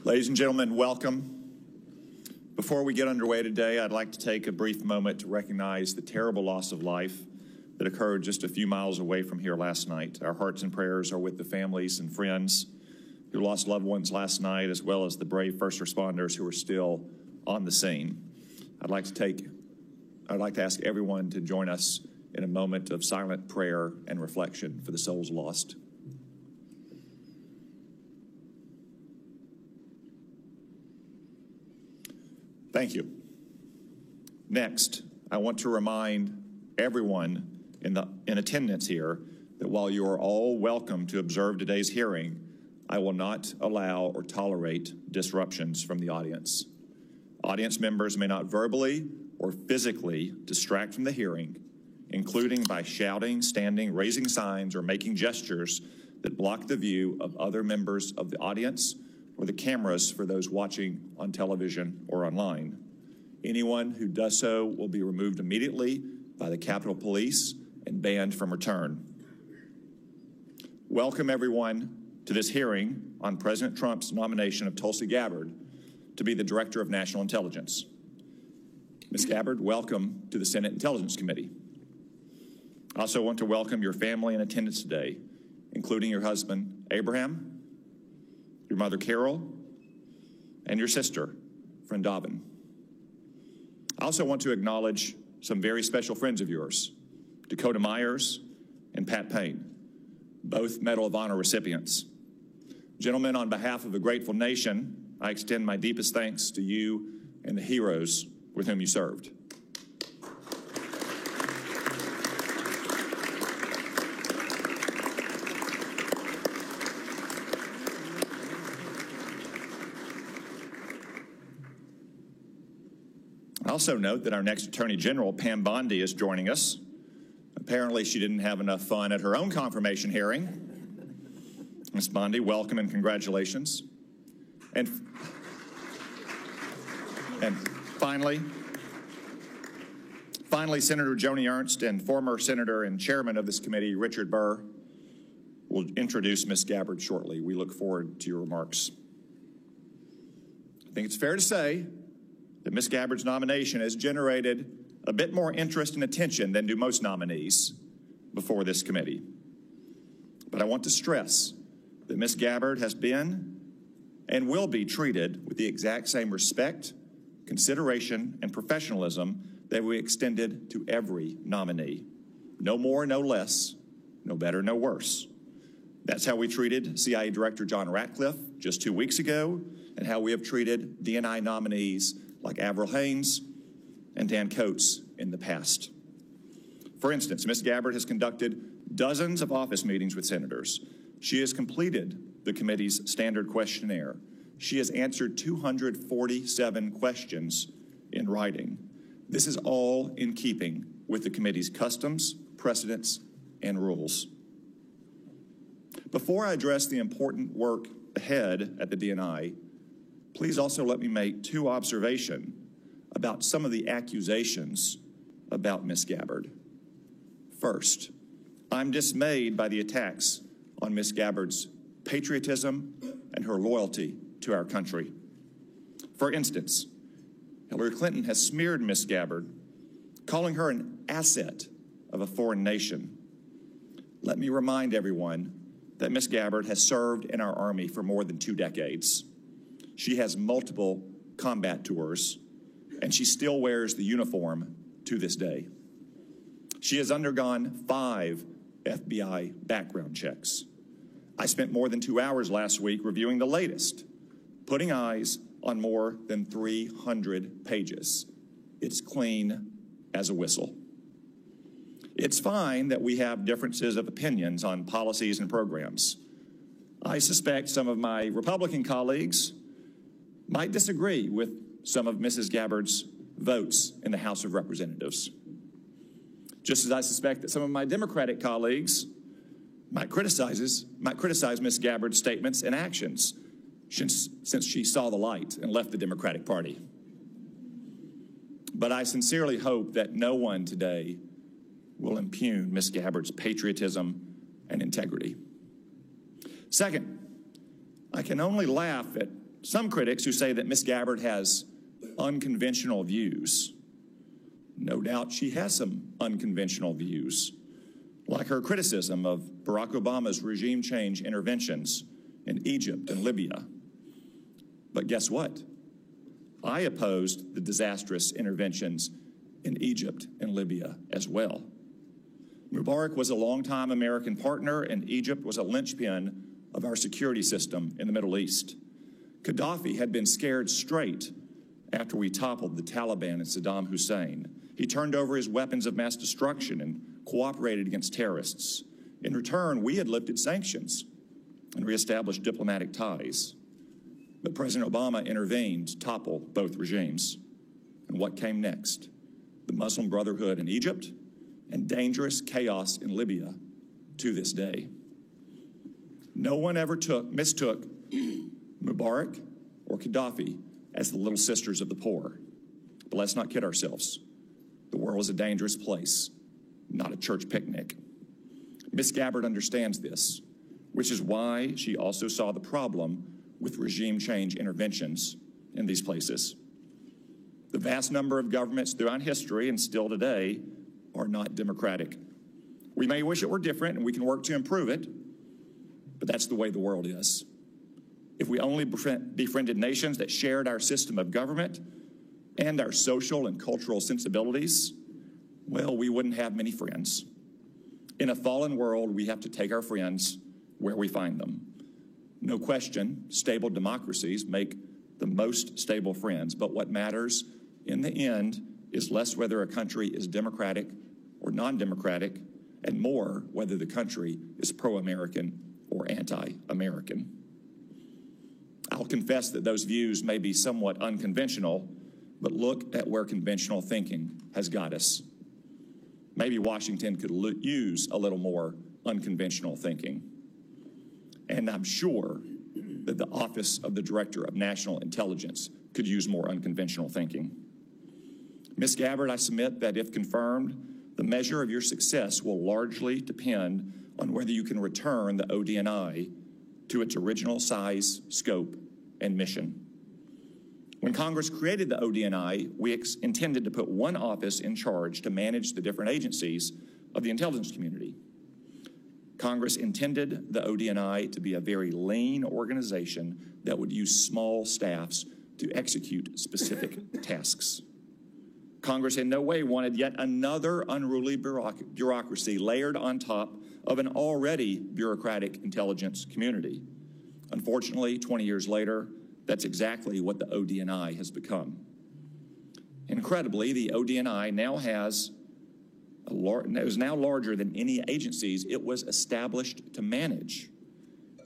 Ladies and gentlemen, welcome. Before we get underway today, I'd like to take a brief moment to recognize the terrible loss of life that occurred just a few miles away from here last night. Our hearts and prayers are with the families and friends who lost loved ones last night, as well as the brave first responders who are still on the scene. I'd like to ask everyone to join us in a moment of silent prayer and reflection for the souls lost. Thank you. Next, I want to remind everyone in attendance here that while you are all welcome to observe today's hearing, I will not allow or tolerate disruptions from the audience. Audience members may not verbally or physically distract from the hearing, including by shouting, standing, raising signs, or making gestures that block the view of other members of the audience or the cameras for those watching on television or online. Anyone who does so will be removed immediately by the Capitol Police and banned from return. Welcome, everyone, to this hearing on President Trump's nomination of Tulsi Gabbard to be the Director of National Intelligence. Ms. Gabbard, welcome to the Senate Intelligence Committee. I also want to welcome your family in attendance today, including your husband, Abraham, your mother, Carol, and your sister, friend Dobbin. I also want to acknowledge some very special friends of yours, Dakota Myers and Pat Payne, both Medal of Honor recipients. Gentlemen, on behalf of the grateful nation, I extend my deepest thanks to you and the heroes with whom you served. I also note that our next Attorney General, Pam Bondi, is joining us. Apparently, she didn't have enough fun at her own confirmation hearing. Ms. Bondi, welcome and congratulations. And finally, Senator Joni Ernst and former Senator and Chairman of this committee, Richard Burr, will introduce Ms. Gabbard shortly. We look forward to your remarks. I think it's fair to say that Ms. Gabbard's nomination has generated a bit more interest and attention than do most nominees before this committee. But I want to stress that Ms. Gabbard has been and will be treated with the exact same respect, consideration, and professionalism that we extended to every nominee. No more, no less, no better, no worse. That's how we treated CIA Director John Ratcliffe just 2 weeks ago, and how we have treated DNI nominees like Avril Haines and Dan Coates in the past. For instance, Ms. Gabbard has conducted dozens of office meetings with senators. She has completed the committee's standard questionnaire. She has answered 247 questions in writing. This is all in keeping with the committee's customs, precedents, and rules. Before I address the important work ahead at the DNI, please also let me make two observations about some of the accusations about Ms. Gabbard. First, I'm dismayed by the attacks on Ms. Gabbard's patriotism and her loyalty to our country. For instance, Hillary Clinton has smeared Ms. Gabbard, calling her an asset of a foreign nation. Let me remind everyone that Ms. Gabbard has served in our Army for more than 2 decades. She has multiple combat tours, and she still wears the uniform to this day. She has undergone 5 FBI background checks. I spent more than 2 hours last week reviewing the latest, putting eyes on more than 300 pages. It's clean as a whistle. It's fine that we have differences of opinions on policies and programs. I suspect some of my Republican colleagues might disagree with some of Mrs. Gabbard's votes in the House of Representatives. Just as I suspect that some of my Democratic colleagues might criticize Ms. Gabbard's statements and actions since she saw the light and left the Democratic Party. But I sincerely hope that no one today will impugn Ms. Gabbard's patriotism and integrity. Second, I can only laugh at Some critics who say that Ms. Gabbard has unconventional views. No doubt she has some unconventional views, like her criticism of Barack Obama's regime change interventions in Egypt and Libya. But guess what? I opposed the disastrous interventions in Egypt and Libya as well. Mubarak was a longtime American partner, and Egypt was a linchpin of our security system in the Middle East. Gaddafi had been scared straight after we toppled the Taliban and Saddam Hussein. He turned over his weapons of mass destruction and cooperated against terrorists. In return, we had lifted sanctions and reestablished diplomatic ties. But President Obama intervened to topple both regimes. And what came next? The Muslim Brotherhood in Egypt and dangerous chaos in Libya to this day. No one ever mistook Mubarak or Gaddafi as the little sisters of the poor. But let's not kid ourselves. The world is a dangerous place, not a church picnic. Ms. Gabbard understands this, which is why she also saw the problem with regime change interventions in these places. The vast number of governments throughout history and still today are not democratic. We may wish it were different, and we can work to improve it, but that's the way the world is. If we only befriended nations that shared our system of government and our social and cultural sensibilities, well, we wouldn't have many friends. In a fallen world, we have to take our friends where we find them. No question, stable democracies make the most stable friends, but what matters in the end is less whether a country is democratic or non-democratic, and more whether the country is pro-American or anti-American. I'll confess that those views may be somewhat unconventional, but look at where conventional thinking has got us. Maybe Washington could use a little more unconventional thinking. And I'm sure that the Office of the Director of National Intelligence could use more unconventional thinking. Ms. Gabbard, I submit that if confirmed, the measure of your success will largely depend on whether you can return the ODNI to its original size, scope, and mission. When Congress created the ODNI, we intended to put one office in charge to manage the different agencies of the intelligence community. Congress intended the ODNI to be a very lean organization that would use small staffs to execute specific tasks. Congress in no way wanted yet another unruly bureaucracy layered on top of an already bureaucratic intelligence community. Unfortunately, 20 years later, that's exactly what the ODNI has become. Incredibly, the ODNI now is now larger than any agencies it was established to manage.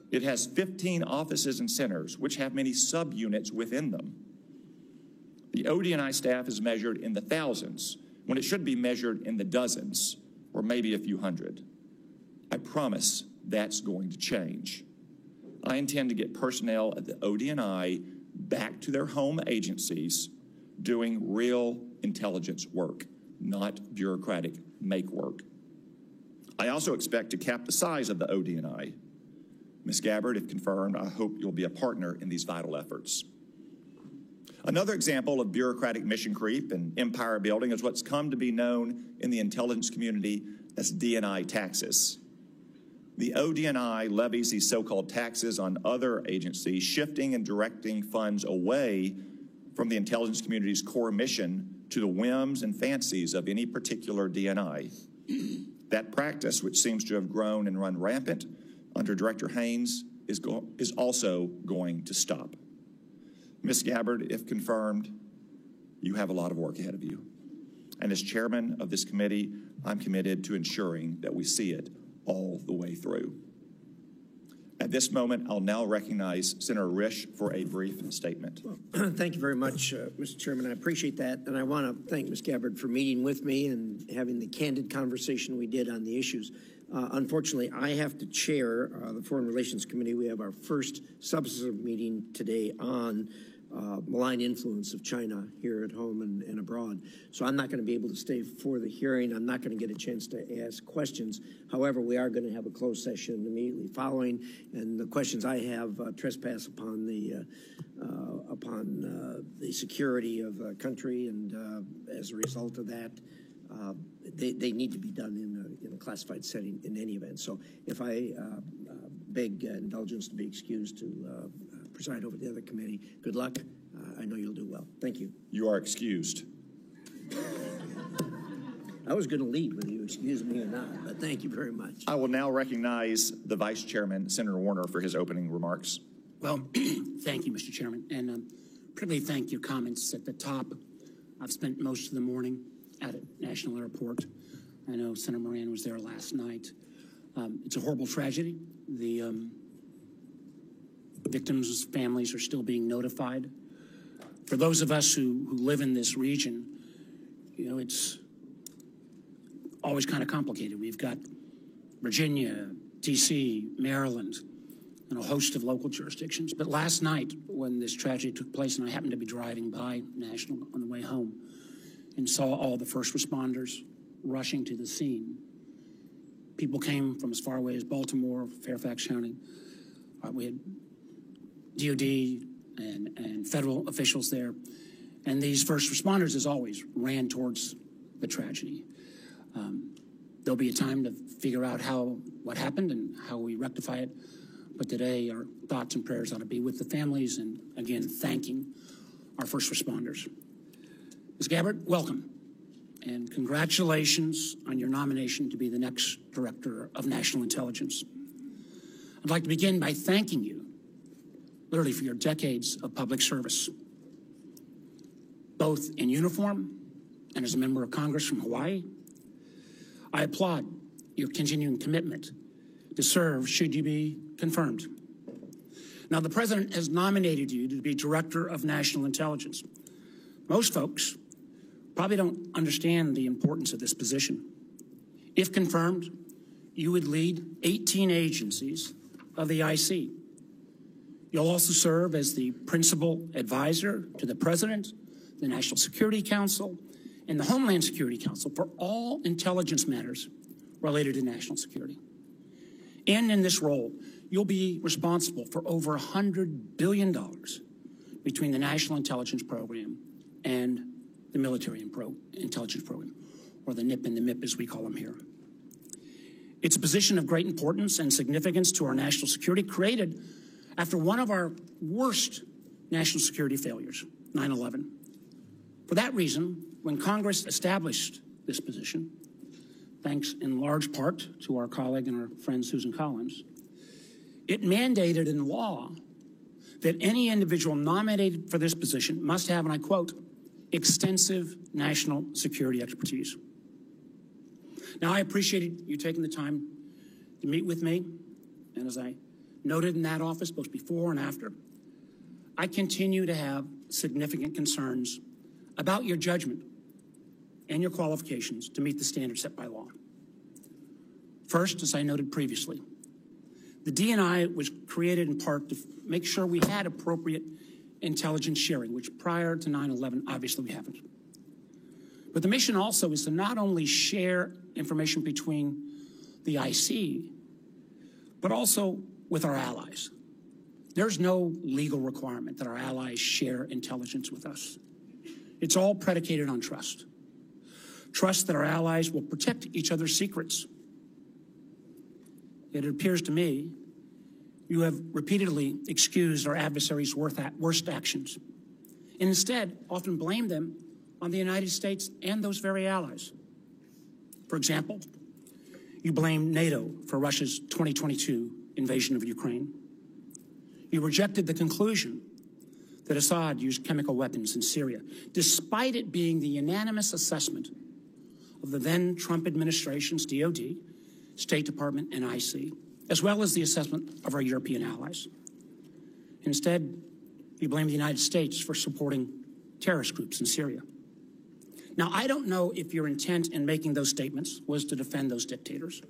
It has 15 offices and centers, which have many subunits within them. The ODNI staff is measured in the thousands, when it should be measured in the dozens, or maybe a few hundred. I promise that's going to change. I intend to get personnel at the ODNI back to their home agencies doing real intelligence work, not bureaucratic make work. I also expect to cap the size of the ODNI. Ms. Gabbard, if confirmed, I hope you'll be a partner in these vital efforts. Another example of bureaucratic mission creep and empire building is what's come to be known in the intelligence community as DNI taxes. The ODNI levies these so-called taxes on other agencies, shifting and directing funds away from the intelligence community's core mission to the whims and fancies of any particular DNI. That practice, which seems to have grown and run rampant under Director Haynes, is also going to stop. Ms. Gabbard, if confirmed, you have a lot of work ahead of you. And as chairman of this committee, I'm committed to ensuring that we see it all the way through. At this moment, I'll now recognize Senator Risch for a brief statement. Well, thank you very much, Mr. Chairman. I appreciate that. And I want to thank Ms. Gabbard for meeting with me and having the candid conversation we did on the issues. Unfortunately, I have to chair the Foreign Relations Committee. We have our first substantive meeting today on malign influence of China here at home and abroad. So I'm not going to be able to stay for the hearing. I'm not going to get a chance to ask questions. However, we are going to have a closed session immediately following, and the questions I have trespass upon the security of the country, and as a result of that, they need to be done in a classified setting in any event. So if I beg indulgence to be excused to preside over the other committee, good luck. I know you'll do well. Thank you. You are excused. I was going to lead whether you excuse me or not, but thank you very much. I will now recognize the Vice Chairman, Senator Warner, for his opening remarks. Well, thank you, Mr. Chairman, and particularly thank your comments at the top. I've spent most of the morning at a National Airport. I know Senator Moran was there last night. It's a horrible tragedy. The victims' families are still being notified. For those of us who live in this region, you know, it's always kind of complicated. We've got Virginia, D.C., Maryland, and a host of local jurisdictions. But last night, when this tragedy took place, and I happened to be driving by National on the way home and saw all the first responders rushing to the scene. People came from as far away as Baltimore, Fairfax County. We had DOD and federal officials there. And these first responders, as always, ran towards the tragedy. There'll be a time to figure out what happened and how we rectify it. But today, our thoughts and prayers ought to be with the families and, again, thanking our first responders. Ms. Gabbard, welcome. And congratulations on your nomination to be the next Director of National Intelligence. I'd like to begin by thanking you, literally, for your decades of public service, both in uniform and as a member of Congress from Hawaii. I applaud your continuing commitment to serve should you be confirmed. Now, the President has nominated you to be Director of National Intelligence. Most folks probably don't understand the importance of this position. If confirmed, you would lead 18 agencies of the IC. You'll also serve as the principal advisor to the President, the National Security Council, and the Homeland Security Council for all intelligence matters related to national security. And in this role, you'll be responsible for over $100 billion between the National Intelligence Program and the Military Intelligence Program, or the NIP and the MIP as we call them here. It's a position of great importance and significance to our national security, created after one of our worst national security failures, 9/11. For that reason, when Congress established this position, thanks in large part to our colleague and our friend Susan Collins, it mandated in law that any individual nominated for this position must have, and I quote, extensive national security expertise. Now, I appreciated you taking the time to meet with me, and as I noted in that office, both before and after, I continue to have significant concerns about your judgment and your qualifications to meet the standards set by law. First, as I noted previously, the DNI was created in part to make sure we had appropriate intelligence sharing, which prior to 9/11, obviously we haven't. But the mission also is to not only share information between the IC, but also with our allies. There's no legal requirement that our allies share intelligence with us. It's all predicated on trust. Trust that our allies will protect each other's secrets. Yet it appears to me you have repeatedly excused our adversaries' worst actions, and instead often blame them on the United States and those very allies. For example, you blame NATO for Russia's 2022 invasion of Ukraine. You rejected the conclusion that Assad used chemical weapons in Syria, despite it being the unanimous assessment of the then Trump administration's DOD, State Department, and IC, as well as the assessment of our European allies. Instead, you blame the United States for supporting terrorist groups in Syria. Now, I don't know if your intent in making those statements was to defend those dictators,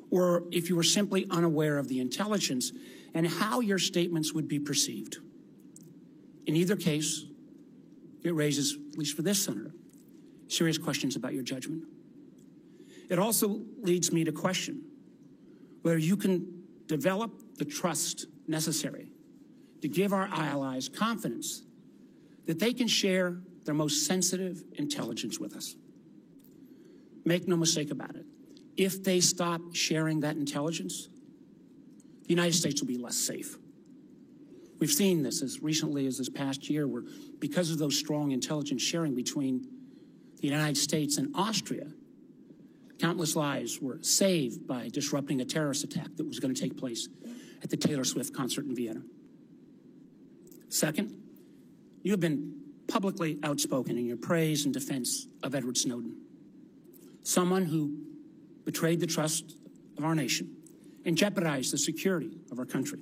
or if you were simply unaware of the intelligence and how your statements would be perceived. In either case, it raises, at least for this senator, serious questions about your judgment. It also leads me to question whether you can develop the trust necessary to give our allies confidence that they can share their most sensitive intelligence with us. Make no mistake about it. If they stop sharing that intelligence, the United States will be less safe. We've seen this as recently as this past year, where because of those strong intelligence sharing between the United States and Austria, countless lives were saved by disrupting a terrorist attack that was going to take place at the Taylor Swift concert in Vienna. Second, you have been publicly outspoken in your praise and defense of Edward Snowden, someone who betrayed the trust of our nation and jeopardized the security of our country.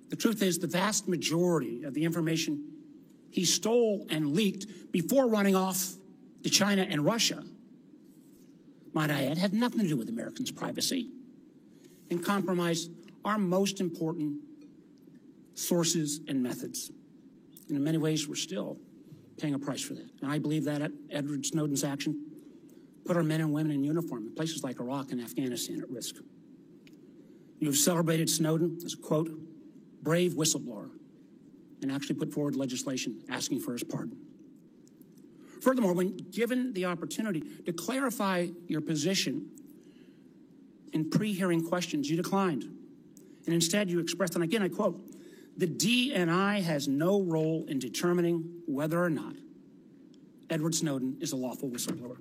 The truth is, the vast majority of the information he stole and leaked before running off to China and Russia, might I add, had nothing to do with Americans' privacy and compromised our most important sources and methods. And in many ways, we're still paying a price for that. And I believe that Edward Snowden's action put our men and women in uniform in places like Iraq and Afghanistan at risk. You have celebrated Snowden as a, quote, brave whistleblower, and actually put forward legislation asking for his pardon. Furthermore, when given the opportunity to clarify your position in pre-hearing questions, you declined. And instead, you expressed, and again, I quote, the DNI has no role in determining whether or not Edward Snowden is a lawful whistleblower.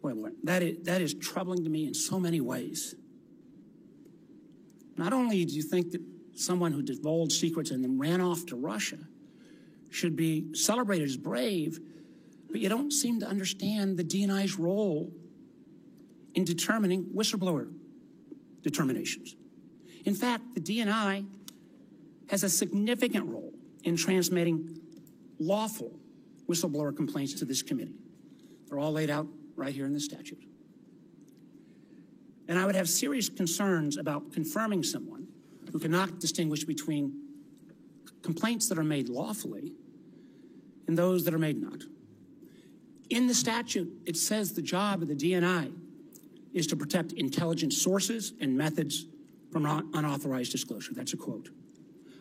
Boy, that is troubling to me in so many ways. Not only do you think that someone who divulged secrets and then ran off to Russia should be celebrated as brave, but you don't seem to understand the DNI's role in determining whistleblower determinations. In fact, the DNI has a significant role in transmitting lawful whistleblower complaints to this committee. They're all laid out right here in the statute. And I would have serious concerns about confirming someone who cannot distinguish between complaints that are made lawfully and those that are made not. In the statute, it says the job of the DNI is to protect intelligence sources and methods from unauthorized disclosure. That's a quote.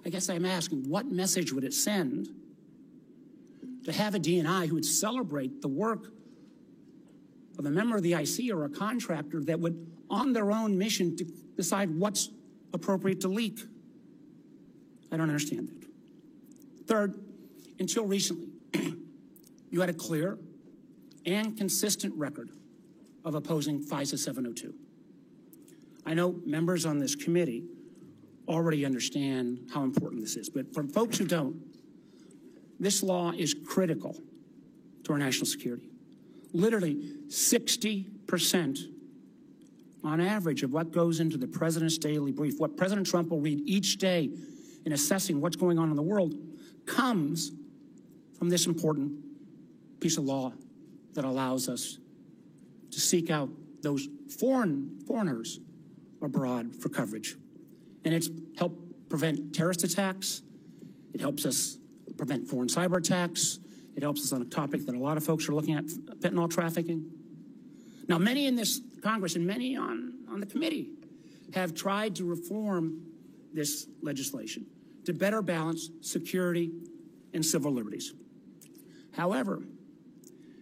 I guess I'm asking, what message would it send to have a DNI who would celebrate the work of a member of the IC or a contractor that would, on their own mission, to decide what's appropriate to leak? I don't understand that. Third, until recently, you had a clear and consistent record of opposing FISA 702. I know members on this committee already understand how important this is, but for folks who don't, this law is critical to our national security. Literally 60% on average of what goes into the president's daily brief, what President Trump will read each day in assessing what's going on in the world, comes from this important piece of law that allows us to seek out those foreigners abroad for coverage. And it's helped prevent terrorist attacks. It helps us prevent foreign cyber attacks. It helps us on a topic that a lot of folks are looking at, fentanyl trafficking. Now, many in this Congress and many on the committee have tried to reform this legislation to better balance security and civil liberties. However,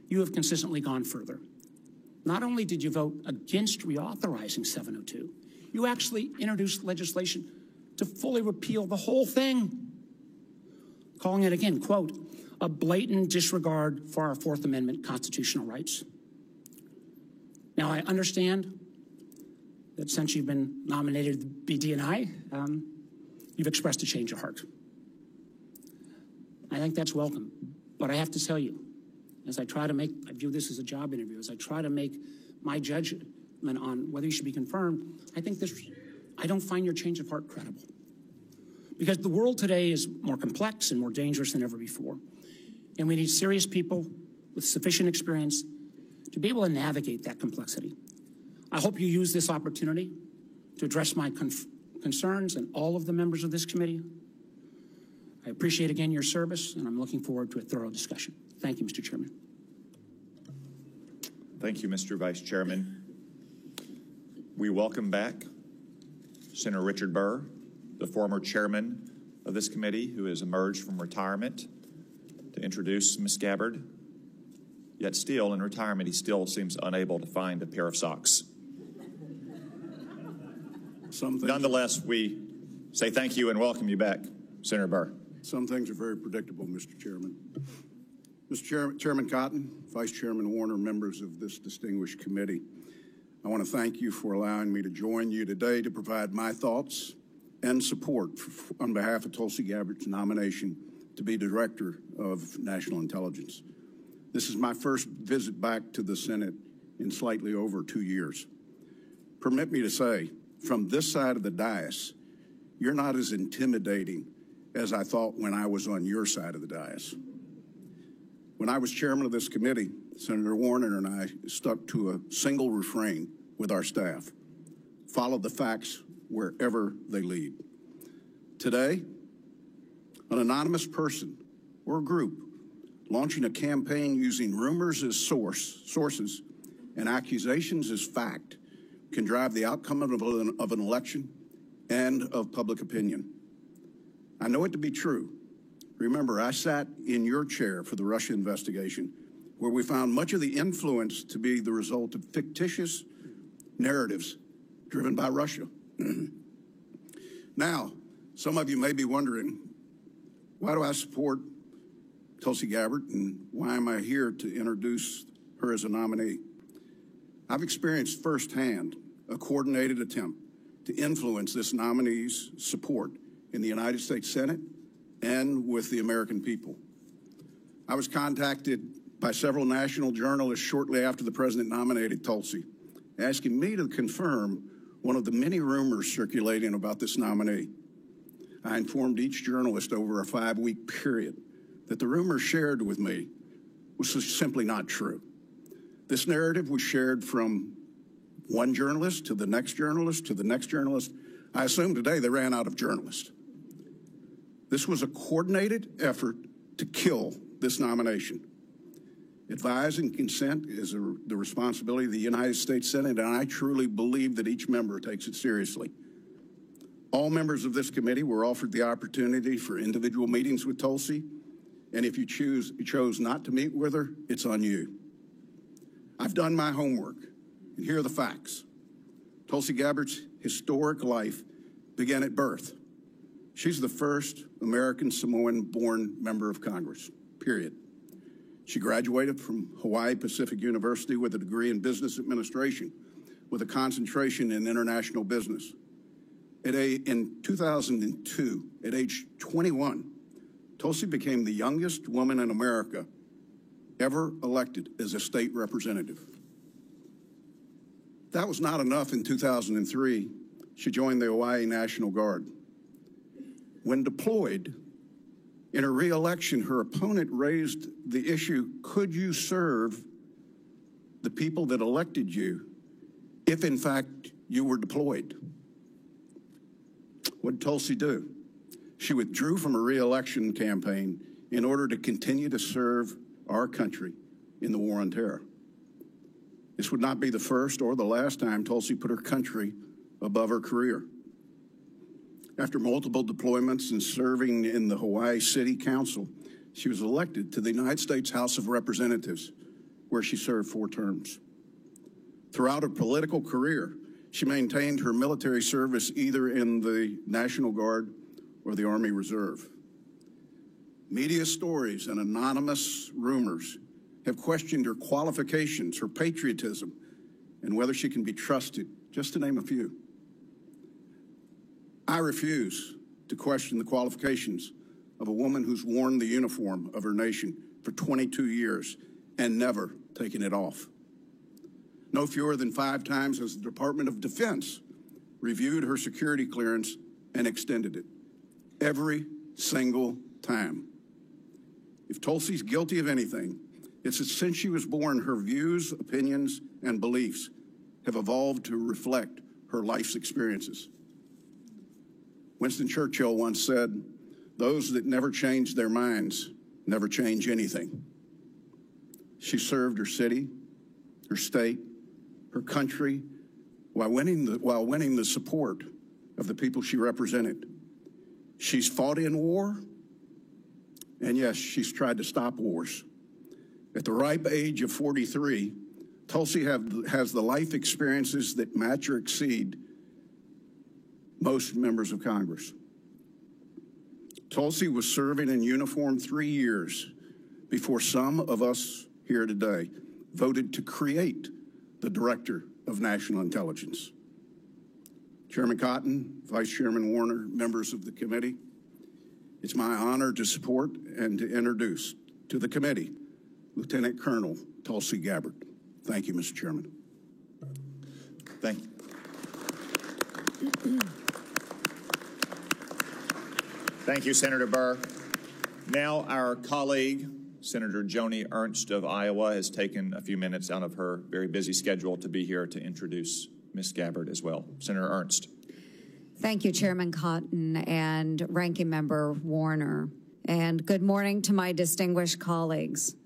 you have consistently gone further. Not only did you vote against reauthorizing 702, you actually introduced legislation to fully repeal the whole thing, calling it again, quote, a blatant disregard for our Fourth Amendment constitutional rights. Now, I understand that since you've been nominated to be DNI, you've expressed a change of heart. I think that's welcome. But I have to tell you, as I view this as a job interview, as I try to make my judgment on whether you should be confirmed, I don't find your change of heart credible. Because the world today is more complex and more dangerous than ever before. And we need serious people with sufficient experience to be able to navigate that complexity. I hope you use this opportunity to address my concerns and all of the members of this committee. I appreciate again your service, and I'm looking forward to a thorough discussion. Thank you, Mr. Chairman. Thank you, Mr. Vice Chairman. We welcome back Senator Richard Burr, the former chairman of this committee who has emerged from retirement to introduce Ms. Gabbard. Yet still in retirement, he still seems unable to find a pair of socks. Nonetheless, we say thank you and welcome you back, Senator Burr. Some things are very predictable, Mr. Chairman. Chairman Cotton, Vice Chairman Warner, members of this distinguished committee, I want to thank you for allowing me to join you today to provide my thoughts and support on behalf of Tulsi Gabbard's nomination to be Director of National Intelligence. This is my first visit back to the Senate in slightly over 2 years. Permit me to say, from this side of the dais, you're not as intimidating as I thought when I was on your side of the dais. When I was chairman of this committee, Senator Warner and I stuck to a single refrain with our staff: follow the facts wherever they lead. Today, an anonymous person or group launching a campaign using rumors as sources and accusations as fact can drive the outcome of an election and of public opinion. I know it to be true. Remember, I sat in your chair for the Russia investigation, where we found much of the influence to be the result of fictitious narratives driven by Russia. Now, some of you may be wondering, why do I support Tulsi Gabbard, and why am I here to introduce her as a nominee? I've experienced firsthand a coordinated attempt to influence this nominee's support in the United States Senate and with the American people. I was contacted by several national journalists shortly after the president nominated Tulsi, asking me to confirm one of the many rumors circulating about this nominee. I informed each journalist over a 5-week period that the rumors shared with me was simply not true. This narrative was shared from one journalist to the next journalist to the next journalist. I assume today they ran out of journalists. This was a coordinated effort to kill this nomination. Advise and consent is the responsibility of the United States Senate, and I truly believe that each member takes it seriously. All members of this committee were offered the opportunity for individual meetings with Tulsi, and if you chose not to meet with her, it's on you. I've done my homework, and here are the facts. Tulsi Gabbard's historic life began at birth. She's the first American Samoan-born member of Congress, period. She graduated from Hawaii Pacific University with a degree in business administration with a concentration in international business. In 2002, at age 21, Tulsi became the youngest woman in America ever elected as a state representative. That was not enough. In 2003, she joined the Hawaii National Guard. When deployed, in her re-election, her opponent raised the issue, could you serve the people that elected you if, in fact, you were deployed? What did Tulsi do? She withdrew from her re-election campaign in order to continue to serve our country in the war on terror. This would not be the first or the last time Tulsi put her country above her career. After multiple deployments and serving in the Hawaii City Council, she was elected to the United States House of Representatives, where she served 4 terms. Throughout her political career, she maintained her military service either in the National Guard or the Army Reserve. Media stories and anonymous rumors have questioned her qualifications, her patriotism, and whether she can be trusted, just to name a few. I refuse to question the qualifications of a woman who's worn the uniform of her nation for 22 years and never taken it off. No fewer than 5 times has the Department of Defense reviewed her security clearance and extended it. Every single time. If Tulsi's guilty of anything, it's that since she was born, her views, opinions, and beliefs have evolved to reflect her life's experiences. Winston Churchill once said, those that never change their minds never change anything. She served her city, her state, her country, while winning the support of the people she represented. She's fought in war, and yes, she's tried to stop wars. At the ripe age of 43, Tulsi has the life experiences that match or exceed most members of Congress. Tulsi was serving in uniform 3 years before some of us here today voted to create the Director of National Intelligence. Chairman Cotton, Vice Chairman Warner, members of the committee, it's my honor to support and to introduce to the committee Lieutenant Colonel Tulsi Gabbard. Thank you, Mr. Chairman. Thank you. Thank you, Senator Burr. Now our colleague, Senator Joni Ernst of Iowa, has taken a few minutes out of her very busy schedule to be here to introduce Ms. Gabbard as well. Senator Ernst. Thank you, Chairman Cotton and Ranking Member Warner. And good morning to my distinguished colleagues.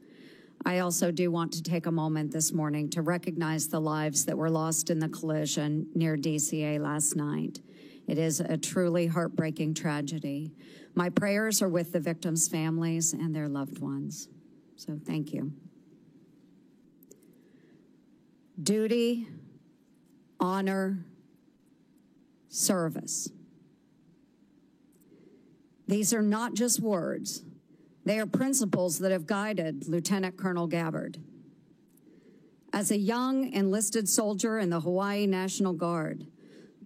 I also do want to take a moment this morning to recognize the lives that were lost in the collision near DCA last night. It is a truly heartbreaking tragedy. My prayers are with the victims' families and their loved ones. So thank you. Duty, honor, service. These are not just words. They are principles that have guided Lieutenant Colonel Gabbard. As a young enlisted soldier in the Hawaii National Guard,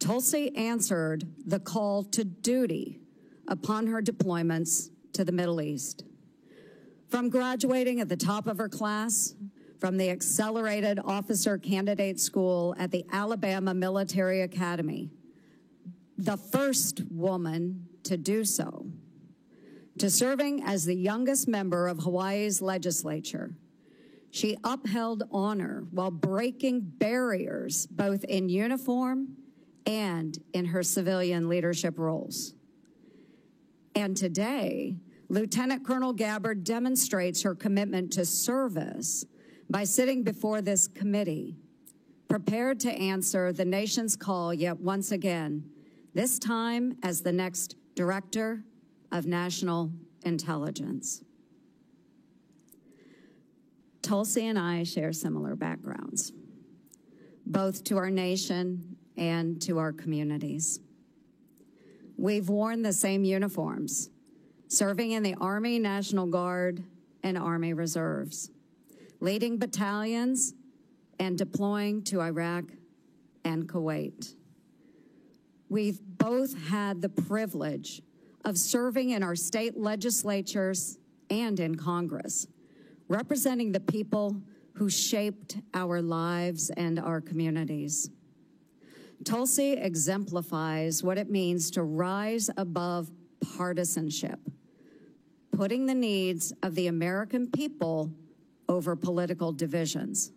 Tulsi answered the call to duty upon her deployments to the Middle East. From graduating at the top of her class from the Accelerated Officer Candidate School at the Alabama Military Academy, the first woman to do so, to serving as the youngest member of Hawaii's legislature, she upheld honor while breaking barriers both in uniform and in her civilian leadership roles. And today, Lieutenant Colonel Gabbard demonstrates her commitment to service by sitting before this committee, prepared to answer the nation's call yet once again, this time as the next Director of National Intelligence. Tulsi and I share similar backgrounds, both to our nation and to our communities. We've worn the same uniforms, serving in the Army National Guard and Army Reserves, leading battalions and deploying to Iraq and Kuwait. We've both had the privilege of serving in our state legislatures and in Congress, representing the people who shaped our lives and our communities. Tulsi exemplifies what it means to rise above partisanship, putting the needs of the American people over political divisions.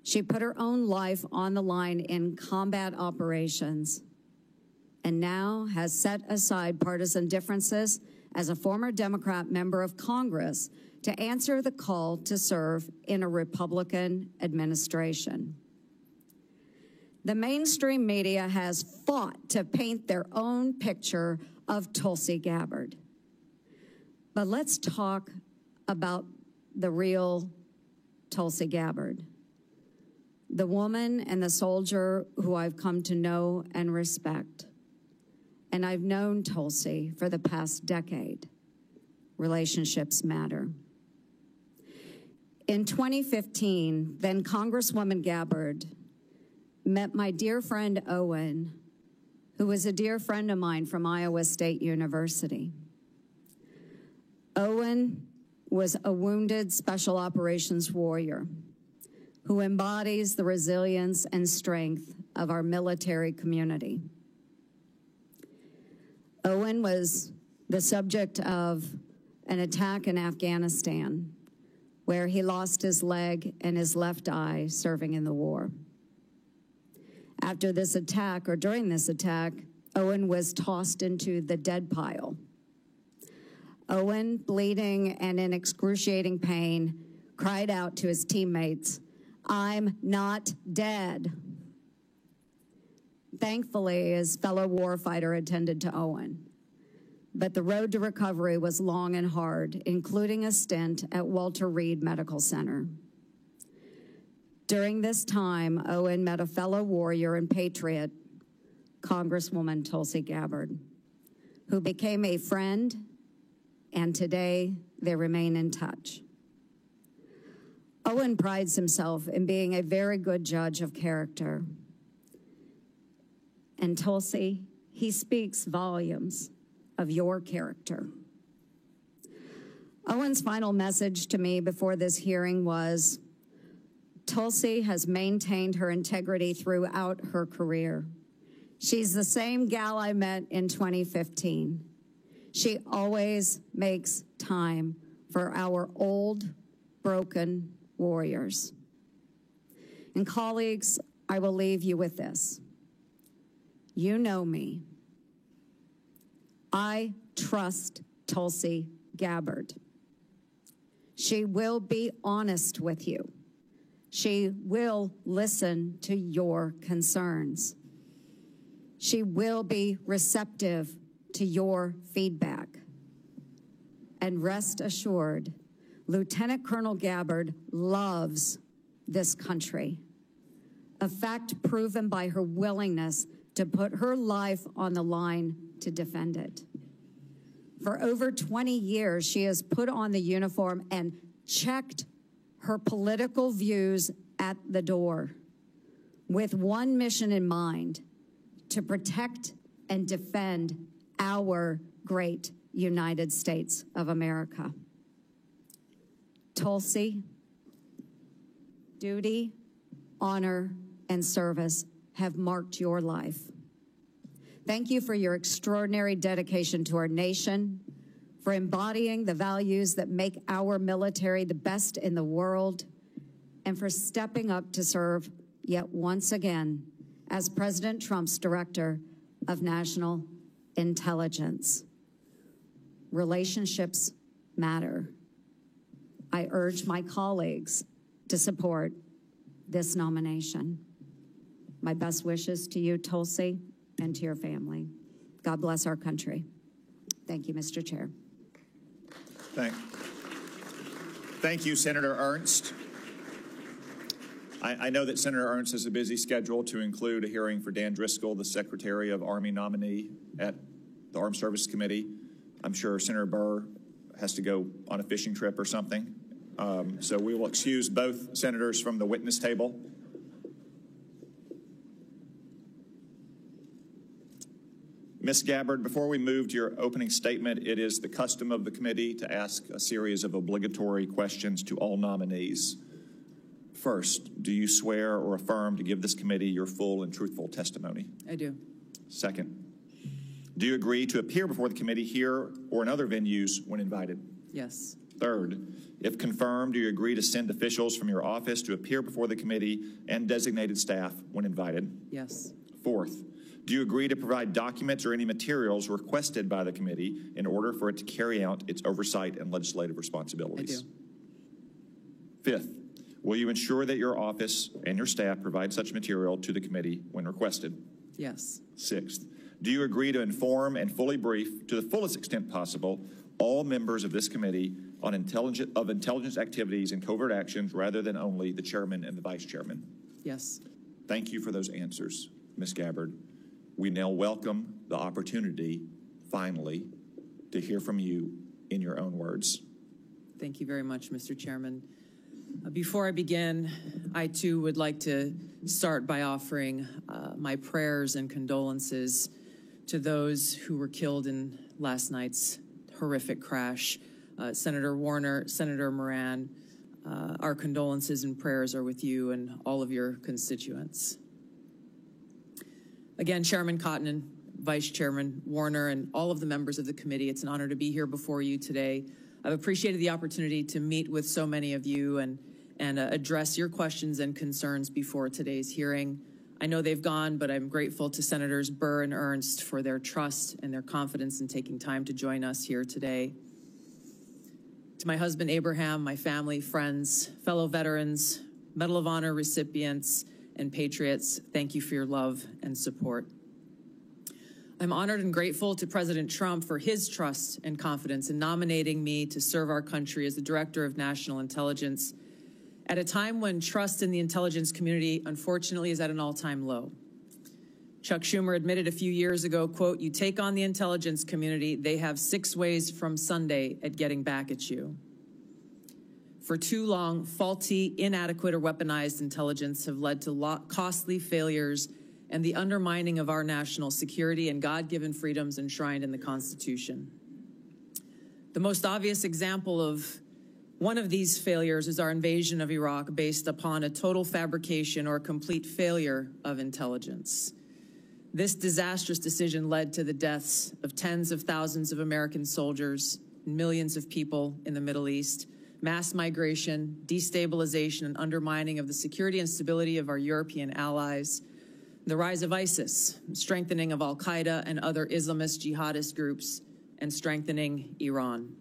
She put her own life on the line in combat operations and now has set aside partisan differences as a former Democrat member of Congress to answer the call to serve in a Republican administration. The mainstream media has fought to paint their own picture of Tulsi Gabbard. But let's talk about the real Tulsi Gabbard, the woman and the soldier who I've come to know and respect. And I've known Tulsi for the past decade. Relationships matter. In 2015, then Congresswoman Gabbard met my dear friend Owen, who was a dear friend of mine from Iowa State University. Owen was a wounded special operations warrior who embodies the resilience and strength of our military community. Owen was the subject of an attack in Afghanistan, where he lost his leg and his left eye serving in the war. After this attack, or during this attack, Owen was tossed into the dead pile Owen, bleeding and in excruciating pain, cried out to his teammates, "I'm not dead." Thankfully, his fellow warfighter attended to Owen. But the road to recovery was long and hard, including a stint at Walter Reed Medical Center. During this time, Owen met a fellow warrior and patriot, Congresswoman Tulsi Gabbard, who became a friend, and today they remain in touch. Owen prides himself in being a very good judge of character. And Tulsi, he speaks volumes of your character. Owen's final message to me before this hearing was, Tulsi has maintained her integrity throughout her career. She's the same gal I met in 2015. She always makes time for our old, broken warriors. And colleagues, I will leave you with this. You know me. I trust Tulsi Gabbard. She will be honest with you. She will listen to your concerns. She will be receptive to your feedback. And rest assured, Lieutenant Colonel Gabbard loves this country, a fact proven by her willingness to put her life on the line to defend it. For over 20 years, she has put on the uniform and checked her political views at the door with one mission in mind: to protect and defend our great United States of America. Tulsi, duty, honor, and service have marked your life. Thank you for your extraordinary dedication to our nation, for embodying the values that make our military the best in the world, and for stepping up to serve yet once again as President Trump's Director of National Intelligence. Relationships matter. I urge my colleagues to support this nomination. My best wishes to you, Tulsi, and to your family. God bless our country. Thank you, Mr. Chair. Thank you, Senator Ernst. I know that Senator Ernst has a busy schedule to include a hearing for Dan Driscoll, the Secretary of Army nominee at the Armed Services Committee. I'm sure Senator Burr has to go on a fishing trip or something. So we will excuse both senators from the witness table. Ms. Gabbard, before we move to your opening statement, it is the custom of the committee to ask a series of obligatory questions to all nominees. First, do you swear or affirm to give this committee your full and truthful testimony? I do. Second, do you agree to appear before the committee here or in other venues when invited? Yes. Third, if confirmed, do you agree to send officials from your office to appear before the committee and designated staff when invited? Yes. Fourth, do you agree to provide documents or any materials requested by the committee in order for it to carry out its oversight and legislative responsibilities? I do. Fifth, will you ensure that your office and your staff provide such material to the committee when requested? Yes. Sixth, do you agree to inform and fully brief, to the fullest extent possible, all members of this committee on intelligence activities and covert actions rather than only the chairman and the vice chairman? Yes. Thank you for those answers, Ms. Gabbard. We now welcome the opportunity, finally, to hear from you in your own words. Thank you very much, Mr. Chairman. Before I begin, I too would like to start by offering my prayers and condolences to those who were killed in last night's horrific crash. Senator Warner, Senator Moran, our condolences and prayers are with you and all of your constituents. Again, Chairman Cotton, Vice Chairman Warner, and all of the members of the committee, it's an honor to be here before you today. I've appreciated the opportunity to meet with so many of you and address your questions and concerns before today's hearing. I know they've gone, but I'm grateful to Senators Burr and Ernst for their trust and their confidence in taking time to join us here today. To my husband, Abraham, my family, friends, fellow veterans, Medal of Honor recipients, and patriots, thank you for your love and support. I'm honored and grateful to President Trump for his trust and confidence in nominating me to serve our country as the Director of National Intelligence at a time when trust in the intelligence community, unfortunately, is at an all-time low. Chuck Schumer admitted a few years ago, quote, "You take on the intelligence community, they have 6 ways from Sunday at getting back at you." For too long, faulty, inadequate, or weaponized intelligence have led to costly failures and the undermining of our national security and God-given freedoms enshrined in the Constitution. The most obvious example of one of these failures is our invasion of Iraq based upon a total fabrication or complete failure of intelligence. This disastrous decision led to the deaths of tens of thousands of American soldiers, millions of people in the Middle East, mass migration, destabilization, and undermining of the security and stability of our European allies, the rise of ISIS, strengthening of al-Qaeda and other Islamist jihadist groups, and strengthening Iran.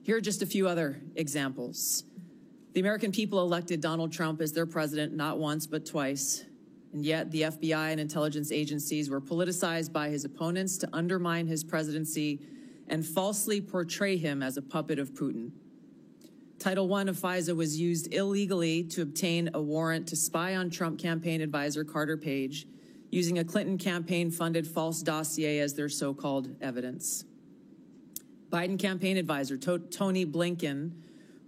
Here are just a few other examples. The American people elected Donald Trump as their president not once but twice, and yet the FBI and intelligence agencies were politicized by his opponents to undermine his presidency and falsely portray him as a puppet of Putin. Title I of FISA was used illegally to obtain a warrant to spy on Trump campaign advisor Carter Page, using a Clinton campaign-funded false dossier as their so-called evidence. Biden campaign advisor Tony Blinken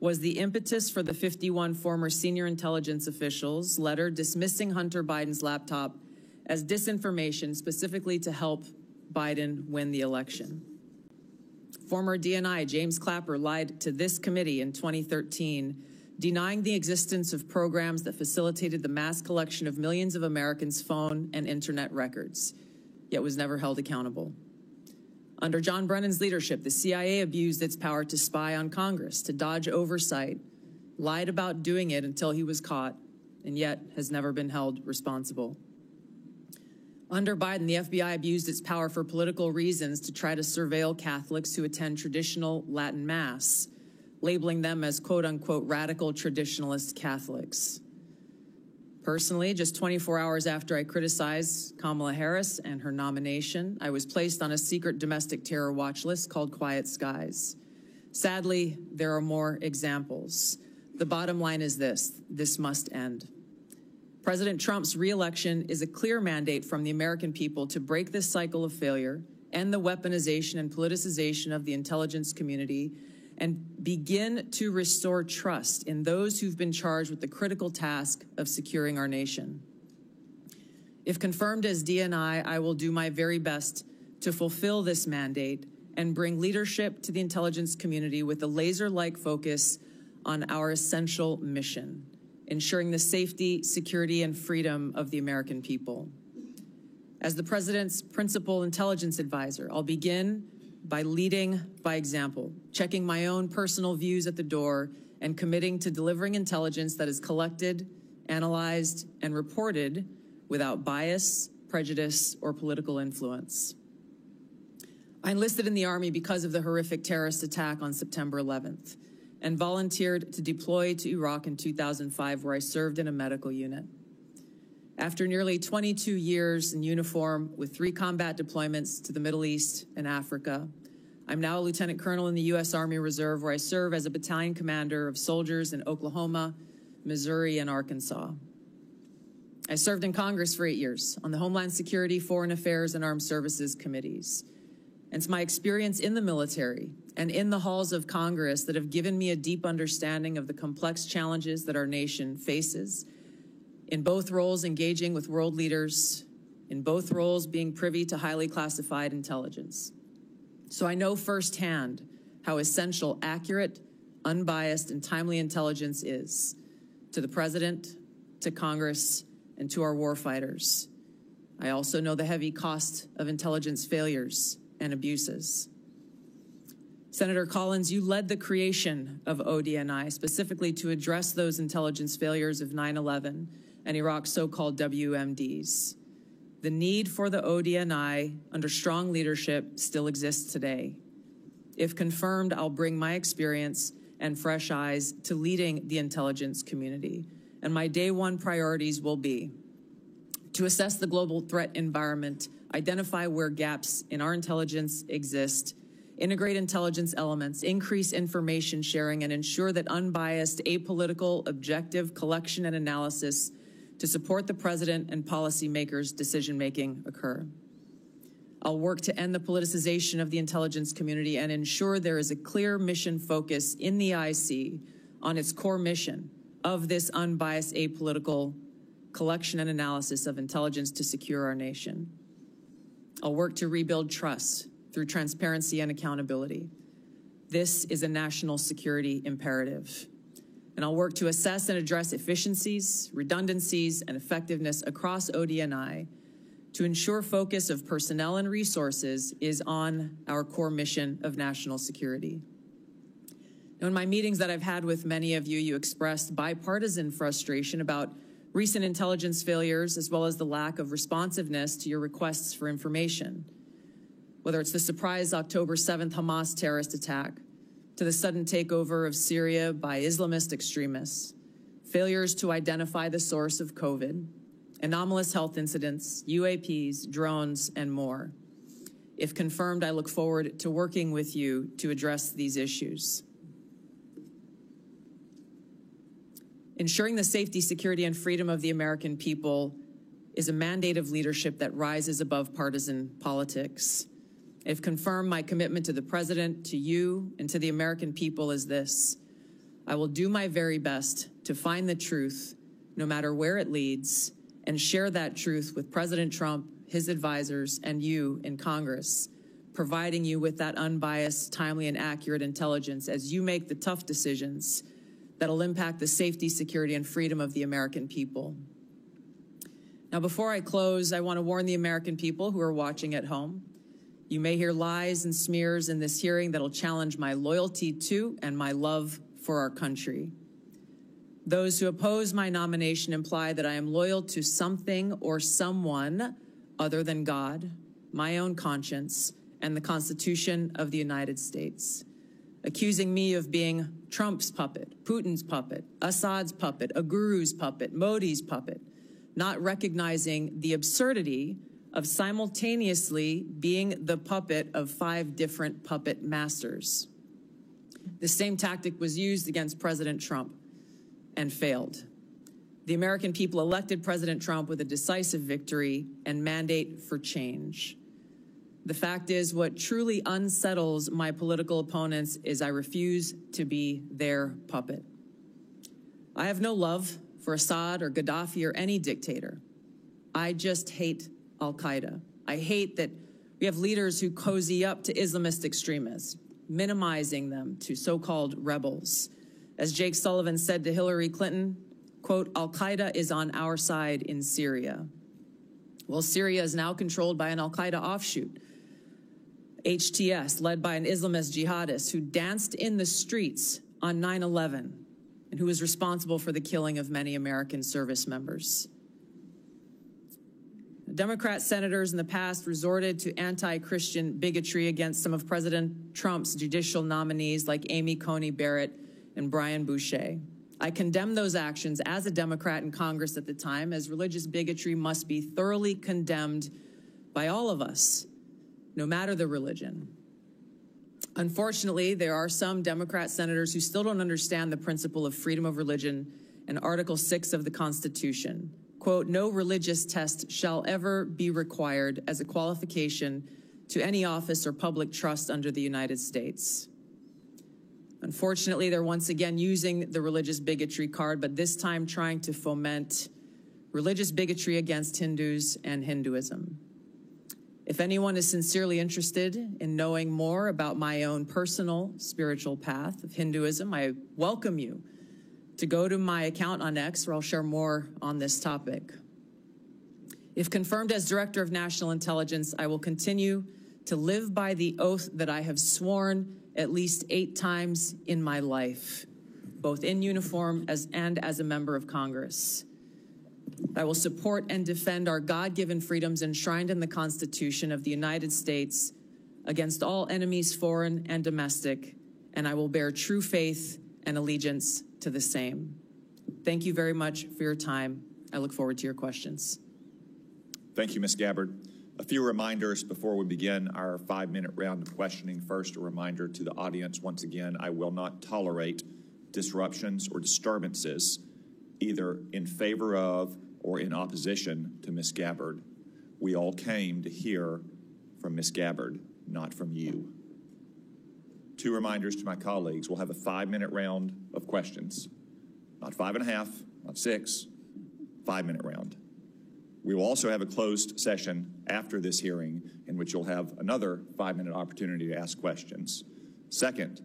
was the impetus for the 51 former senior intelligence officials' letter dismissing Hunter Biden's laptop as disinformation specifically to help Biden win the election. Former DNI James Clapper lied to this committee in 2013, denying the existence of programs that facilitated the mass collection of millions of Americans' phone and internet records, yet was never held accountable. Under John Brennan's leadership, the CIA abused its power to spy on Congress, to dodge oversight, lied about doing it until he was caught, and yet has never been held responsible. Under Biden, the FBI abused its power for political reasons to try to surveil Catholics who attend traditional Latin Mass, labeling them as quote-unquote radical traditionalist Catholics. Personally, just 24 hours after I criticized Kamala Harris and her nomination, I was placed on a secret domestic terror watch list called Quiet Skies. Sadly, there are more examples. The bottom line is this must end. President Trump's re-election is a clear mandate from the American people to break this cycle of failure, end the weaponization and politicization of the intelligence community, and begin to restore trust in those who've been charged with the critical task of securing our nation. If confirmed as DNI, I will do my very best to fulfill this mandate and bring leadership to the intelligence community with a laser-like focus on our essential mission, ensuring the safety, security, and freedom of the American people. As the President's principal intelligence advisor, I'll begin by leading by example, checking my own personal views at the door, and committing to delivering intelligence that is collected, analyzed, and reported without bias, prejudice, or political influence. I enlisted in the Army because of the horrific terrorist attack on September 11th and volunteered to deploy to Iraq in 2005, where I served in a medical unit. After nearly 22 years in uniform with 3 combat deployments to the Middle East and Africa, I'm now a lieutenant colonel in the U.S. Army Reserve, where I serve as a battalion commander of soldiers in Oklahoma, Missouri, and Arkansas. I served in Congress for 8 years on the Homeland Security, Foreign Affairs, and Armed Services committees. And it's my experience in the military and in the halls of Congress that have given me a deep understanding of the complex challenges that our nation faces, in both roles engaging with world leaders, in both roles being privy to highly classified intelligence. So I know firsthand how essential accurate, unbiased, and timely intelligence is to the President, to Congress, and to our warfighters. I also know the heavy cost of intelligence failures and abuses. Senator Collins, you led the creation of ODNI specifically to address those intelligence failures of 9/11 and Iraq's so-called WMDs. The need for the ODNI under strong leadership still exists today. If confirmed, I'll bring my experience and fresh eyes to leading the intelligence community. And my day one priorities will be to assess the global threat environment, identify where gaps in our intelligence exist, integrate intelligence elements, increase information sharing, and ensure that unbiased, apolitical, objective collection and analysis to support the president and policymakers' decision-making occur. I'll work to end the politicization of the intelligence community and ensure there is a clear mission focus in the IC on its core mission of this unbiased, apolitical collection and analysis of intelligence to secure our nation. I'll work to rebuild trust through transparency and accountability. This is a national security imperative. And I'll work to assess and address efficiencies, redundancies, and effectiveness across ODNI to ensure focus of personnel and resources is on our core mission of national security. Now, in my meetings that I've had with many of you, you expressed bipartisan frustration about recent intelligence failures as well as the lack of responsiveness to your requests for information. Whether it's the surprise October 7th Hamas terrorist attack, to the sudden takeover of Syria by Islamist extremists, failures to identify the source of COVID, anomalous health incidents, UAPs, drones, and more. If confirmed, I look forward to working with you to address these issues. Ensuring the safety, security, and freedom of the American people is a mandate of leadership that rises above partisan politics. If confirmed, my commitment to the president, to you, and to the American people is this: I will do my very best to find the truth, no matter where it leads, and share that truth with President Trump, his advisors, and you in Congress, providing you with that unbiased, timely, and accurate intelligence as you make the tough decisions that'll impact the safety, security, and freedom of the American people. Now, before I close, I want to warn the American people who are watching at home. You may hear lies and smears in this hearing that'll challenge my loyalty to and my love for our country. Those who oppose my nomination imply that I am loyal to something or someone other than God, my own conscience, and the Constitution of the United States, accusing me of being Trump's puppet, Putin's puppet, Assad's puppet, a guru's puppet, Modi's puppet, not recognizing the absurdity of simultaneously being the puppet of 5 different puppet masters. The same tactic was used against President Trump and failed. The American people elected President Trump with a decisive victory and mandate for change. The fact is, what truly unsettles my political opponents is I refuse to be their puppet. I have no love for Assad or Gaddafi or any dictator. I just hate al-Qaeda. I hate that we have leaders who cozy up to Islamist extremists, minimizing them to so-called rebels. As Jake Sullivan said to Hillary Clinton, quote, al-Qaeda is on our side in Syria. Well, Syria is now controlled by an al-Qaeda offshoot, HTS, led by an Islamist jihadist who danced in the streets on 9/11 and who was responsible for the killing of many American service members. Democrat senators in the past resorted to anti-Christian bigotry against some of President Trump's judicial nominees like Amy Coney Barrett and Brian Boucher. I condemn those actions as a Democrat in Congress at the time, as religious bigotry must be thoroughly condemned by all of us, no matter the religion. Unfortunately, there are some Democrat senators who still don't understand the principle of freedom of religion and Article 6 of the Constitution. Quote, no religious test shall ever be required as a qualification to any office or public trust under the United States. Unfortunately, they're once again using the religious bigotry card, but this time trying to foment religious bigotry against Hindus and Hinduism. If anyone is sincerely interested in knowing more about my own personal spiritual path of Hinduism, I welcome you to go to my account on X, where I'll share more on this topic. If confirmed as Director of National Intelligence, I will continue to live by the oath that I have sworn at least 8 times in my life, both in uniform and as a member of Congress. I will support and defend our God-given freedoms enshrined in the Constitution of the United States against all enemies, foreign and domestic, and I will bear true faith and allegiance to the same. Thank you very much for your time. I look forward to your questions. Thank you, Ms. Gabbard. A few reminders before we begin our 5-minute round of questioning. First, a reminder to the audience, once again, I will not tolerate disruptions or disturbances, either in favor of or in opposition to Ms. Gabbard. We all came to hear from Ms. Gabbard, not from you. 2 reminders to my colleagues. We'll have a 5-minute round of questions. Not 5.5, not 6, 5-minute round. We will also have a closed session after this hearing in which you'll have another 5-minute opportunity to ask questions. Second,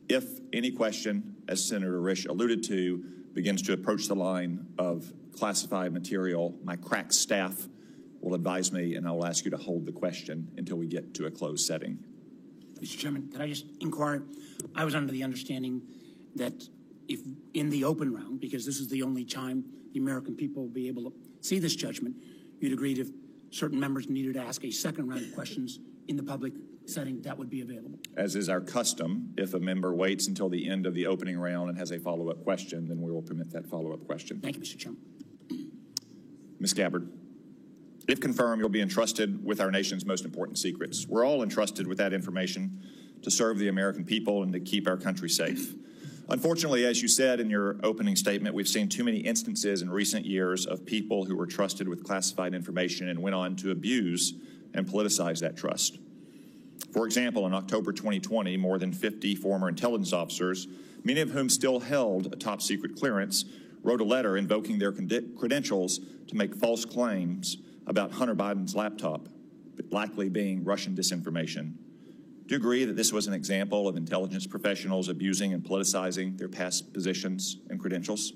if any question, as Senator Risch alluded to, begins to approach the line of classified material, my crack staff will advise me and I will ask you to hold the question until we get to a closed setting. Mr. Chairman, can I just inquire? I was under the understanding that if in the open round, because this is the only time the American people will be able to see this judgment, you'd agreed if certain members needed to ask a second round of questions in the public setting, that would be available. As is our custom, if a member waits until the end of the opening round and has a follow-up question, then we will permit that follow-up question. Thank you, Mr. Chairman. Ms. Gabbard, if confirmed, you'll be entrusted with our nation's most important secrets. We're all entrusted with that information to serve the American people and to keep our country safe. Unfortunately, as you said in your opening statement, we've seen too many instances in recent years of people who were trusted with classified information and went on to abuse and politicize that trust. For example, in October 2020, more than 50 former intelligence officers, many of whom still held a top secret clearance, wrote a letter invoking their credentials to make false claims about Hunter Biden's laptop, likely being Russian disinformation. Do you agree that this was an example of intelligence professionals abusing and politicizing their past positions and credentials?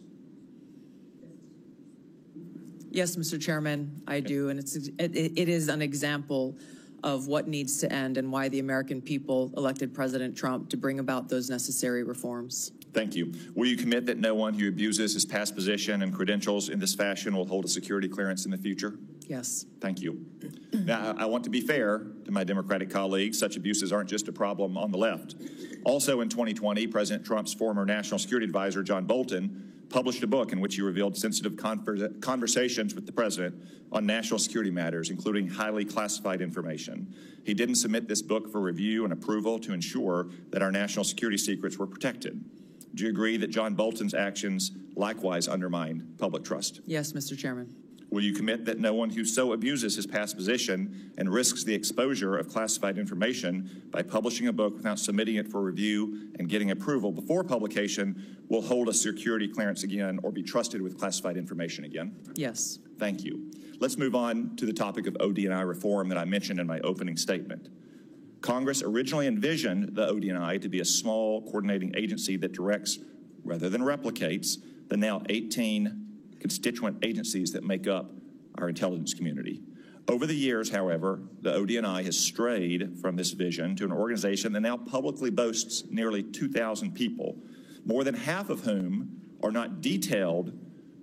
Yes, Mr. Chairman, I do, and it is an example of what needs to end and why the American people elected President Trump to bring about those necessary reforms. Thank you. Will you commit that no one who abuses his past position and credentials in this fashion will hold a security clearance in the future? Yes. Thank you. Now, I want to be fair to my Democratic colleagues. Such abuses aren't just a problem on the left. Also in 2020, President Trump's former National Security Advisor, John Bolton, published a book in which he revealed sensitive conversations with the president on national security matters, including highly classified information. He didn't submit this book for review and approval to ensure that our national security secrets were protected. Do you agree that John Bolton's actions likewise undermined public trust? Yes, Mr. Chairman. Will you commit that no one who so abuses his past position and risks the exposure of classified information by publishing a book without submitting it for review and getting approval before publication will hold a security clearance again or be trusted with classified information again? Yes. Thank you. Let's move on to the topic of OD&I reform that I mentioned in my opening statement. Congress originally envisioned the OD&I to be a small coordinating agency that directs, rather than replicates, the now 18 constituent agencies that make up our intelligence community. Over the years, however, the OD&I has strayed from this vision to an organization that now publicly boasts nearly 2,000 people, more than half of whom are not detailed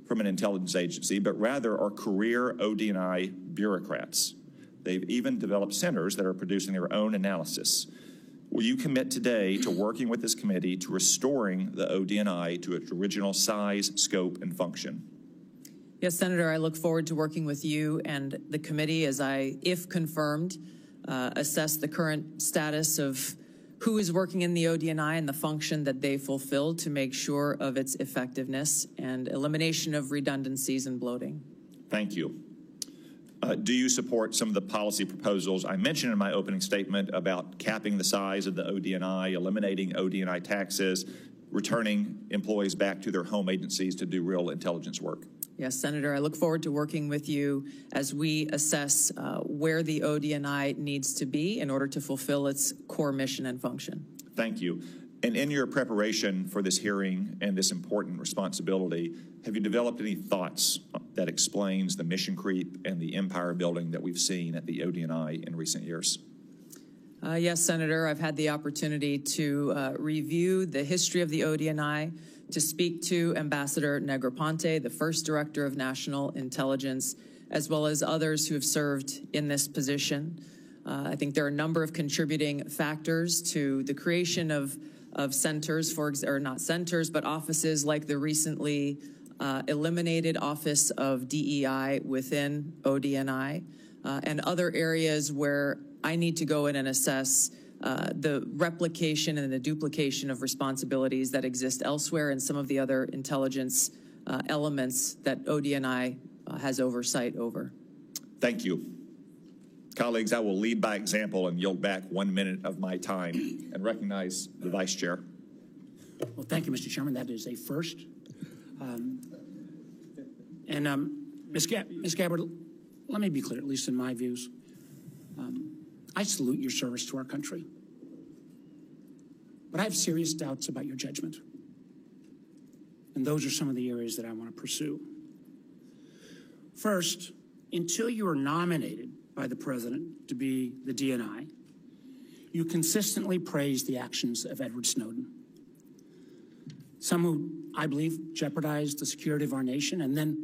from an intelligence agency, but rather are career OD&I bureaucrats. They've even developed centers that are producing their own analysis. Will you commit today to working with this committee to restoring the OD&I to its original size, scope, and function? Yes, Senator, I look forward to working with you and the committee as I, if confirmed, assess the current status of who is working in the OD&I and the function that they fulfill to make sure of its effectiveness and elimination of redundancies and bloating. Thank you. Do you support some of the policy proposals I mentioned in my opening statement about capping the size of the OD&I, eliminating OD&I taxes, returning employees back to their home agencies to do real intelligence work? Yes, Senator, I look forward to working with you as we assess where the OD&I needs to be in order to fulfill its core mission and function. Thank you. And in your preparation for this hearing and this important responsibility, have you developed any thoughts that explains the mission creep and the empire building that we've seen at the OD&I in recent years? Yes, Senator, I've had the opportunity to review the history of the OD&I, to speak to Ambassador Negroponte, the first Director of National Intelligence, as well as others who have served in this position. I think there are a number of contributing factors to the creation of centers, or not centers, but offices like the recently eliminated Office of DEI within ODNI, and other areas where I need to go in and assess the replication and the duplication of responsibilities that exist elsewhere and some of the other intelligence elements that ODNI has oversight over. Thank you. Colleagues, I will lead by example and yield back 1 minute of my time and recognize the Vice Chair. Well, thank you, Mr. Chairman. That is a first. Ms. Gabbard, let me be clear, at least in my views. I salute your service to our country, but I have serious doubts about your judgment. And those are some of the areas that I want to pursue. First, until you are nominated by the president to be the DNI, you consistently praise the actions of Edward Snowden. Some who, I believe, jeopardized the security of our nation and then,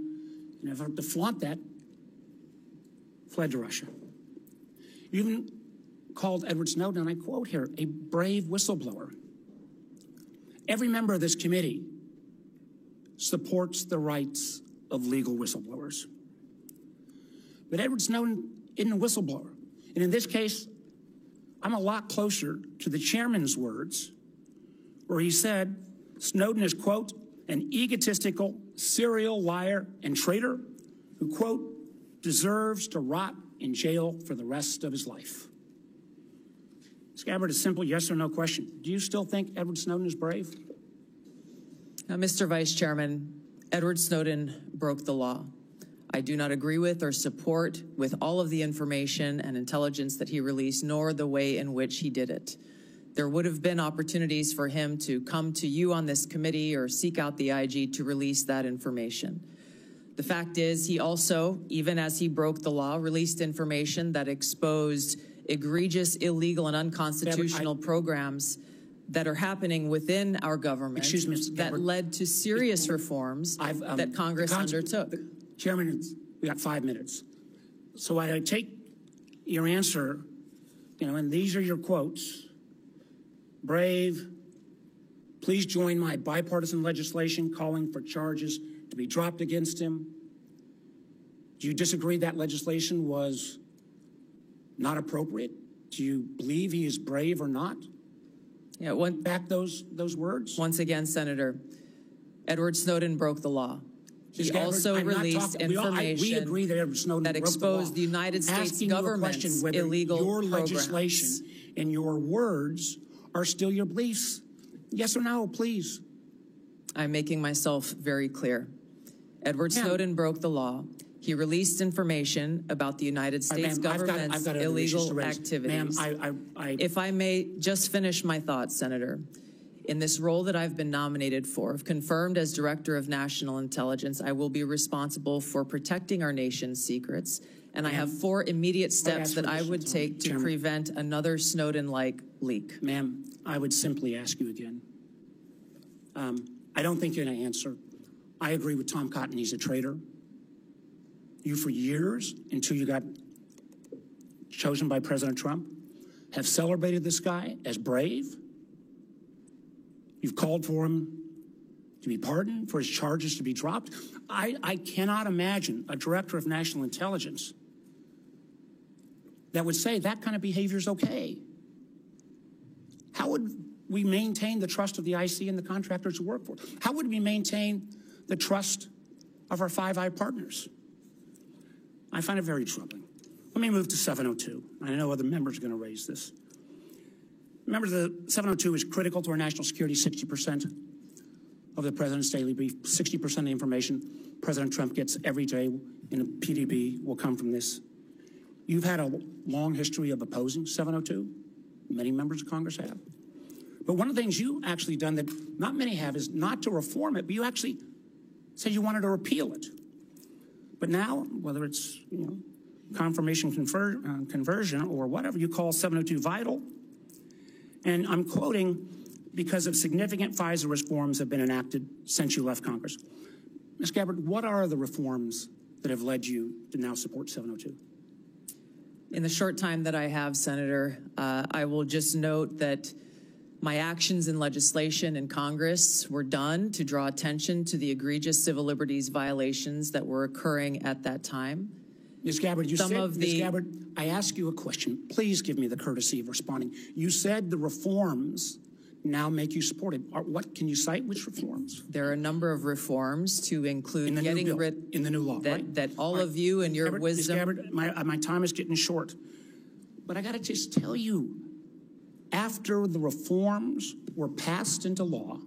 to flaunt that, fled to Russia. You even called Edward Snowden, and I quote here, a brave whistleblower. Every member of this committee supports the rights of legal whistleblowers. But Edward Snowden isn't a whistleblower. And in this case, I'm a lot closer to the chairman's words, where he said Snowden is, quote, an egotistical serial liar and traitor who, quote, deserves to rot in jail for the rest of his life. Ms. Gabbard, a simple yes or no question. Do you still think Edward Snowden is brave? Now, Mr. Vice Chairman, Edward Snowden broke the law. I do not agree with or support with all of the information and intelligence that he released, nor the way in which he did it. There would have been opportunities for him to come to you on this committee or seek out the IG to release that information. The fact is, he also, even as he broke the law, released information that exposed egregious, illegal, and unconstitutional programs that are happening within our government that led to serious reforms that Congress undertook. Chairman, we got 5 minutes. So I take your answer, and these are your quotes. Brave, please join my bipartisan legislation calling for charges to be dropped against him. Do you disagree that legislation was not appropriate? Do you believe he is brave or not? Yeah, back those words? Once again, Senator, Edward Snowden broke the law. He also released information that exposed the United States government's illegal your programs. Legislation and your words are still your beliefs. Yes or no, please. I'm making myself very clear. Edward Snowden broke the law. He released information about the United States government's illegal activities. If I may just finish my thoughts, Senator. In this role that I've been nominated for, if confirmed as Director of National Intelligence, I will be responsible for protecting our nation's secrets, and I have 4 immediate steps that I would take to prevent another Snowden-like leak. Ma'am, I would simply ask you again. I don't think you're going to answer. I agree with Tom Cotton. He's a traitor. You, for years, until you got chosen by President Trump, have celebrated this guy as brave. You've called for him to be pardoned, for his charges to be dropped. I cannot imagine a director of national intelligence that would say that kind of behavior is okay. How would we maintain the trust of the IC and the contractors who work for it? How would we maintain the trust of our Five Eyes partners? I find it very troubling. Let me move to 702. I know other members are going to raise this. Remember, the 702 is critical to our national security. 60% of the president's daily brief, 60% of the information President Trump gets every day in a PDB will come from this. You've had a long history of opposing 702. Many members of Congress have. But one of the things you actually done that not many have is not to reform it, but you actually said you wanted to repeal it. But now, whether it's confirmation conversion or whatever, you call 702 vital. And I'm quoting, because of significant FISA reforms have been enacted since you left Congress. Ms. Gabbard, what are the reforms that have led you to now support 702? In the short time that I have, Senator, I will just note that my actions in legislation in Congress were done to draw attention to the egregious civil liberties violations that were occurring at that time. Ms. Gabbard, Ms. Gabbard, I ask you a question. Please give me the courtesy of responding. You said the reforms now make you support it. What can you cite? Which reforms? There are a number of reforms to include getting rid in the new law, right? That all of you and your wisdom. Ms. Gabbard, my time is getting short, but I got to just tell you, after the reforms were passed into law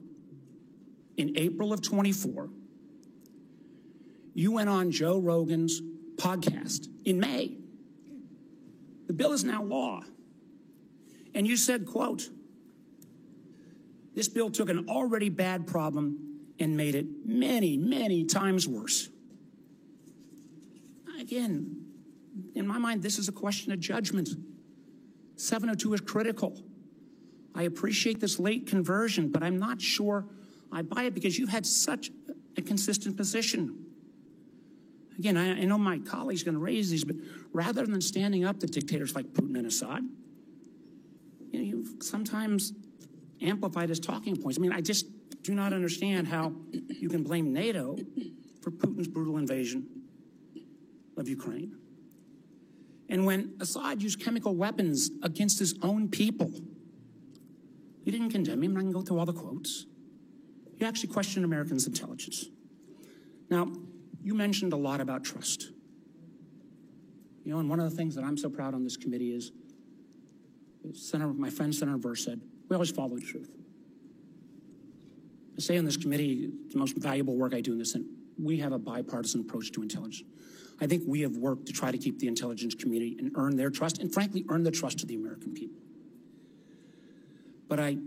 in April of 24, you went on Joe Rogan's podcast in May. The bill is now law. And you said, quote, "This bill took an already bad problem and made it many, many times worse." Again, in my mind, this is a question of judgment. 702 is critical. I appreciate this late conversion, but I'm not sure I buy it because you've had such a consistent position. Again, I know my colleague's going to raise these, but rather than standing up to dictators like Putin and Assad, you've sometimes amplified his talking points. I mean, I just do not understand how you can blame NATO for Putin's brutal invasion of Ukraine. And when Assad used chemical weapons against his own people, you didn't condemn him. I can go through all the quotes. You actually questioned Americans' intelligence. Now, you mentioned a lot about trust. And one of the things that I'm so proud on this committee is my friend Senator Burr said, we always follow the truth. I say on this committee, the most valuable work I do in this, and we have a bipartisan approach to intelligence. I think we have worked to try to keep the intelligence community and earn their trust, and frankly, earn the trust of the American people. But I,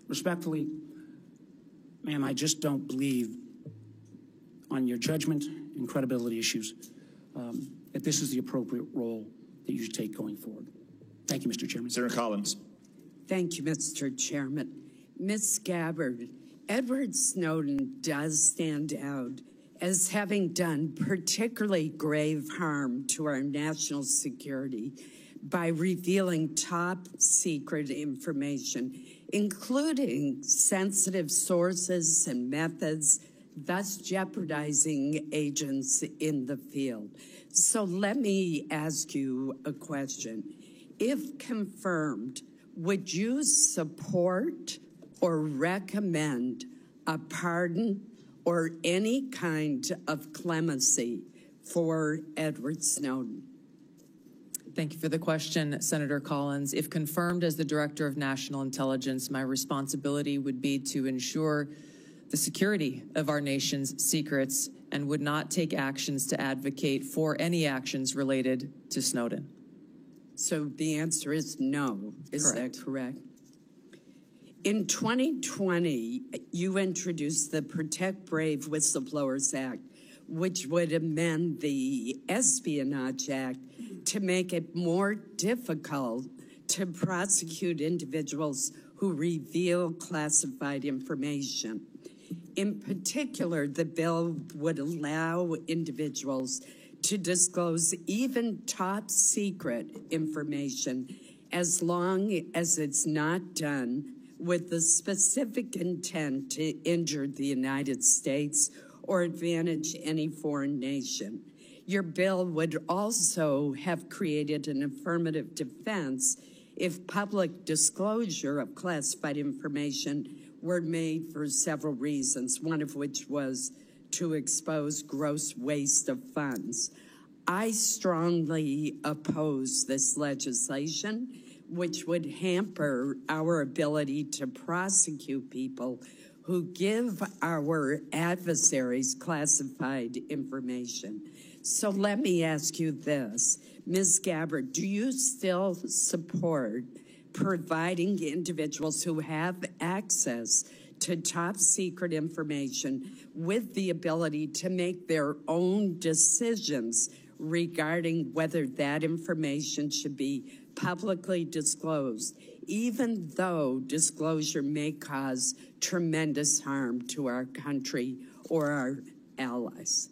respectfully, ma'am, I just don't believe on your judgment and credibility issues that this is the appropriate role that you should take going forward. Thank you, Mr. Chairman. Senator Collins. Thank you, Mr. Chairman. Ms. Gabbard, Edward Snowden does stand out as having done particularly grave harm to our national security by revealing top secret information, including sensitive sources and methods, thus jeopardizing agents in the field. So let me ask you a question. If confirmed, would you support or recommend a pardon or any kind of clemency for Edward Snowden? Thank you for the question, Senator Collins. If confirmed as the Director of National Intelligence, my responsibility would be to ensure the security of our nation's secrets and would not take actions to advocate for any actions related to Snowden. So the answer is no. Is Correct. that correct? In 2020, you introduced the Protect Brave Whistleblowers Act, which would amend the Espionage Act to make it more difficult to prosecute individuals who reveal classified information. In particular, the bill would allow individuals to disclose even top secret information as long as it's not done with the specific intent to injure the United States or advantage any foreign nation. Your bill would also have created an affirmative defense if public disclosure of classified information were made for several reasons, one of which was to expose gross waste of funds. I strongly oppose this legislation, which would hamper our ability to prosecute people who give our adversaries classified information. So let me ask you this. Ms. Gabbard, do you still support providing individuals who have access to top secret information with the ability to make their own decisions regarding whether that information should be publicly disclosed, even though disclosure may cause tremendous harm to our country or our allies?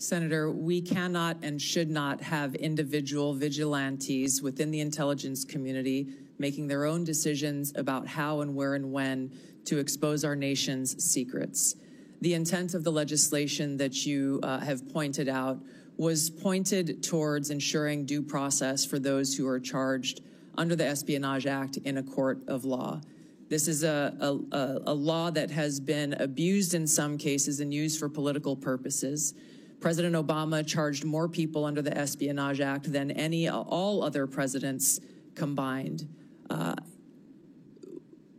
Senator, we cannot and should not have individual vigilantes within the intelligence community making their own decisions about how and where and when to expose our nation's secrets. The intent of the legislation that you have pointed out was pointed towards ensuring due process for those who are charged under the Espionage Act in a court of law. This is a law that has been abused in some cases and used for political purposes. President Obama charged more people under the Espionage Act than all other presidents combined.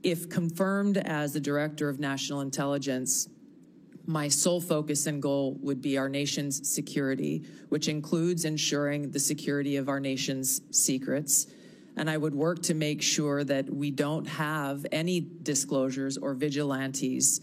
If confirmed as the Director of National Intelligence, my sole focus and goal would be our nation's security, which includes ensuring the security of our nation's secrets. And I would work to make sure that we don't have any disclosures or vigilantes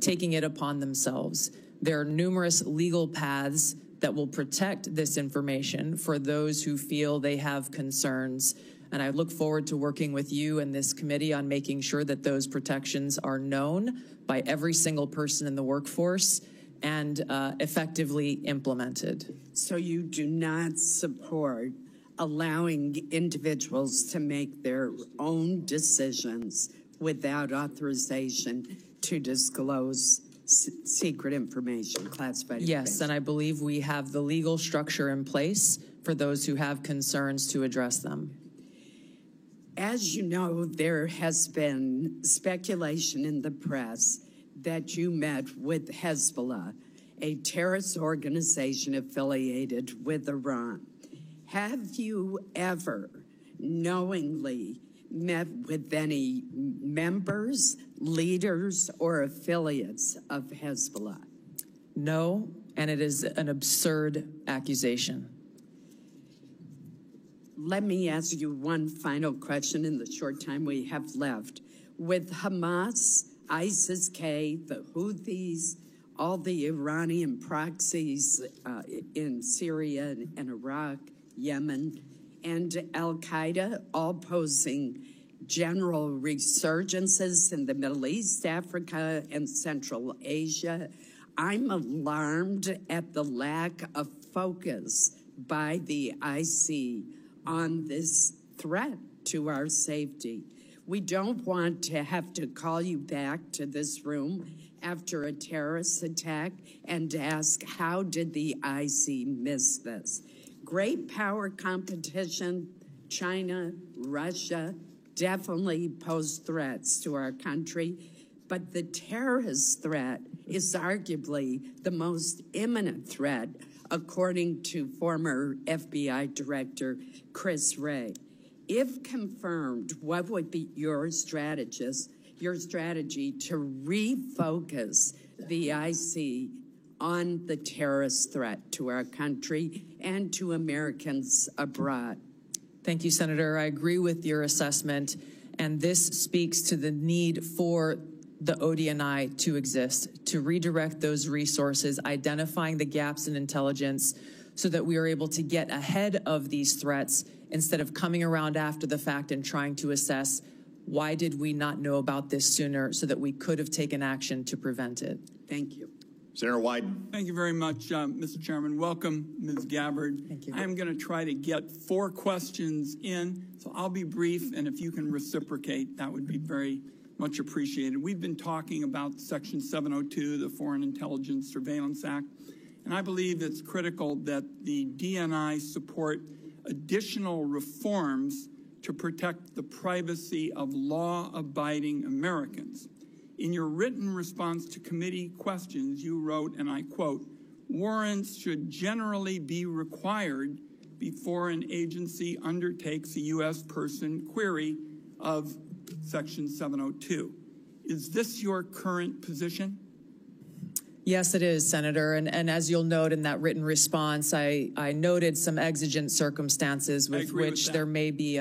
taking it upon themselves. There are numerous legal paths that will protect this information for those who feel they have concerns. And I look forward to working with you and this committee on making sure that those protections are known by every single person in the workforce and effectively implemented. So you do not support allowing individuals to make their own decisions without authorization to disclose secret information, classified information? Yes, and I believe we have the legal structure in place for those who have concerns to address them. As you know, there has been speculation in the press that you met with Hezbollah, a terrorist organization affiliated with Iran. Have you ever knowingly met with any members, leaders, or affiliates of Hezbollah? No, and it is an absurd accusation. Let me ask you one final question in the short time we have left. With Hamas, ISIS-K, the Houthis, all the Iranian proxies in Syria and Iraq, Yemen, and Al-Qaeda all posing general resurgences in the Middle East, Africa, and Central Asia, I'm alarmed at the lack of focus by the IC on this threat to our safety. We don't want to have to call you back to this room after a terrorist attack and ask, how did the IC miss this? Great power competition, China, Russia, definitely pose threats to our country, but the terrorist threat is arguably the most imminent threat, according to former FBI Director Chris Wray. If confirmed, what would be your strategy to refocus the IC on the terrorist threat to our country and to Americans abroad? Thank you, Senator. I agree with your assessment, and this speaks to the need for the ODNI to exist, to redirect those resources, identifying the gaps in intelligence so that we are able to get ahead of these threats instead of coming around after the fact and trying to assess why did we not know about this sooner so that we could have taken action to prevent it. Thank you. Senator Wyden. Thank you very much, Mr. Chairman. Welcome, Ms. Gabbard. Thank you. I am going to try to get 4 questions in, so I'll be brief, and if you can reciprocate, that would be very much appreciated. We've been talking about Section 702, the Foreign Intelligence Surveillance Act, and I believe it's critical that the DNI support additional reforms to protect the privacy of law-abiding Americans. In your written response to committee questions, you wrote, and I quote, "Warrants should generally be required before an agency undertakes a U.S. person query of Section 702. Is this your current position?" Yes, it is, Senator. And as you'll note in that written response, I noted some exigent circumstances with which there may be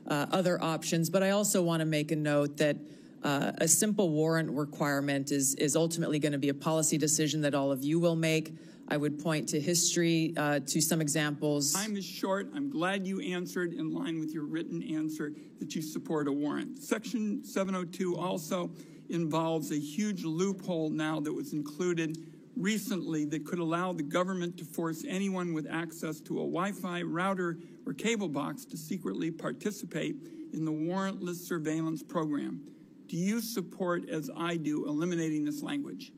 other options. But I also want to make a note that a simple warrant requirement is ultimately going to be a policy decision that all of you will make. I would point to history, to some examples. Time is short. I'm glad you answered in line with your written answer that you support a warrant. Section 702 also involves a huge loophole now that was included recently that could allow the government to force anyone with access to a Wi-Fi router or cable box to secretly participate in the warrantless surveillance program. Do you support, as I do, eliminating this language?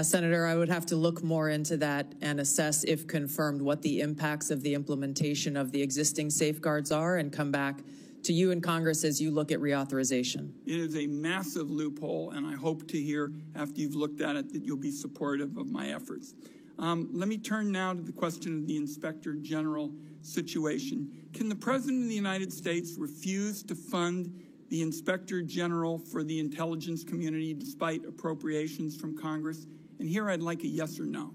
Senator, I would have to look more into that and assess, if confirmed, what the impacts of the implementation of the existing safeguards are and come back to you in Congress as you look at reauthorization. It is a massive loophole, and I hope to hear after you've looked at it that you'll be supportive of my efforts. Let me turn now to the question of the Inspector General situation. Can the President of the United States refuse to fund the Inspector General for the intelligence community despite appropriations from Congress? And here I'd like a yes or no.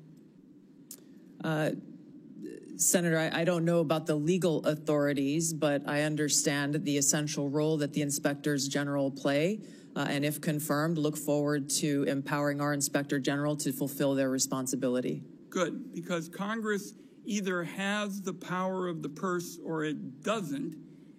Senator, I don't know about the legal authorities, but I understand the essential role that the inspectors general play. And if confirmed, look forward to empowering our Inspector General to fulfill their responsibility. Good, because Congress either has the power of the purse or it doesn't.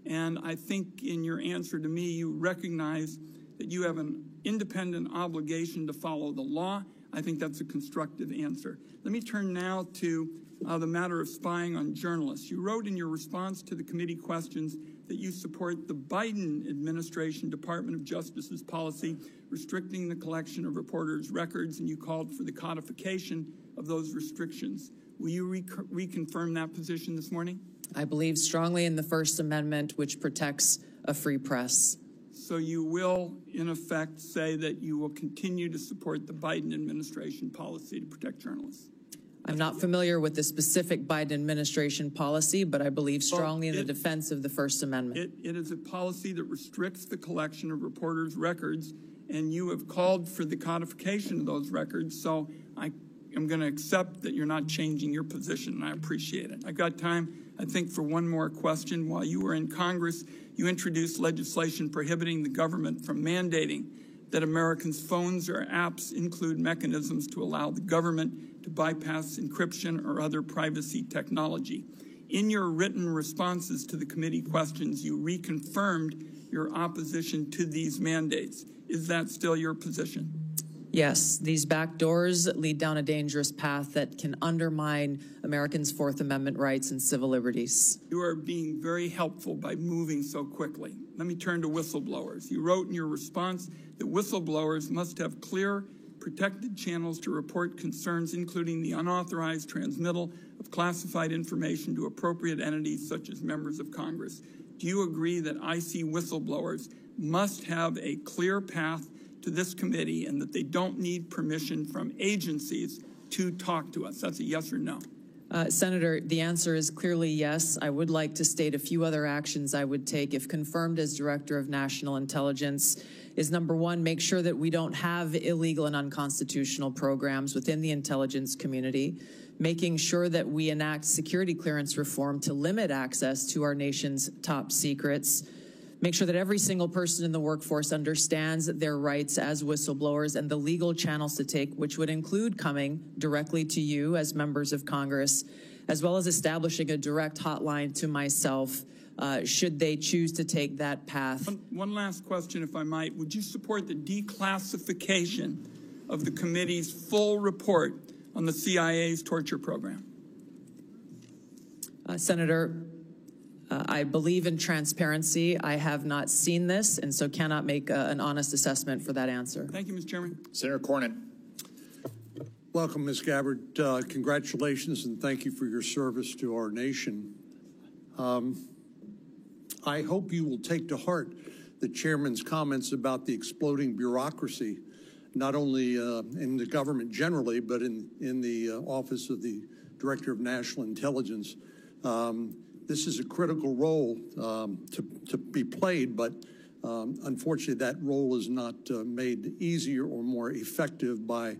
And I think in your answer to me, you recognize that you have an independent obligation to follow the law. I think that's a constructive answer. Let me turn now to the matter of spying on journalists. You wrote in your response to the committee questions that you support the Biden administration Department of Justice's policy restricting the collection of reporters' records, and you called for the codification of those restrictions. Will you reconfirm that position this morning? I believe strongly in the First Amendment, which protects a free press. So you will, in effect, say that you will continue to support the Biden administration policy to protect journalists? I'm not familiar with the specific Biden administration policy, but I believe strongly in the defense of the First Amendment. It is a policy that restricts the collection of reporters' records, and you have called for the codification of those records, so I'm going to accept that you're not changing your position, and I appreciate it. I've got time, I think, for one more question. While you were in Congress, you introduced legislation prohibiting the government from mandating that Americans' phones or apps include mechanisms to allow the government to bypass encryption or other privacy technology. In your written responses to the committee questions, you reconfirmed your opposition to these mandates. Is that still your position? Yes, these back doors lead down a dangerous path that can undermine Americans' Fourth Amendment rights and civil liberties. You are being very helpful by moving so quickly. Let me turn to whistleblowers. You wrote in your response that whistleblowers must have clear, protected channels to report concerns, including the unauthorized transmittal of classified information to appropriate entities such as members of Congress. Do you agree that IC whistleblowers must have a clear path to this committee and that they don't need permission from agencies to talk to us? That's a yes or no. Senator, the answer is clearly yes. I would like to state a few other actions I would take if confirmed as Director of National Intelligence is, number one, make sure that we don't have illegal and unconstitutional programs within the intelligence community, making sure that we enact security clearance reform to limit access to our nation's top secrets, make sure that every single person in the workforce understands their rights as whistleblowers and the legal channels to take, which would include coming directly to you as members of Congress, as well as establishing a direct hotline to myself should they choose to take that path. One last question, if I might. Would you support the declassification of the committee's full report on the CIA's torture program? Senator, I believe in transparency. I have not seen this, and so cannot make an honest assessment for that answer. Thank you, Mr. Chairman. Senator Cornyn. Welcome, Ms. Gabbard. Congratulations, and thank you for your service to our nation. I hope you will take to heart the chairman's comments about the exploding bureaucracy, not only in the government generally, but in the Office of the Director of National Intelligence. This is a critical role to be played, but unfortunately that role is not made easier or more effective by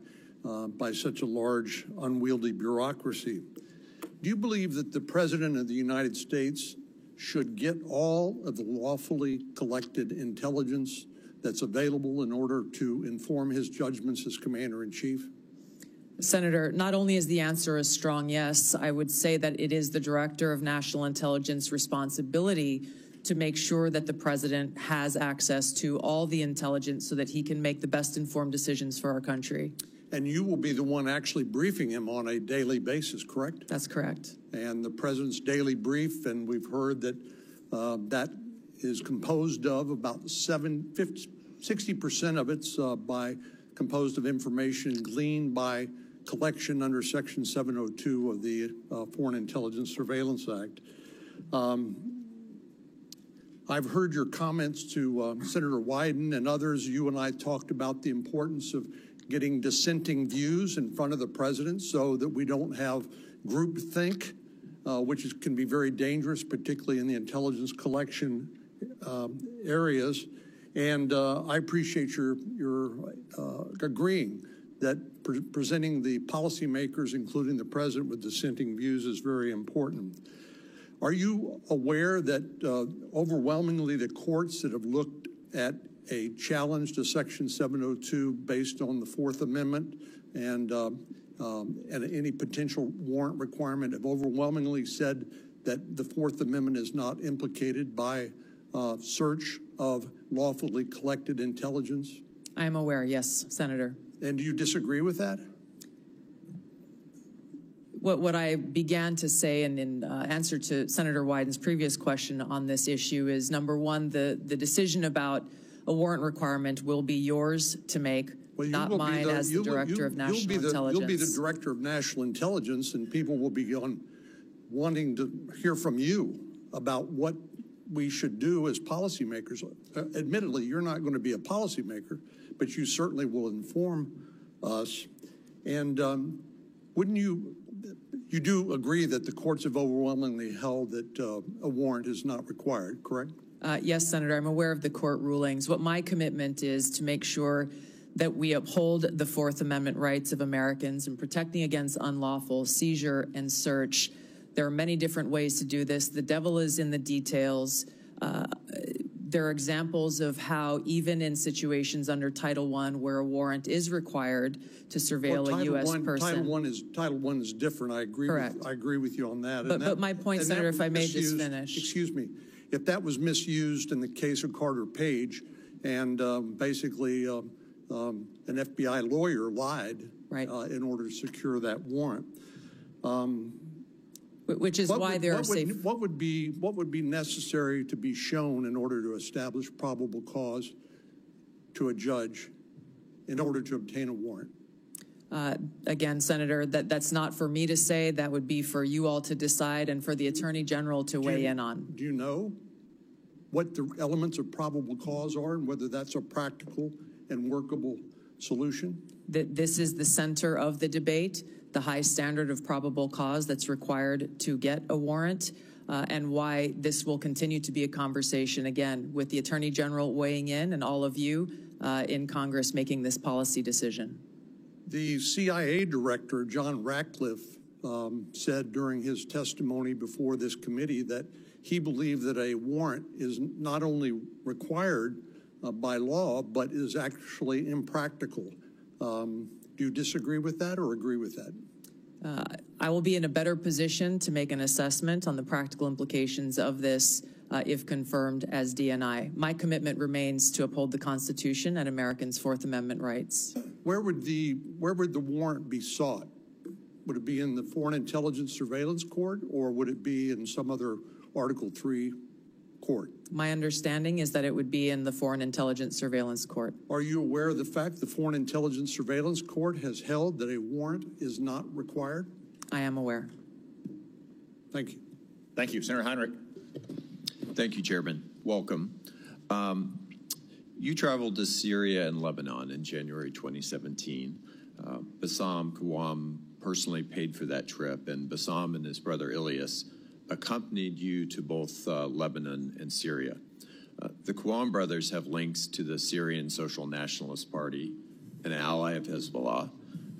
such a large, unwieldy bureaucracy. Do you believe that the President of the United States should get all of the lawfully collected intelligence that's available in order to inform his judgments as Commander-in-Chief? Senator, not only is the answer a strong yes, I would say that it is the Director of National Intelligence responsibility to make sure that the President has access to all the intelligence so that he can make the best informed decisions for our country. And you will be the one actually briefing him on a daily basis, correct? That's correct. And the president's daily brief, and we've heard that that is composed of about 60% of it's composed of information gleaned by collection under Section 702 of the Foreign Intelligence Surveillance Act. I've heard your comments to Senator Wyden and others. You and I talked about the importance of getting dissenting views in front of the president so that we don't have groupthink, which can be very dangerous, particularly in the intelligence collection areas. And I appreciate your agreeing that presenting the policymakers, including the president, with dissenting views is very important. Are you aware that overwhelmingly the courts that have looked at a challenge to Section 702 based on the Fourth Amendment and any potential warrant requirement have overwhelmingly said that the Fourth Amendment is not implicated by search of lawfully collected intelligence? I am aware, yes, Senator. And do you disagree with that? What I began to say in answer to Senator Wyden's previous question on this issue is, number one, the decision about a warrant requirement will be yours to make, not mine as the Director of National Intelligence. You'll be the Director of National Intelligence, and people will be wanting to hear from you about what we should do as policymakers. Admittedly, you're not going to be a policymaker, but you certainly will inform us. And wouldn't you do agree that the courts have overwhelmingly held that a warrant is not required, correct? Yes, Senator, I'm aware of the court rulings. What my commitment is to make sure that we uphold the Fourth Amendment rights of Americans in protecting against unlawful seizure and search. There are many different ways to do this. The devil is in the details. There are examples of how even in situations under Title I where a warrant is required to surveil a U.S. person. Title I is different. I agree. Correct. I agree with you on that. But my point, Senator, if I may just finish. Excuse me. If that was misused in the case of Carter Page and basically an FBI lawyer lied in order to secure that warrant. Which is why there are safe. What would be necessary to be shown in order to establish probable cause to a judge in order to obtain a warrant? Again, Senator, that's not for me to say. That would be for you all to decide and for the Attorney General to weigh in on. Do you know what the elements of probable cause are and whether that's a practical and workable solution? This is the center of the debate, the high standard of probable cause that's required to get a warrant, and why this will continue to be a conversation, again, with the Attorney General weighing in and all of you in Congress making this policy decision. The CIA director, John Ratcliffe, said during his testimony before this committee that he believed that a warrant is not only required by law, but is actually impractical. Do you disagree with that or agree with that? I will be in a better position to make an assessment on the practical implications of this if confirmed as DNI. My commitment remains to uphold the Constitution and Americans' Fourth Amendment rights. Where would the warrant be sought? Would it be in the Foreign Intelligence Surveillance Court, or would it be in some other Article III court? My understanding is that it would be in the Foreign Intelligence Surveillance Court. Are you aware of the fact the Foreign Intelligence Surveillance Court has held that a warrant is not required? I am aware. Thank you. Thank you. Senator Heinrich. Thank you, Chairman. Welcome. You traveled to Syria and Lebanon in January 2017. Bassam Kawam personally paid for that trip, and Bassam and his brother Ilyas accompanied you to both Lebanon and Syria. The Kawam brothers have links to the Syrian Social Nationalist Party, an ally of Hezbollah.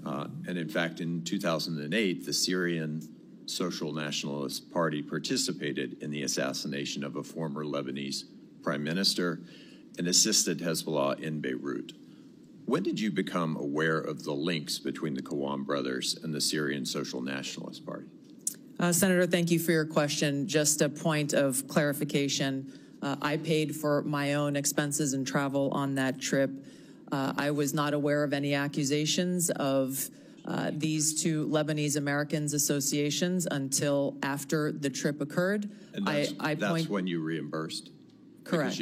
And in fact, in 2008, the Syrian Social Nationalist Party participated in the assassination of a former Lebanese prime minister and assisted Hezbollah in Beirut. When did you become aware of the links between the Kawam brothers and the Syrian Social Nationalist Party? Senator, thank you for your question. Just a point of clarification. I paid for my own expenses and travel on that trip. I was not aware of any accusations of these two Lebanese Americans associations until after the trip occurred. And that's when you reimbursed? Correct.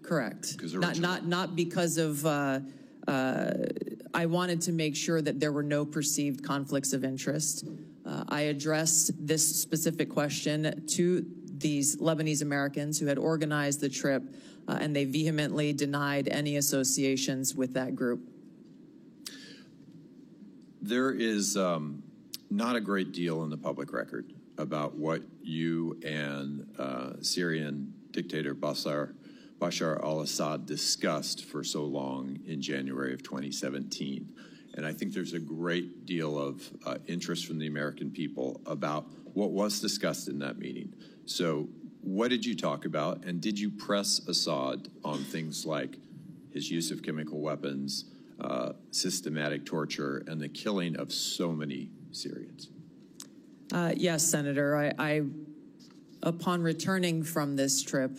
Correct. Not because of, I wanted to make sure that there were no perceived conflicts of interest. I addressed this specific question to these Lebanese Americans who had organized the trip, and they vehemently denied any associations with that group. There is not a great deal in the public record about what you and Syrian dictator Bashar al-Assad discussed for so long in January of 2017. And I think there's a great deal of interest from the American people about what was discussed in that meeting. So what did you talk about? And did you press Assad on things like his use of chemical weapons, systematic torture, and the killing of so many Syrians? Yes, Senator. Upon returning from this trip,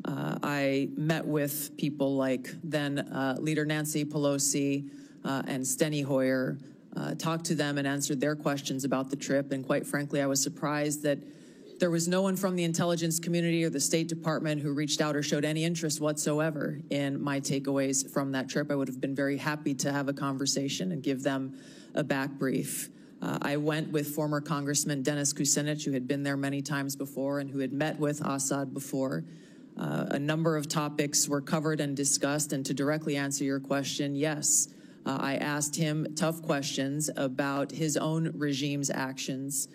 I met with people like then Leader Nancy Pelosi and Steny Hoyer, talked to them and answered their questions about the trip. And quite frankly, I was surprised that there was no one from the intelligence community or the State Department who reached out or showed any interest whatsoever in my takeaways from that trip. I would have been very happy to have a conversation and give them a back brief. I went with former Congressman Dennis Kucinich, who had been there many times before and who had met with Assad before. A number of topics were covered and discussed, and to directly answer your question, yes, I asked him tough questions about his own regime's actions,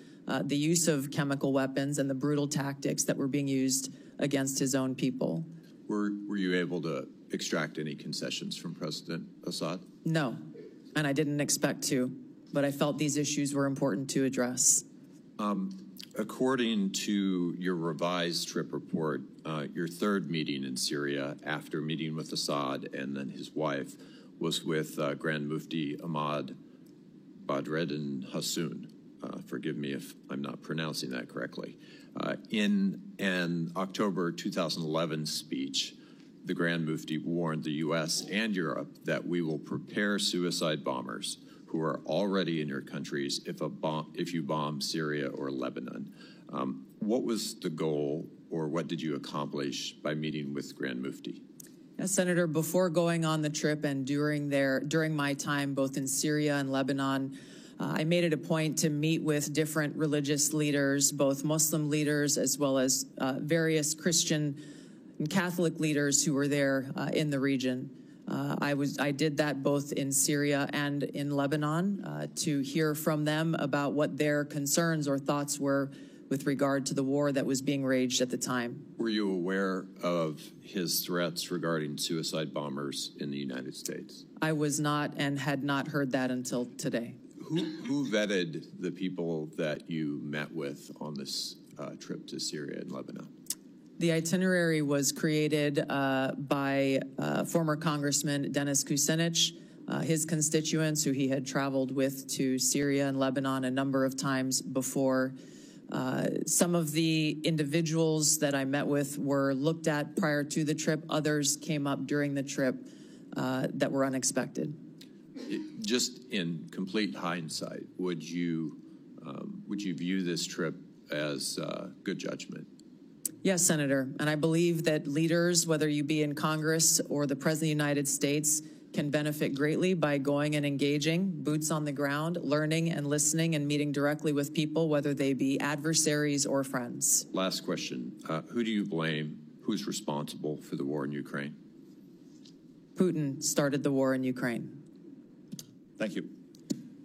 the use of chemical weapons and the brutal tactics that were being used against his own people. Were you able to extract any concessions from President Assad? No, and I didn't expect to, but I felt these issues were important to address. According to your revised trip report, your third meeting in Syria after meeting with Assad and then his wife was with Grand Mufti Ahmad Badreddin Hassoun. Forgive me if I'm not pronouncing that correctly. In an October 2011 speech, the Grand Mufti warned the U.S. and Europe that we will prepare suicide bombers who are already in your countries if you bomb Syria or Lebanon. What was the goal, or what did you accomplish by meeting with Grand Mufti? Yes, Senator, before going on the trip and during my time both in Syria and Lebanon, I made it a point to meet with different religious leaders, both Muslim leaders as well as various Christian and Catholic leaders who were there in the region. I did that both in Syria and in Lebanon to hear from them about what their concerns or thoughts were with regard to the war that was being waged at the time. Were you aware of his threats regarding suicide bombers in the United States? I was not and had not heard that until today. Who vetted the people that you met with on this trip to Syria and Lebanon? The itinerary was created by former Congressman Dennis Kucinich, his constituents who he had traveled with to Syria and Lebanon a number of times before. Some of the individuals that I met with were looked at prior to the trip. Others came up during the trip that were unexpected. Just in complete hindsight, would you view this trip as good judgment? Yes, Senator, and I believe that leaders, whether you be in Congress or the President of the United States, can benefit greatly by going and engaging, boots on the ground, learning and listening and meeting directly with people, whether they be adversaries or friends. Last question. Who do you blame? Who's responsible for the war in Ukraine? Putin started the war in Ukraine. Thank you.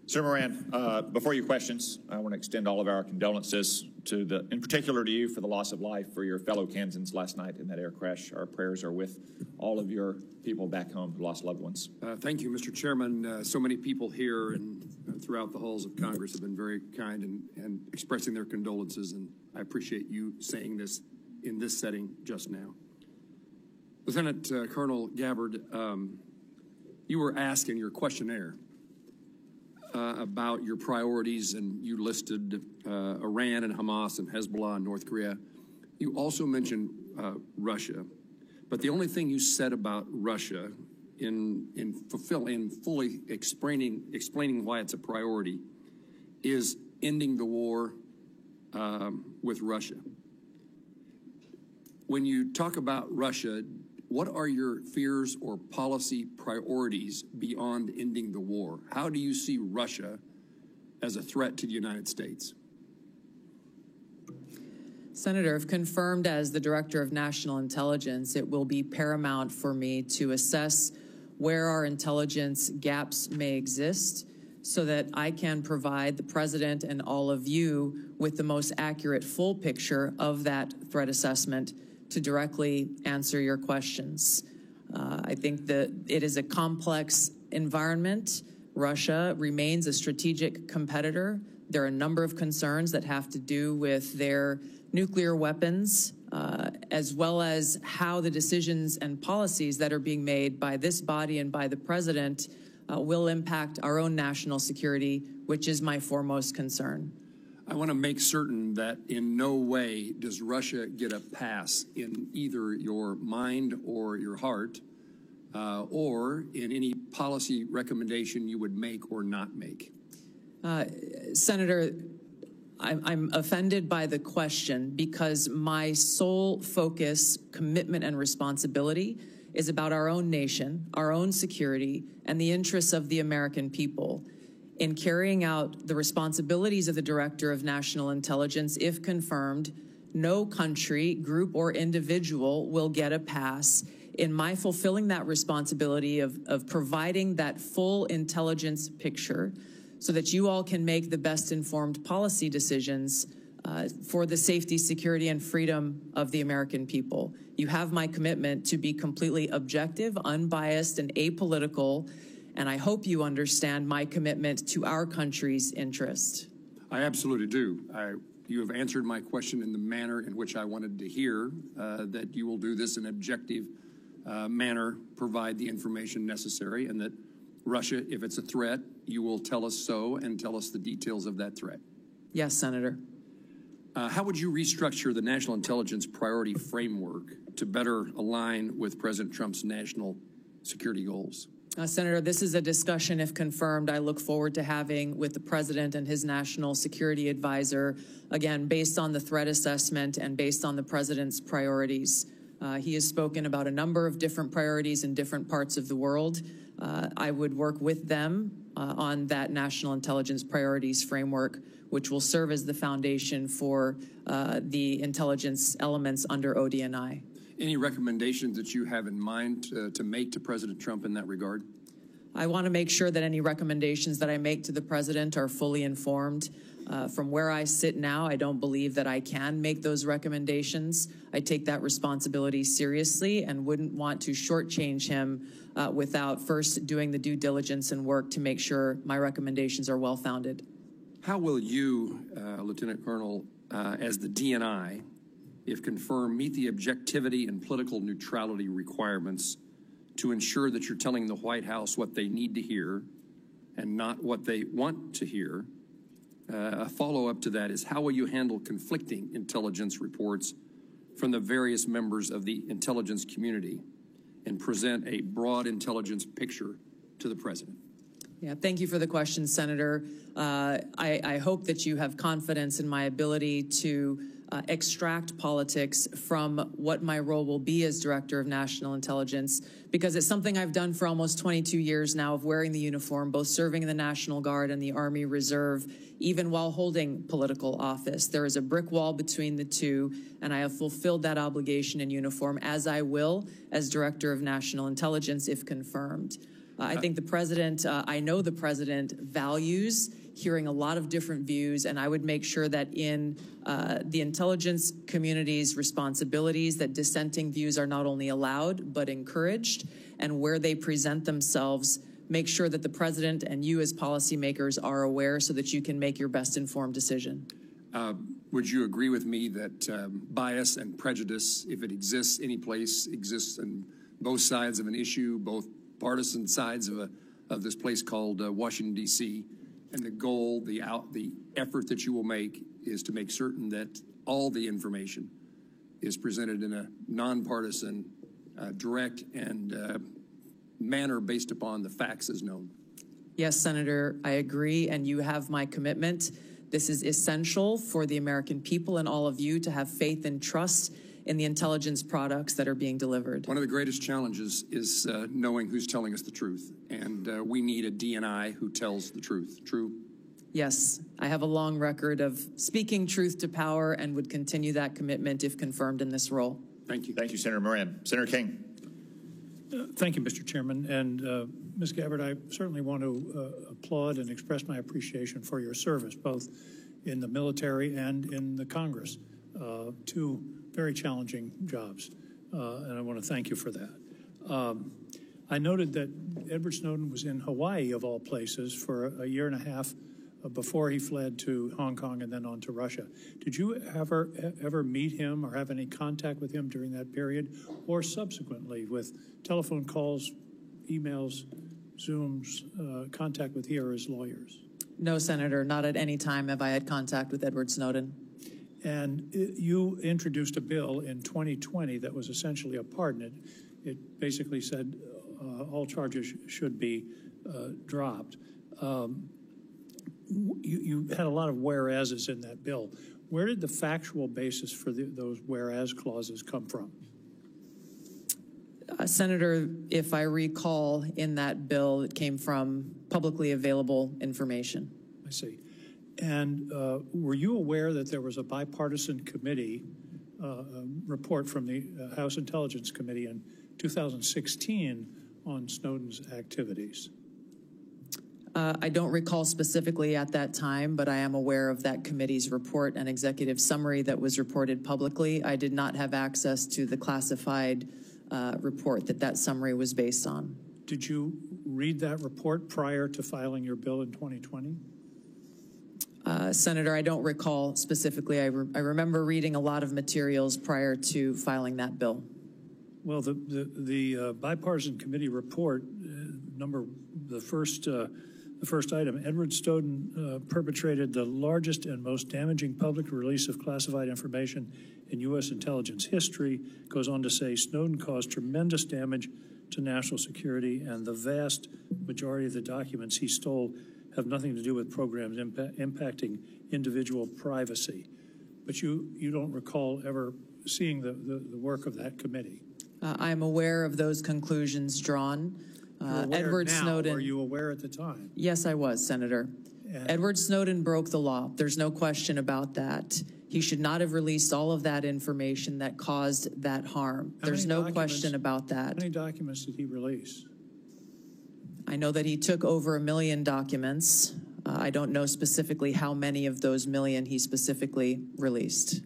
Sir Moran, before your questions, I want to extend all of our condolences in particular to you for the loss of life for your fellow Kansans last night in that air crash. Our prayers are with all of your people back home who lost loved ones. Thank you, Mr. Chairman. So many people here and throughout the halls of Congress have been very kind and expressing their condolences, and I appreciate you saying this in this setting just now. Lieutenant Colonel Gabbard, you were asked in your questionnaire about your priorities, and you listed Iran and Hamas and Hezbollah and North Korea. You also mentioned Russia, but the only thing you said about Russia in fully explaining why it's a priority is ending the war with Russia. When you talk about Russia, what are your fears or policy priorities beyond ending the war? How do you see Russia as a threat to the United States? Senator, if confirmed as the Director of National Intelligence, it will be paramount for me to assess where our intelligence gaps may exist so that I can provide the President and all of you with the most accurate full picture of that threat assessment to directly answer your questions. I think that it is a complex environment. Russia remains a strategic competitor. There are a number of concerns that have to do with their nuclear weapons, as well as how the decisions and policies that are being made by this body and by the President will impact our own national security, which is my foremost concern. I want to make certain that in no way does Russia get a pass in either your mind or your heart, or in any policy recommendation you would make or not make. Senator, I'm offended by the question because my sole focus, commitment, and responsibility is about our own nation, our own security, and the interests of the American people. In carrying out the responsibilities of the Director of National Intelligence, if confirmed, no country, group, or individual will get a pass in my fulfilling that responsibility of providing that full intelligence picture so that you all can make the best informed policy decisions for the safety, security, and freedom of the American people. You have my commitment to be completely objective, unbiased, and apolitical, and I hope you understand my commitment to our country's interest. I absolutely do. You have answered my question in the manner in which I wanted to hear, that you will do this in an objective manner, provide the information necessary, and that Russia, if it's a threat, you will tell us so and tell us the details of that threat. Yes, Senator. How would you restructure the national intelligence priority framework to better align with President Trump's national security goals? Senator, this is a discussion, if confirmed, I look forward to having with the President and his national security advisor, again, based on the threat assessment and based on the President's priorities. He has spoken about a number of different priorities in different parts of the world. I would work with them on that national intelligence priorities framework, which will serve as the foundation for the intelligence elements under ODNI. Any recommendations that you have in mind to make to President Trump in that regard? I want to make sure that any recommendations that I make to the President are fully informed. From where I sit now, I don't believe that I can make those recommendations. I take that responsibility seriously and wouldn't want to shortchange him without first doing the due diligence and work to make sure my recommendations are well-founded. How will you, Lieutenant Colonel, as the DNI, if confirmed, meet the objectivity and political neutrality requirements to ensure that you're telling the White House what they need to hear and not what they want to hear? A follow-up to that is, how will you handle conflicting intelligence reports from the various members of the intelligence community and present a broad intelligence picture to the President? Yeah, thank you for the question, Senator. I hope that you have confidence in my ability to extract politics from what my role will be as Director of National Intelligence, because it's something I've done for almost 22 years now of wearing the uniform, both serving in the National Guard and the Army Reserve, even while holding political office. There is a brick wall between the two, and I have fulfilled that obligation in uniform, as I will as Director of National Intelligence if confirmed. I think the President, I know the President values hearing a lot of different views, and I would make sure that in the intelligence community's responsibilities that dissenting views are not only allowed but encouraged, and where they present themselves, make sure that the President and you as policymakers are aware so that you can make your best informed decision. Would you agree with me that bias and prejudice, if it exists any place, exists on both sides of an issue, both partisan sides of this place called Washington, D.C., and the goal, the effort that you will make is to make certain that all the information is presented in a nonpartisan, direct, and manner based upon the facts as known. Yes, Senator, I agree, and you have my commitment. This is essential for the American people and all of you to have faith and trust in the intelligence products that are being delivered. One of the greatest challenges is knowing who's telling us the truth, and we need a DNI who tells the truth. True? Yes, I have a long record of speaking truth to power and would continue that commitment if confirmed in this role. Thank you. Thank you, Senator Moran. Senator King. Thank you, Mr. Chairman. And Ms. Gabbard, I certainly want to applaud and express my appreciation for your service, both in the military and in the Congress. Two very challenging jobs, and I want to thank you for that. I noted that Edward Snowden was in Hawaii, of all places, for a year and a half before he fled to Hong Kong and then on to Russia. Did you ever meet him or have any contact with him during that period, or subsequently with telephone calls, emails, Zooms, contact with he or his lawyers? No, Senator, not at any time have I had contact with Edward Snowden. And you introduced a bill in 2020 that was essentially a pardon. It basically said all charges should be dropped. You had a lot of whereases in that bill. Where did the factual basis for those whereas clauses come from? Senator, if I recall, in that bill, it came from publicly available information. I see. And were you aware that there was a bipartisan committee report from the House Intelligence Committee in 2016 on Snowden's activities? I don't recall specifically at that time, but I am aware of that committee's report and executive summary that was reported publicly. I did not have access to the classified report that summary was based on. Did you read that report prior to filing your bill in 2020? Senator, I don't recall specifically. I remember reading a lot of materials prior to filing that bill. Well, the bipartisan committee report, the first item, Edward Snowden perpetrated the largest and most damaging public release of classified information in U.S. intelligence history. Goes on to say Snowden caused tremendous damage to national security, and the vast majority of the documents he stole have nothing to do with programs impacting individual privacy. But you don't recall ever seeing the work of that committee? I'm aware of those conclusions drawn. Edward Snowden. Were you aware at the time? Yes, I was, Senator. Edward Snowden broke the law. There's no question about that. He should not have released all of that information that caused that harm. There's no question about that. How many documents did he release? I know that he took over 1 million documents. I don't know specifically how many of those 1 million he specifically released.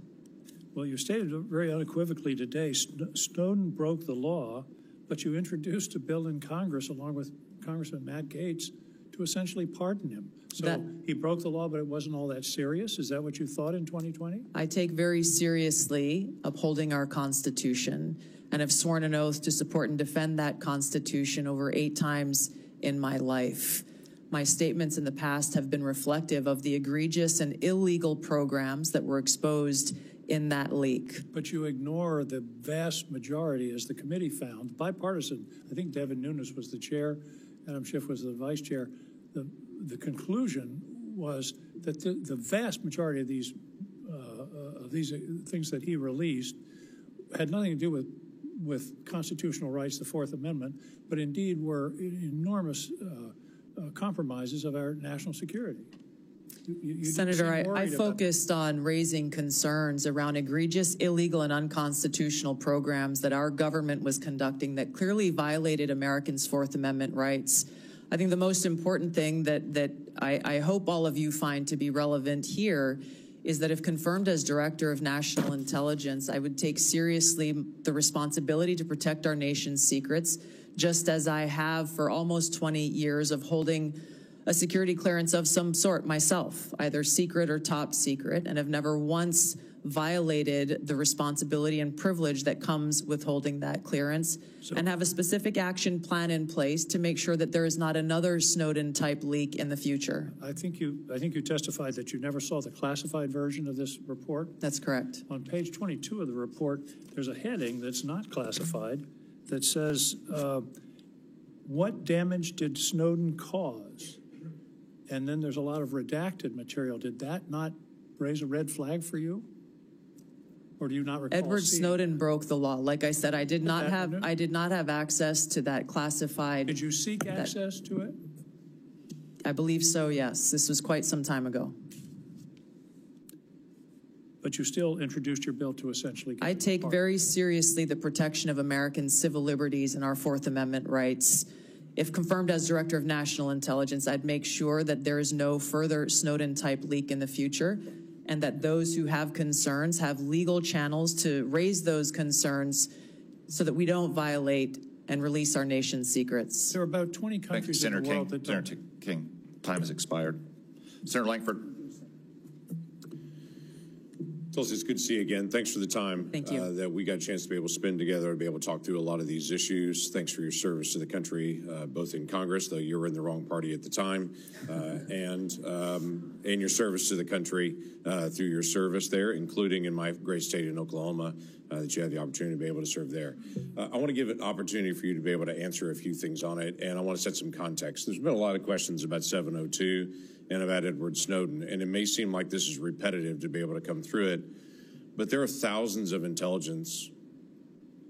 Well, you stated very unequivocally today, Snowden broke the law, but you introduced a bill in Congress along with Congressman Matt Gaetz to essentially pardon him. So he broke the law, but it wasn't all that serious. Is that what you thought in 2020? I take very seriously upholding our Constitution and have sworn an oath to support and defend that Constitution over 8 times in my life. My statements in the past have been reflective of the egregious and illegal programs that were exposed in that leak. But you ignore the vast majority, as the committee found, bipartisan. I think Devin Nunes was the chair, Adam Schiff was the vice chair. The conclusion was that the vast majority of these things that he released had nothing to do with constitutional rights, the Fourth Amendment, but indeed were enormous compromises of our national security. Senator, I focused on raising concerns around egregious, illegal, and unconstitutional programs that our government was conducting that clearly violated Americans' Fourth Amendment rights. I think the most important thing that I hope all of you find to be relevant here is that if confirmed as Director of National Intelligence, I would take seriously the responsibility to protect our nation's secrets, just as I have for almost 20 years of holding a security clearance of some sort myself, either secret or top secret, and have never once violated the responsibility and privilege that comes with holding that clearance, and have a specific action plan in place to make sure that there is not another Snowden-type leak in the future. I think you testified that you never saw the classified version of this report. That's correct. On page 22 of the report, there's a heading that's not classified that says What damage did Snowden cause? And then there's a lot of redacted material. Did that not raise a red flag for you? Or do you not recall? Edward Snowden broke the law. Like I said, I did not have access to that classified. Did you seek access to it? I believe so, yes. This was quite some time ago. But you still introduced your bill to essentially give I it take apart. very seriously the protection of American civil liberties and our Fourth Amendment rights. If confirmed as Director of National Intelligence, I'd make sure that there is no further Snowden-type leak in the future, and that those who have concerns have legal channels to raise those concerns so that we don't violate and release our nation's secrets. There are about 20 countries in the world that don't. Senator King, time has expired. Senator Langford. Tulsi, it's good to see you again. Thanks for the time that we got a chance to be able to spend together and be able to talk through a lot of these issues. Thanks for your service to the country, both in Congress, though you were in the wrong party at the time, and your service to the country through your service there, including in my great state in Oklahoma, that you had the opportunity to be able to serve there. I want to give an opportunity for you to be able to answer a few things on it, and I want to set some context. There's been a lot of questions about 702 and about Edward Snowden, and it may seem like this is repetitive to be able to come through it, but there are thousands of intelligence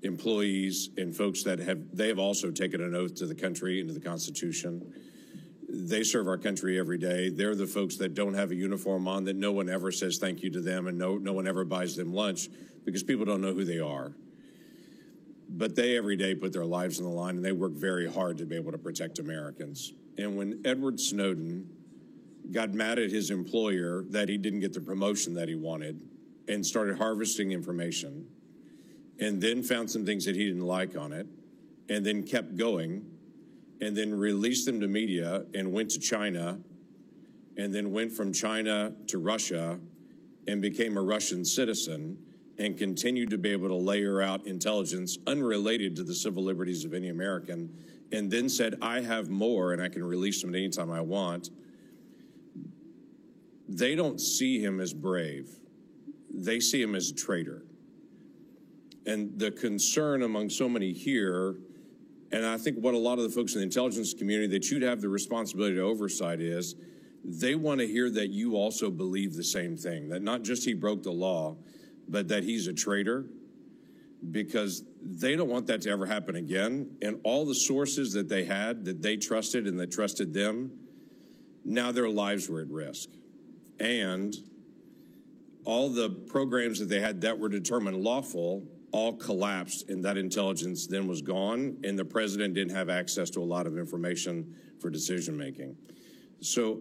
employees and folks that they have also taken an oath to the country and to the Constitution. They serve our country every day. They're the folks that don't have a uniform on, that no one ever says thank you to them, and no one ever buys them lunch because people don't know who they are. But they every day put their lives on the line, and they work very hard to be able to protect Americans. And when Edward Snowden got mad at his employer that he didn't get the promotion that he wanted and started harvesting information, and then found some things that he didn't like on it, and then kept going, and then released them to media and went to China, and then went from China to Russia and became a Russian citizen and continued to be able to layer out intelligence unrelated to the civil liberties of any American, and then said, I have more and I can release them at any time I want. They don't see him as brave. They see him as a traitor. And the concern among so many here, and I think what a lot of the folks in the intelligence community that you'd have the responsibility to oversight is, they want to hear that you also believe the same thing, that not just he broke the law, but that he's a traitor, because they don't want that to ever happen again. And all the sources that they had, that they trusted and that trusted them, now their lives were at risk. And all the programs that they had that were determined lawful all collapsed, and that intelligence then was gone, and the president didn't have access to a lot of information for decision making. So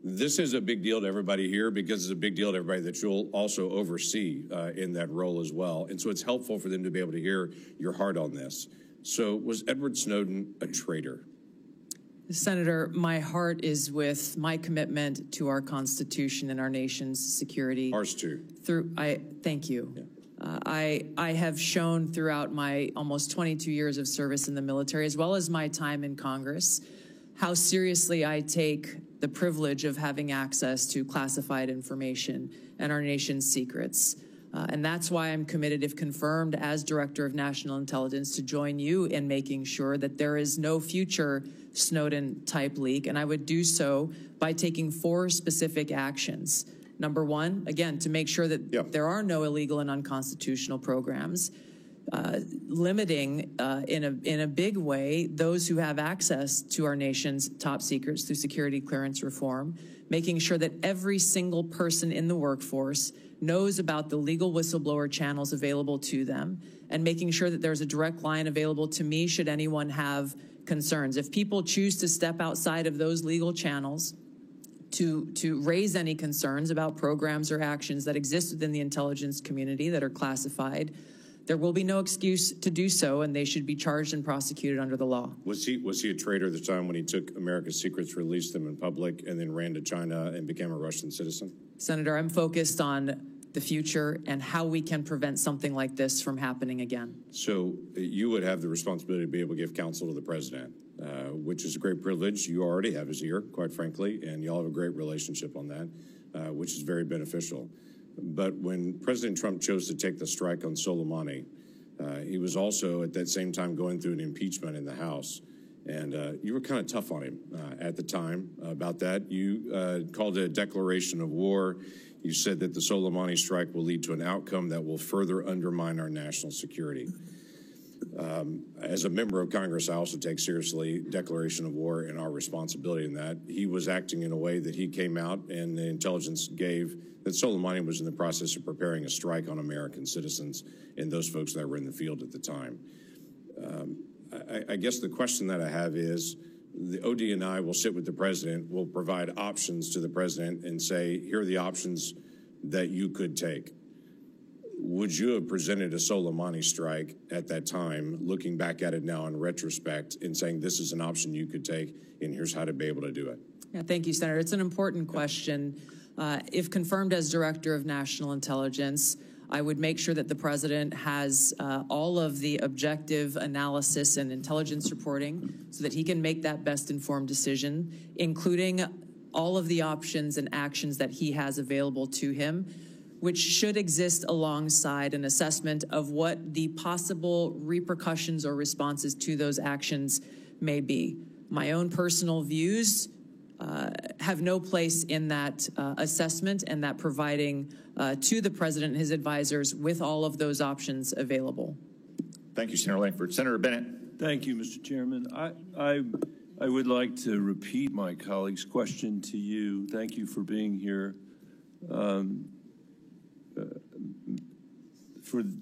this is a big deal to everybody here, because it's a big deal to everybody that you'll also oversee in that role as well. And so it's helpful for them to be able to hear your heart on this. So was Edward Snowden a traitor? Senator, my heart is with my commitment to our Constitution and our nation's security. Ours too. Thank you. Yeah. I have shown throughout my almost 22 years of service in the military, as well as my time in Congress, how seriously I take the privilege of having access to classified information and our nation's secrets. And that's why I'm committed, if confirmed as Director of National Intelligence, to join you in making sure that there is no future Snowden-type leak. And I would do so by taking 4 specific actions. Number one, again, to make sure that there are no illegal and unconstitutional programs, limiting in a big way those who have access to our nation's top secrets through security clearance reform, making sure that every single person in the workforce knows about the legal whistleblower channels available to them, and making sure that there's a direct line available to me should anyone have concerns. If people choose to step outside of those legal channels to raise any concerns about programs or actions that exist within the intelligence community that are classified, there will be no excuse to do so, and they should be charged and prosecuted under the law. Was he a traitor at the time when he took America's secrets, released them in public, and then ran to China and became a Russian citizen? Senator, I'm focused on the future and how we can prevent something like this from happening again. So you would have the responsibility to be able to give counsel to the president, which is a great privilege. You already have his ear, quite frankly, and y'all have a great relationship on that, which is very beneficial. But when President Trump chose to take the strike on Soleimani, he was also at that same time going through an impeachment in the House. And you were kind of tough on him at the time about that. You called it a declaration of war. You said that the Soleimani strike will lead to an outcome that will further undermine our national security. As a member of Congress, I also take seriously declaration of war and our responsibility in that. He was acting in a way that he came out and the intelligence gave that Soleimani was in the process of preparing a strike on American citizens and those folks that were in the field at the time. I guess the question that I have is, the ODNI will sit with the president, will provide options to the president and say, here are the options that you could take. Would you have presented a Soleimani strike at that time, looking back at it now in retrospect and saying this is an option you could take and here's how to be able to do it? Yeah, thank you, Senator. It's an important question. If confirmed as Director of National Intelligence, I would make sure that the president has all of the objective analysis and intelligence reporting so that he can make that best informed decision, including all of the options and actions that he has available to him, which should exist alongside an assessment of what the possible repercussions or responses to those actions may be. My own personal views have no place in that assessment and that providing to the president and his advisors with all of those options available. Thank you, Senator Langford. Senator Bennett. Thank you, Mr. Chairman. I would like to repeat my colleague's question to you. Thank you for being here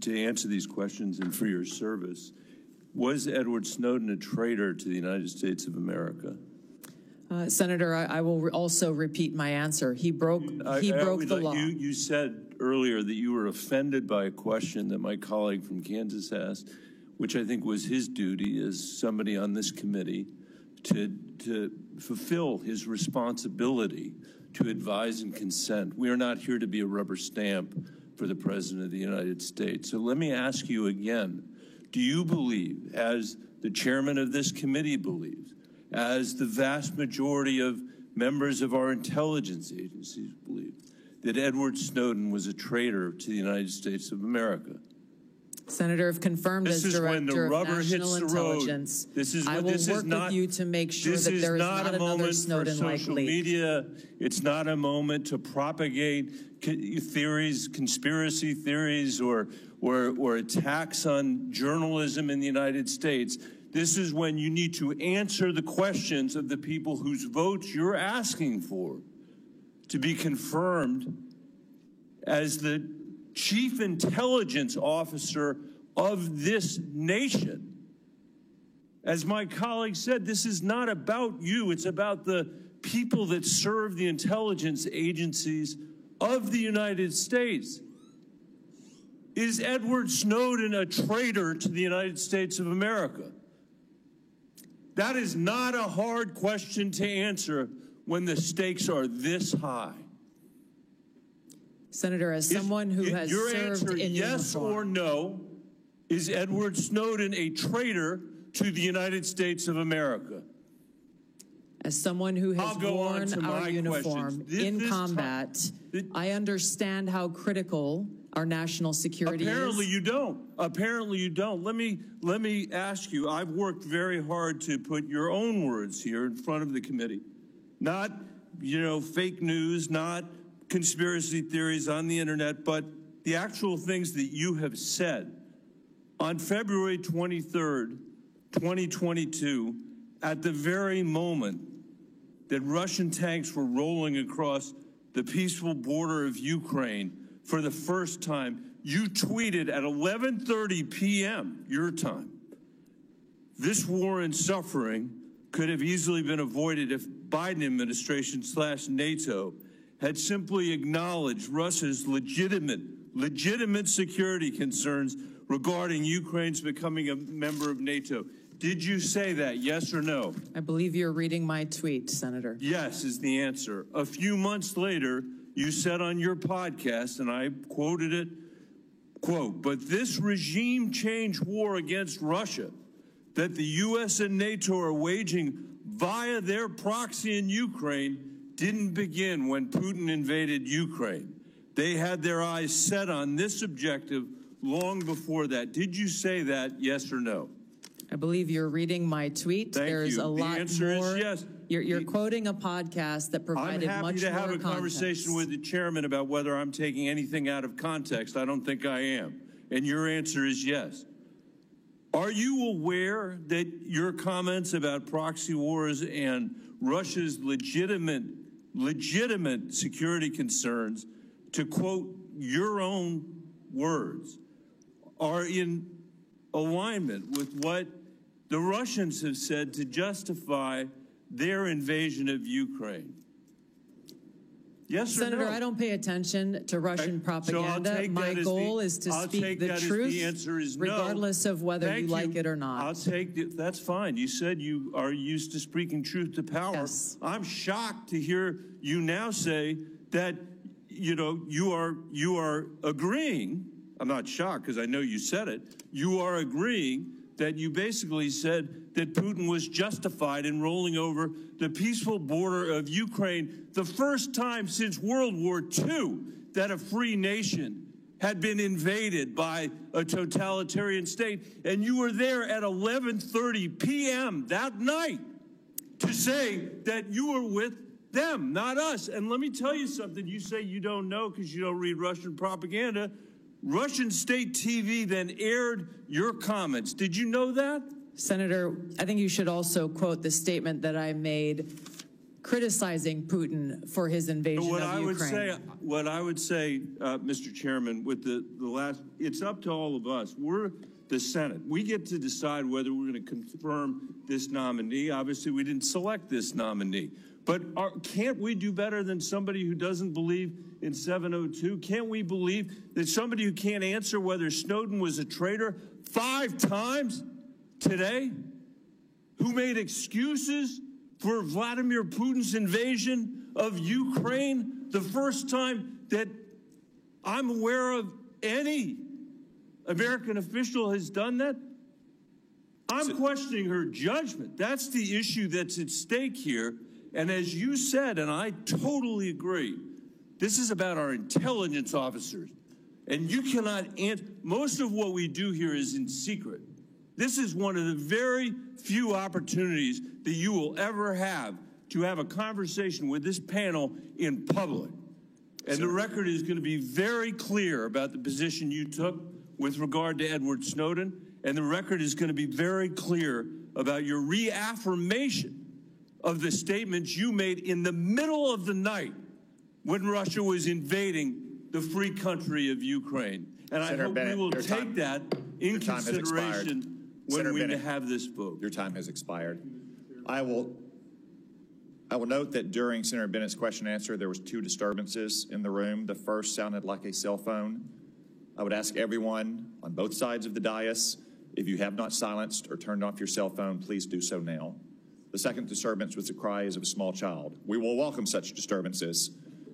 to answer these questions and for your service. Was Edward Snowden a traitor to the United States of America? Senator, I will also repeat my answer. He broke the law. You said earlier that you were offended by a question that my colleague from Kansas asked, which I think was his duty as somebody on this committee to fulfill his responsibility to advise and consent. We are not here to be a rubber stamp for the President of the United States. So let me ask you again, do you believe, as the chairman of this committee believes, as the vast majority of members of our intelligence agencies believe, that Edward Snowden was a traitor to the United States of America? Senator, if confirmed as Director of National Intelligence, I will work with you to make sure that there is not another Snowden-like leak. Media. It's not a moment to propagate theories, conspiracy theories, or attacks on journalism in the United States. This is when you need to answer the questions of the people whose votes you're asking for to be confirmed as the chief intelligence officer of this nation. As my colleague said, this is not about you. It's about the people that serve the intelligence agencies of the United States. Is Edward Snowden a traitor to the United States of America? That is not a hard question to answer when the stakes are this high. Senator, as someone who has served in yes or no, is Edward Snowden a traitor to the United States of America? As someone who has worn our uniform in combat, I understand how critical our national security is. Apparently you don't. Apparently you don't. Let me ask you, I've worked very hard to put your own words here in front of the committee. Not, fake news, not conspiracy theories on the internet, but the actual things that you have said. On February 23rd, 2022, at the very moment that Russian tanks were rolling across the peaceful border of Ukraine for the first time, you tweeted at 11:30 p.m. your time, this war and suffering could have easily been avoided if Biden administration / NATO had simply acknowledged Russia's legitimate security concerns regarding Ukraine's becoming a member of NATO. Did you say that, yes or no? I believe you're reading my tweet, Senator. Yes is the answer. A few months later, you said on your podcast, and I quoted it, quote, "But this regime change war against Russia that the U.S. and NATO are waging via their proxy in Ukraine didn't begin when Putin invaded Ukraine. They had their eyes set on this objective long before that." Did you say that, yes or no? I believe you're reading my tweet. There's a lot more. The answer is yes. You're quoting a podcast that provided much more context. I'm happy to have a conversation with the chairman about whether I'm taking anything out of context. I don't think I am. And your answer is yes. Are you aware that your comments about proxy wars and Russia's legitimate security concerns, to quote your own words, are in alignment with what the Russians have said to justify their invasion of Ukraine? Yes or Senator, no? I don't pay attention to Russian propaganda. My goal is to speak the truth, regardless of whether you like it or not. I'll take it. That's fine. You said you are used to speaking truth to power. Yes. I'm shocked to hear you now say that, you know, you are agreeing. I'm not shocked because I know you said it. You are agreeing that you basically said that Putin was justified in rolling over the peaceful border of Ukraine, the first time since World War II that a free nation had been invaded by a totalitarian state. And you were there at 11:30 p.m. that night to say that you were with them, not us. And let me tell you something. You say you don't know because you don't read Russian propaganda. Russian state TV then aired your comments. Did you know that? Senator, I think you should also quote the statement that I made criticizing Putin for his invasion of Ukraine. What I would say, Mr. Chairman, with the last, it's up to all of us. We're the Senate. We get to decide whether we're going to confirm this nominee. Obviously, we didn't select this nominee. But can't we do better than somebody who doesn't believe in 702? Can't we believe that somebody who can't answer whether Snowden was a traitor 5 times today, who made excuses for Vladimir Putin's invasion of Ukraine, the first time that I'm aware of any American official has done that? I'm questioning her judgment. That's the issue that's at stake here. And as you said, and I totally agree, this is about our intelligence officers. And you cannot answer. Most of what we do here is in secret. This is one of the very few opportunities that you will ever have to have a conversation with this panel in public. And the record is going to be very clear about the position you took with regard to Edward Snowden. And the record is going to be very clear about your reaffirmation of the statements you made in the middle of the night when Russia was invading the free country of Ukraine. And I hope we will take that in consideration when we have this vote. Your time has expired. I will note that during Senator Bennett's question and answer, there was 2 disturbances in the room. The first sounded like a cell phone. I would ask everyone on both sides of the dais, if you have not silenced or turned off your cell phone, please do so now. The second disturbance was the cries of a small child. We will welcome such disturbances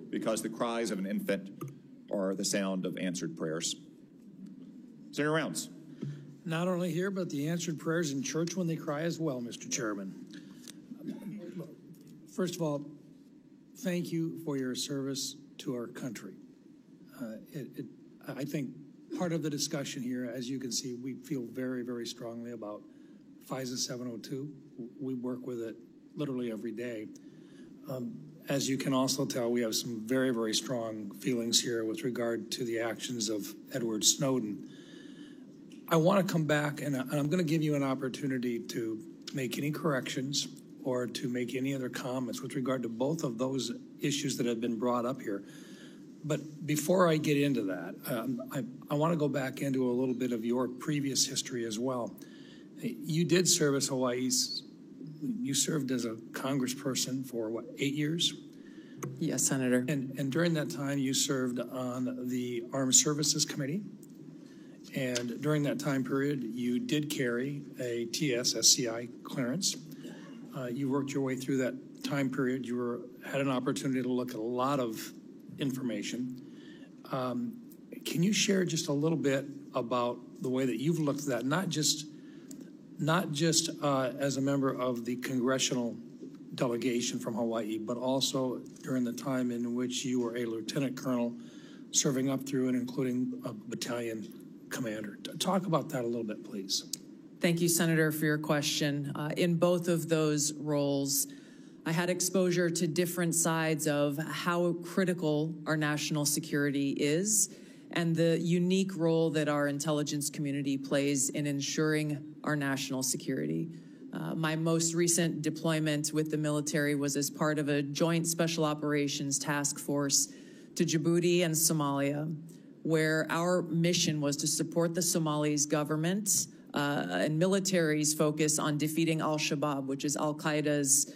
because the cries of an infant are the sound of answered prayers. Senator Rounds. Not only here, but the answered prayers in church when they cry as well, Mr. Chairman. First of all, thank you for your service to our country. I think part of the discussion here, as you can see, we feel very, very strongly about FISA 702. We work with it literally every day. As you can also tell, we have some very, very strong feelings here with regard to the actions of Edward Snowden. I want to come back, and I'm going to give you an opportunity to make any corrections or to make any other comments with regard to both of those issues that have been brought up here. But before I get into that, I want to go back into a little bit of your previous history as well. You did serve as Hawaii's, you served as a congressperson for, what, 8 years? Yes, Senator. And during that time, you served on the Armed Services Committee. And during that time period, you did carry a TS-SCI clearance. You worked your way through that time period. You had an opportunity to look at a lot of information. Can you share just a little bit about the way that you've looked at that, not just as a member of the congressional delegation from Hawaii, but also during the time in which you were a lieutenant colonel serving up through and including a battalion commander? Talk about that a little bit, please. Thank you, Senator, for your question. In both of those roles, I had exposure to different sides of how critical our national security is and the unique role that our intelligence community plays in ensuring our national security. My most recent deployment with the military was as part of a joint special operations task force to Djibouti and Somalia, where our mission was to support the Somalis government and military's focus on defeating al-Shabaab, which is al-Qaeda's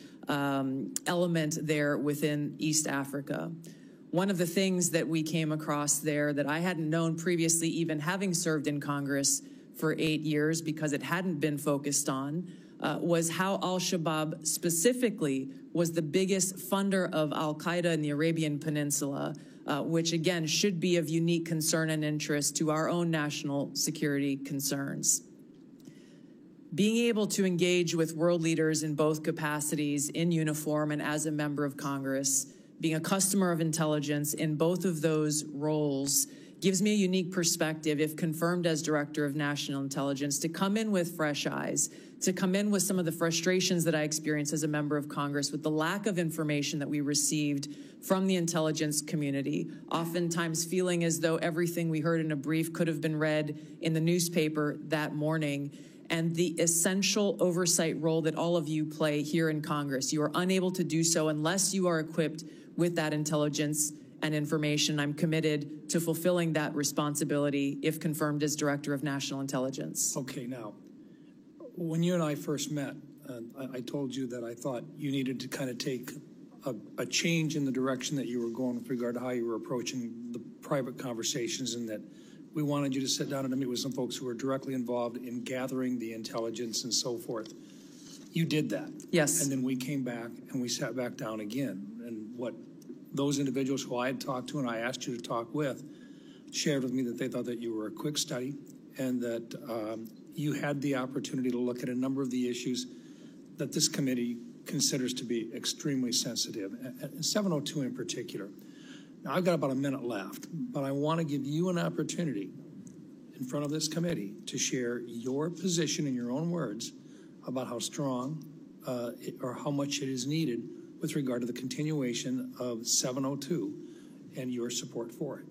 element there within East Africa. One of the things that we came across there that I hadn't known previously, even having served in Congress for 8 years, because it hadn't been focused on, was how al-Shabaab specifically was the biggest funder of al-Qaeda in the Arabian Peninsula, which again should be of unique concern and interest to our own national security concerns. Being able to engage with world leaders in both capacities, in uniform and as a member of Congress, being a customer of intelligence in both of those roles, gives me a unique perspective, if confirmed as Director of National Intelligence, to come in with fresh eyes, to come in with some of the frustrations that I experienced as a member of Congress with the lack of information that we received from the intelligence community, oftentimes feeling as though everything we heard in a brief could have been read in the newspaper that morning, and the essential oversight role that all of you play here in Congress. You are unable to do so unless you are equipped with that intelligence and information. I'm committed to fulfilling that responsibility if confirmed as Director of National Intelligence. Okay, now, when you and I first met, I told you that I thought you needed to kind of take a change in the direction that you were going with regard to how you were approaching the private conversations, and that we wanted you to sit down and meet with some folks who were directly involved in gathering the intelligence and so forth. You did that. Yes. And then we came back and we sat back down again. And what those individuals who I had talked to and I asked you to talk with shared with me that they thought that you were a quick study and that you had the opportunity to look at a number of the issues that this committee considers to be extremely sensitive, and 702 in particular. Now, I've got about a minute left, but I want to give you an opportunity in front of this committee to share your position in your own words about how strong or how much it is needed with regard to the continuation of 702 and your support for it.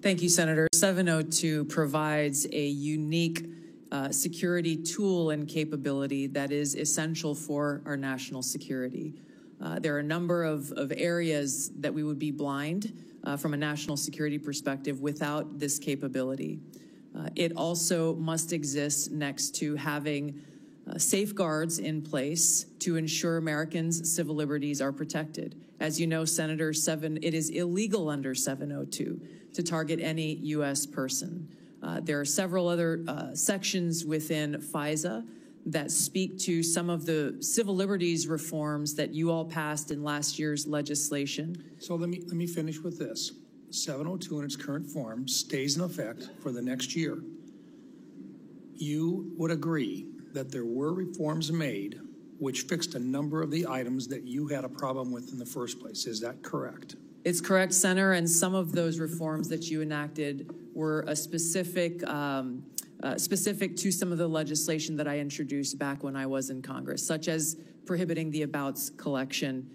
Thank you, Senator. 702 provides a unique security tool and capability that is essential for our national security. There are a number of areas that we would be blind from a national security perspective without this capability. It also must exist next to having safeguards in place to ensure Americans' civil liberties are protected. As you know, Senator, it is illegal under 702 to target any U.S. person. There are several other sections within FISA that speak to some of the civil liberties reforms that you all passed in last year's legislation. So let me finish with this. 702 in its current form stays in effect for the next year. You would agree that there were reforms made which fixed a number of the items that you had a problem with in the first place. Is that correct? It's correct, Senator, and some of those reforms that you enacted were a specific to some of the legislation that I introduced back when I was in Congress, such as prohibiting the abouts collection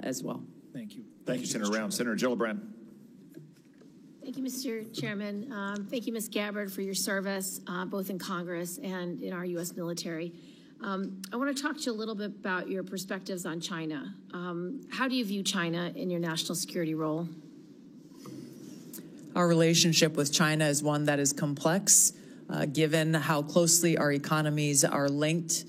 as well. Thank you. Thank you, Senator Round. Senator Gillibrand. Thank you, Mr. Chairman. Thank you, Ms. Gabbard, for your service, both in Congress and in our U.S. military. I want to talk to you a little bit about your perspectives on China. How do you view China in your national security role? Our relationship with China is one that is complex, given how closely our economies are linked.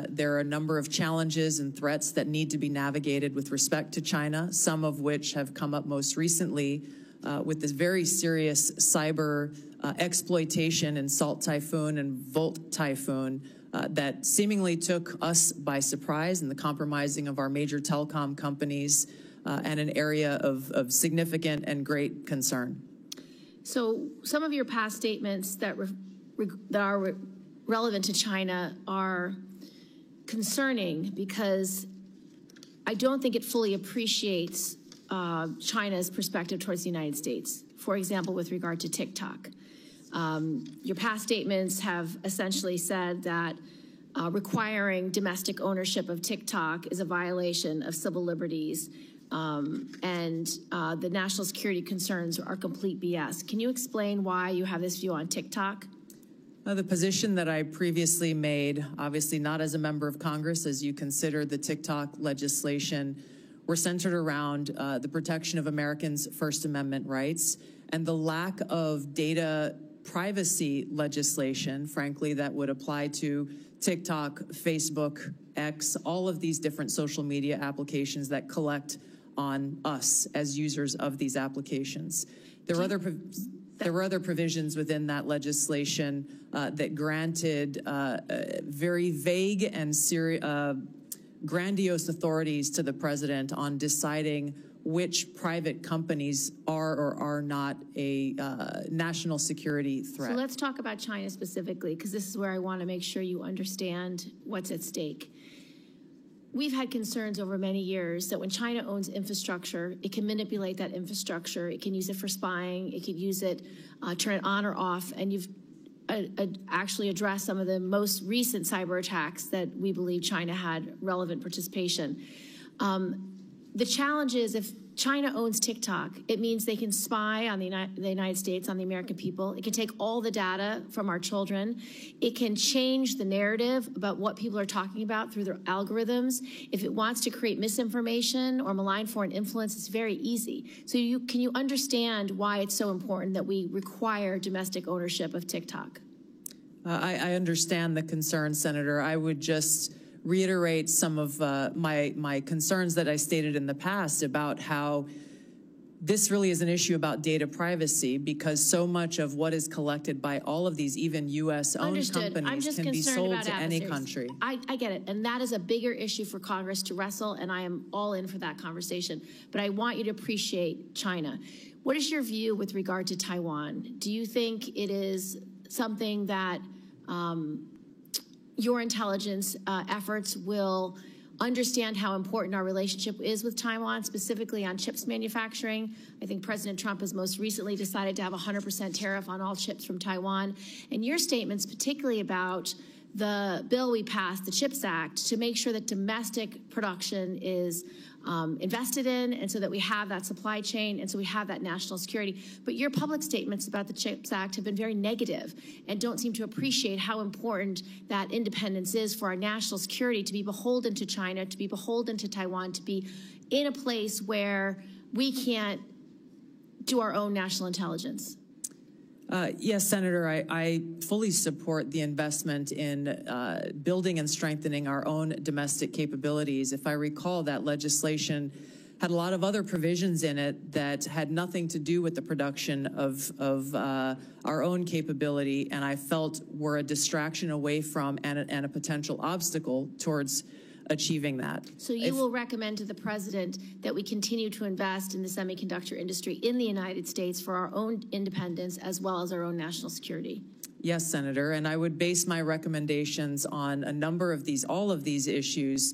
There are a number of challenges and threats that need to be navigated with respect to China, some of which have come up most recently with this very serious cyber exploitation in Salt Typhoon and Volt Typhoon that seemingly took us by surprise in the compromising of our major telecom companies and an area of significant and great concern. So some of your past statements that are relevant to China are concerning because I don't think it fully appreciates China's perspective towards the United States. For example, with regard to TikTok. Your past statements have essentially said that requiring domestic ownership of TikTok is a violation of civil liberties, and the national security concerns are complete BS. Can you explain why you have this view on TikTok? The position that I previously made, obviously not as a member of Congress, as you consider the TikTok legislation, were centered around the protection of Americans' First Amendment rights and the lack of data privacy legislation, frankly, that would apply to TikTok, Facebook, X, all of these different social media applications that collect on us as users of these applications. There were other provisions within that legislation that granted very vague and grandiose authorities to the president on deciding which private companies are or are not a national security threat. So let's talk about China specifically, because this is where I want to make sure you understand what's at stake. We've had concerns over many years that when China owns infrastructure, it can manipulate that infrastructure. It can use it for spying. It can use it, turn it on or off. And you've actually addressed some of the most recent cyber attacks that we believe China had relevant participation. The challenge is if China owns TikTok, it means they can spy on the United States, on the American people. It can take all the data from our children. It can change the narrative about what people are talking about through their algorithms. If it wants to create misinformation or malign foreign influence, it's very easy. So can you understand why it's so important that we require domestic ownership of TikTok? I understand the concern, Senator. I would just reiterate some of my concerns that I stated in the past about how this really is an issue about data privacy, because so much of what is collected by all of these, even U.S.-owned companies, can be sold to any country. I get it, and that is a bigger issue for Congress to wrestle, and I am all in for that conversation. But I want you to appreciate China. What is your view with regard to Taiwan? Do you think it is something that your intelligence efforts will understand how important our relationship is with Taiwan, specifically on chips manufacturing? I think President Trump has most recently decided to have a 100% tariff on all chips from Taiwan. And your statements, particularly about the bill we passed, the CHIPS Act, to make sure that domestic production is invested in, and so that we have that supply chain, and so we have that national security. But your public statements about the CHIPS Act have been very negative and don't seem to appreciate how important that independence is for our national security, to be beholden to China, to be beholden to Taiwan, to be in a place where we can't do our own national intelligence. Yes, Senator, I fully support the investment in building and strengthening our own domestic capabilities. If I recall, that legislation had a lot of other provisions in it that had nothing to do with the production of our own capability, and I felt were a distraction away from and a potential obstacle towards achieving that. So you will recommend to the president that we continue to invest in the semiconductor industry in the United States for our own independence as well as our own national security? Yes, Senator, and I would base my recommendations on a number of all of these issues,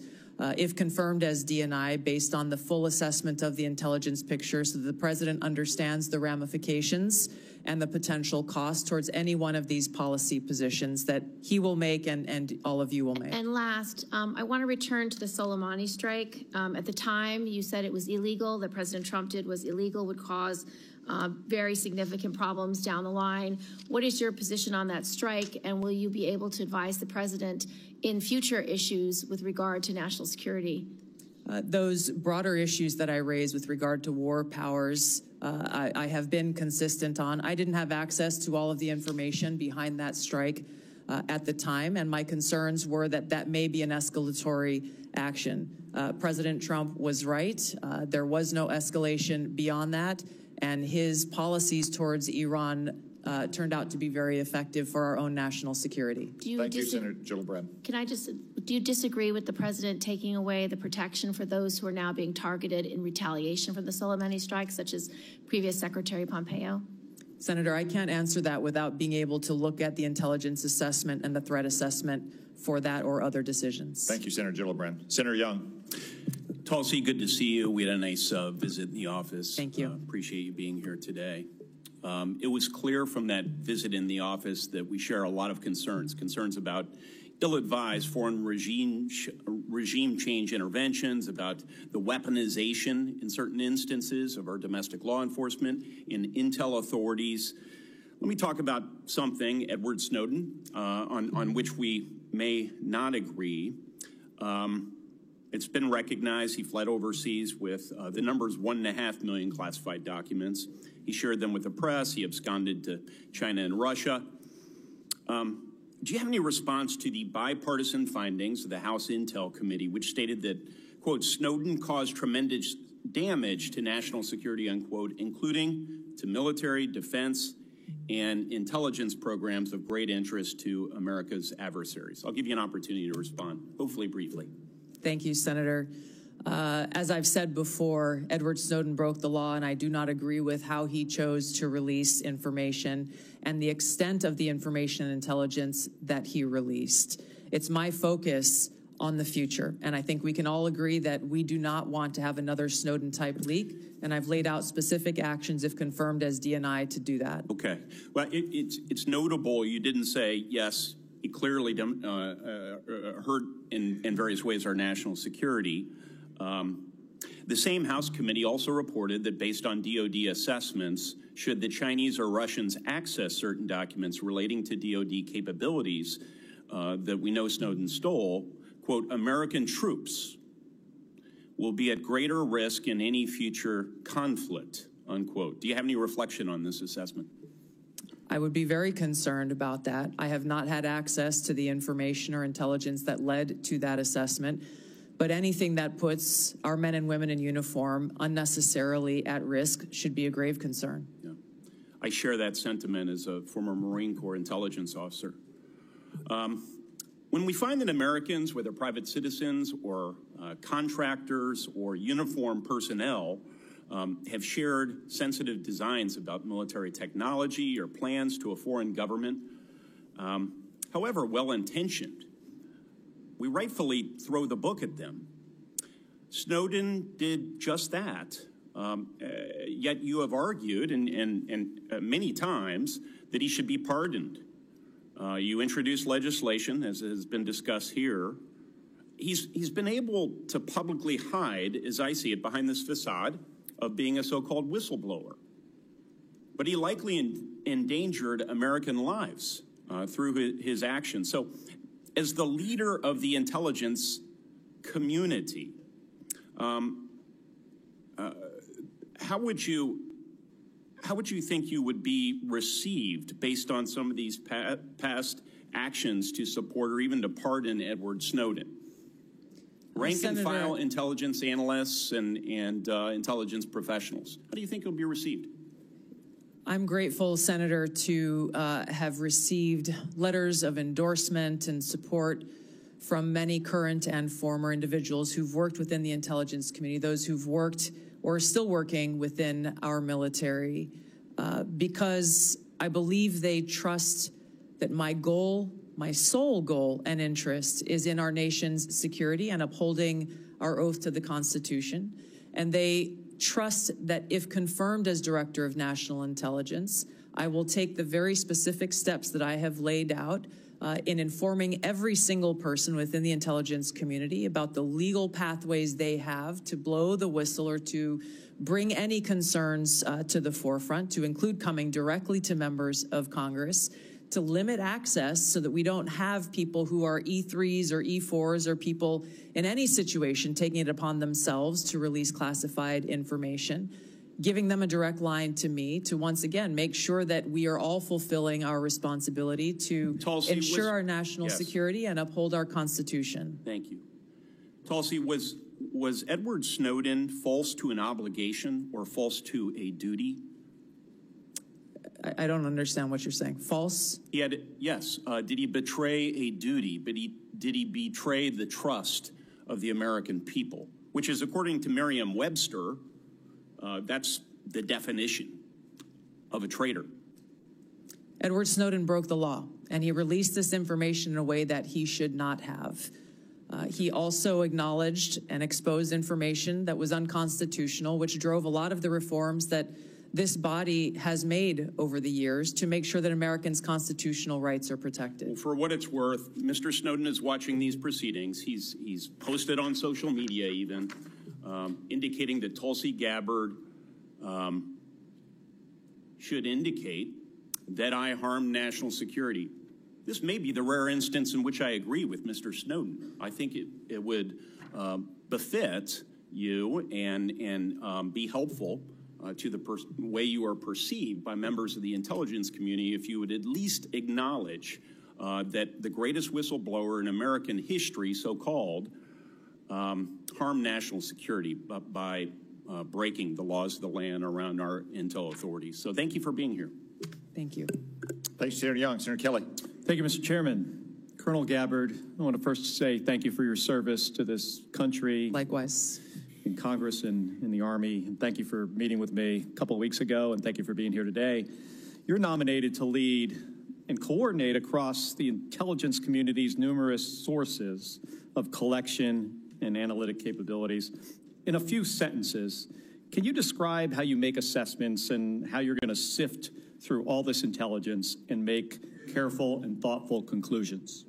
if confirmed as D&I, based on the full assessment of the intelligence picture so that the president understands the ramifications and the potential cost towards any one of these policy positions that he will make and all of you will make. And last, I want to return to the Soleimani strike. At the time, you said it was illegal, that President Trump did was illegal, would cause very significant problems down the line. What is your position on that strike, and will you be able to advise the president in future issues with regard to national security? Those broader issues that I raised with regard to war powers, I have been consistent on. I didn't have access to all of the information behind that strike at the time, and my concerns were that that may be an escalatory action. President Trump was right. There was no escalation beyond that, and his policies towards Iran turned out to be very effective for our own national security. Thank you, Senator Gillibrand. Do you disagree with the president taking away the protection for those who are now being targeted in retaliation for the Soleimani strike, such as previous Secretary Pompeo? Senator, I can't answer that without being able to look at the intelligence assessment and the threat assessment for that or other decisions. Thank you, Senator Gillibrand. Senator Young. Tulsi, good to see you. We had a nice visit in the office. Thank you. Appreciate you being here today. It was clear from that visit in the office that we share a lot of concerns about ill-advised foreign regime change interventions, about the weaponization in certain instances of our domestic law enforcement and intel authorities. Let me talk about something, Edward Snowden, on which we may not agree. It's been recognized he fled overseas with the numbers 1.5 million classified documents. He shared them with the press. He absconded to China and Russia. Do you have any response to the bipartisan findings of the House Intel Committee, which stated that, quote, Snowden caused tremendous damage to national security, unquote, including to military, defense, and intelligence programs of great interest to America's adversaries? I'll give you an opportunity to respond, hopefully briefly. Thank you, Senator. As I've said before, Edward Snowden broke the law, and I do not agree with how he chose to release information and the extent of the information and intelligence that he released. It's my focus on the future, and I think we can all agree that we do not want to have another Snowden-type leak, and I've laid out specific actions, if confirmed as DNI, to do that. Okay. Well, it's notable you didn't say, yes, it clearly hurt in various ways our national security. The same House committee also reported that based on DOD assessments, should the Chinese or Russians access certain documents relating to DOD capabilities that we know Snowden stole, quote, American troops will be at greater risk in any future conflict, unquote. Do you have any reflection on this assessment? I would be very concerned about that. I have not had access to the information or intelligence that led to that assessment, but anything that puts our men and women in uniform unnecessarily at risk should be a grave concern. Yeah. I share that sentiment as a former Marine Corps intelligence officer. When we find that Americans, whether private citizens or contractors or uniformed personnel, have shared sensitive designs about military technology or plans to a foreign government, however well-intentioned, we rightfully throw the book at them. Snowden did just that, yet you have argued and many times that he should be pardoned. You introduced legislation, as has been discussed here. He's been able to publicly hide, as I see it, behind this facade of being a so-called whistleblower. But he likely endangered American lives through his actions. So as the leader of the intelligence community, how would you think you would be received based on some of these past actions to support or even to pardon Edward Snowden? Rank and file intelligence analysts and intelligence professionals. How do you think it'll be received? I'm grateful, Senator, to have received letters of endorsement and support from many current and former individuals who've worked within the intelligence community, those who've worked or are still working within our military, because I believe they trust that my goal, my sole goal and interest is in our nation's security and upholding our oath to the Constitution. And they trust that if confirmed as Director of National Intelligence, I will take the very specific steps that I have laid out in informing every single person within the intelligence community about the legal pathways they have to blow the whistle or to bring any concerns to the forefront, to include coming directly to members of Congress, to limit access so that we don't have people who are E3s or E4s or people in any situation taking it upon themselves to release classified information, giving them a direct line to me to once again make sure that we are all fulfilling our responsibility to ensure our national security and uphold our Constitution. Thank you. Tulsi, was Edward Snowden false to an obligation or false to a duty? I don't understand what you're saying. False? Yes. Did he betray a duty? But did he betray the trust of the American people? Which is, according to Merriam-Webster, that's the definition of a traitor. Edward Snowden broke the law, and he released this information in a way that he should not have. He also acknowledged and exposed information that was unconstitutional, which drove a lot of the reforms that this body has made over the years to make sure that Americans' constitutional rights are protected. Well, for what it's worth, Mr. Snowden is watching these proceedings. He's posted on social media even, indicating that Tulsi Gabbard should indicate that I harmed national security. This may be the rare instance in which I agree with Mr. Snowden. I think it would befit you and be helpful to the way you are perceived by members of the intelligence community if you would at least acknowledge that the greatest whistleblower in American history, so-called, harmed national security by breaking the laws of the land around our intel authorities. So thank you for being here. Thank you. Thanks, Senator Young. Senator Kelly. Thank you, Mr. Chairman. Colonel Gabbard, I want to first say thank you for your service to this country. Likewise. In Congress and in the Army. And thank you for meeting with me a couple of weeks ago, and thank you for being here today. You're nominated to lead and coordinate across the intelligence community's numerous sources of collection and analytic capabilities. In a few sentences, can you describe how you make assessments and how you're going to sift through all this intelligence and make careful and thoughtful conclusions?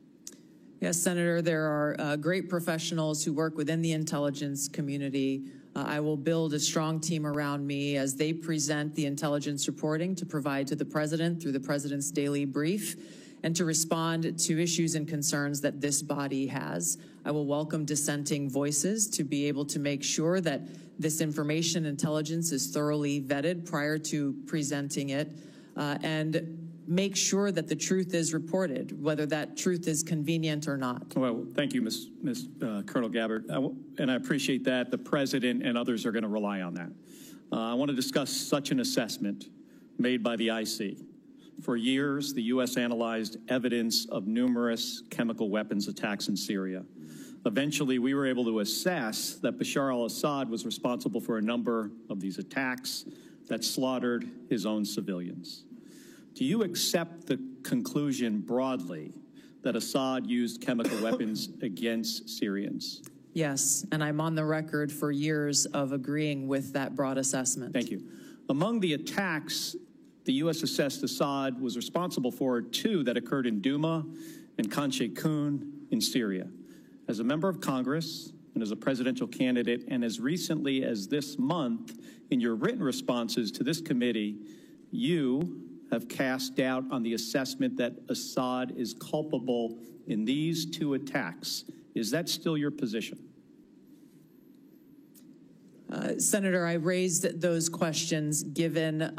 Yes, Senator, there are great professionals who work within the intelligence community. I will build a strong team around me as they present the intelligence reporting to provide to the President through the President's daily brief and to respond to issues and concerns that this body has. I will welcome dissenting voices to be able to make sure that this information intelligence is thoroughly vetted prior to presenting it, and make sure that the truth is reported, whether that truth is convenient or not. Well, thank you, Ms. Colonel Gabbard, and I appreciate that. The President and others are going to rely on that. I want to discuss such an assessment made by the IC. For years, the U.S. analyzed evidence of numerous chemical weapons attacks in Syria. Eventually, we were able to assess that Bashar al-Assad was responsible for a number of these attacks that slaughtered his own civilians. Do you accept the conclusion broadly that Assad used chemical weapons against Syrians? Yes, and I'm on the record for years of agreeing with that broad assessment. Thank you. Among the attacks the U.S. assessed Assad was responsible for two that occurred in Douma and Khan Sheikhoun in Syria. As a member of Congress and as a presidential candidate, and as recently as this month, in your written responses to this committee, you have cast doubt on the assessment that Assad is culpable in these two attacks. Is that still your position? Senator, I raised those questions given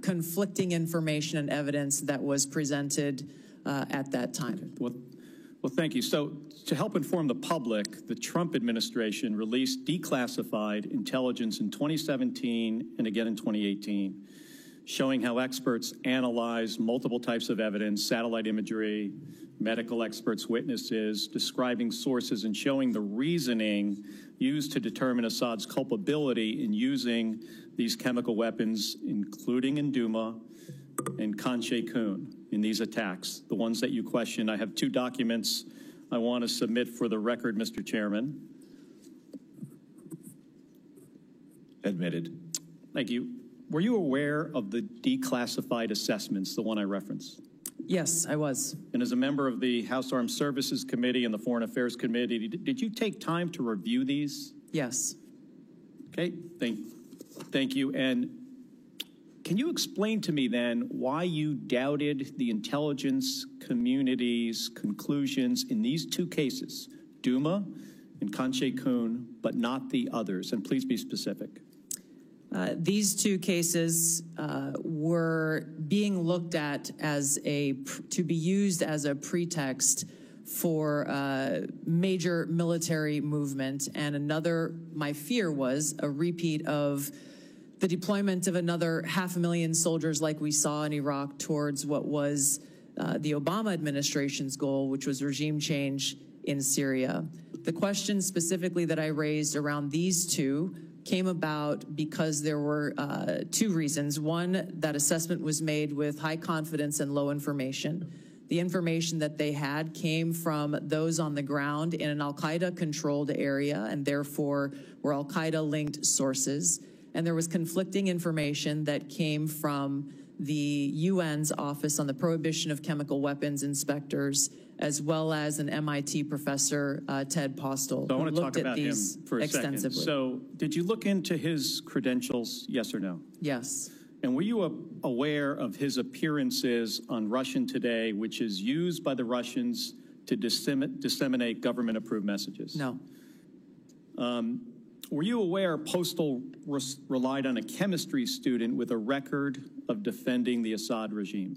conflicting information and evidence that was presented at that time. Well, thank you. So, to help inform the public, the Trump administration released declassified intelligence in 2017 and again in 2018, showing how experts analyzed multiple types of evidence, satellite imagery, medical experts' witnesses, describing sources and showing the reasoning used to determine Assad's culpability in using these chemical weapons, including in Douma and Khan Sheikhoun in these attacks, the ones that you questioned. I have two documents I want to submit for the record, Mr. Chairman. Admitted. Thank you. Were you aware of the declassified assessments, the one I referenced? Yes, I was. And as a member of the House Armed Services Committee and the Foreign Affairs Committee, did you take time to review these? Yes. Okay, thank you. And can you explain to me then why you doubted the intelligence community's conclusions in these two cases, Douma and Khan Sheikhoun, but not the others? And please be specific. These two cases were being looked at as to be used as a pretext for major military movement, and my fear was a repeat of the deployment of another 500,000 soldiers like we saw in Iraq towards what was the Obama administration's goal, which was regime change in Syria. The question specifically that I raised around these two came about because there were two reasons. One, that assessment was made with high confidence and low information. The information that they had came from those on the ground in an al-Qaeda controlled area and therefore were al-Qaeda linked sources. and there was conflicting information that came from the UN's Office on the Prohibition of Chemical Weapons inspectors, as well as an MIT professor, Ted Postel, So I want who to looked talk at about him these for a second. extensively. So did you look into his credentials, yes or no? Yes. And were you aware of his appearances on Russian Today, which is used by the Russians to disseminate government-approved messages? No. Were you aware Postel relied on a chemistry student with a record of defending the Assad regime?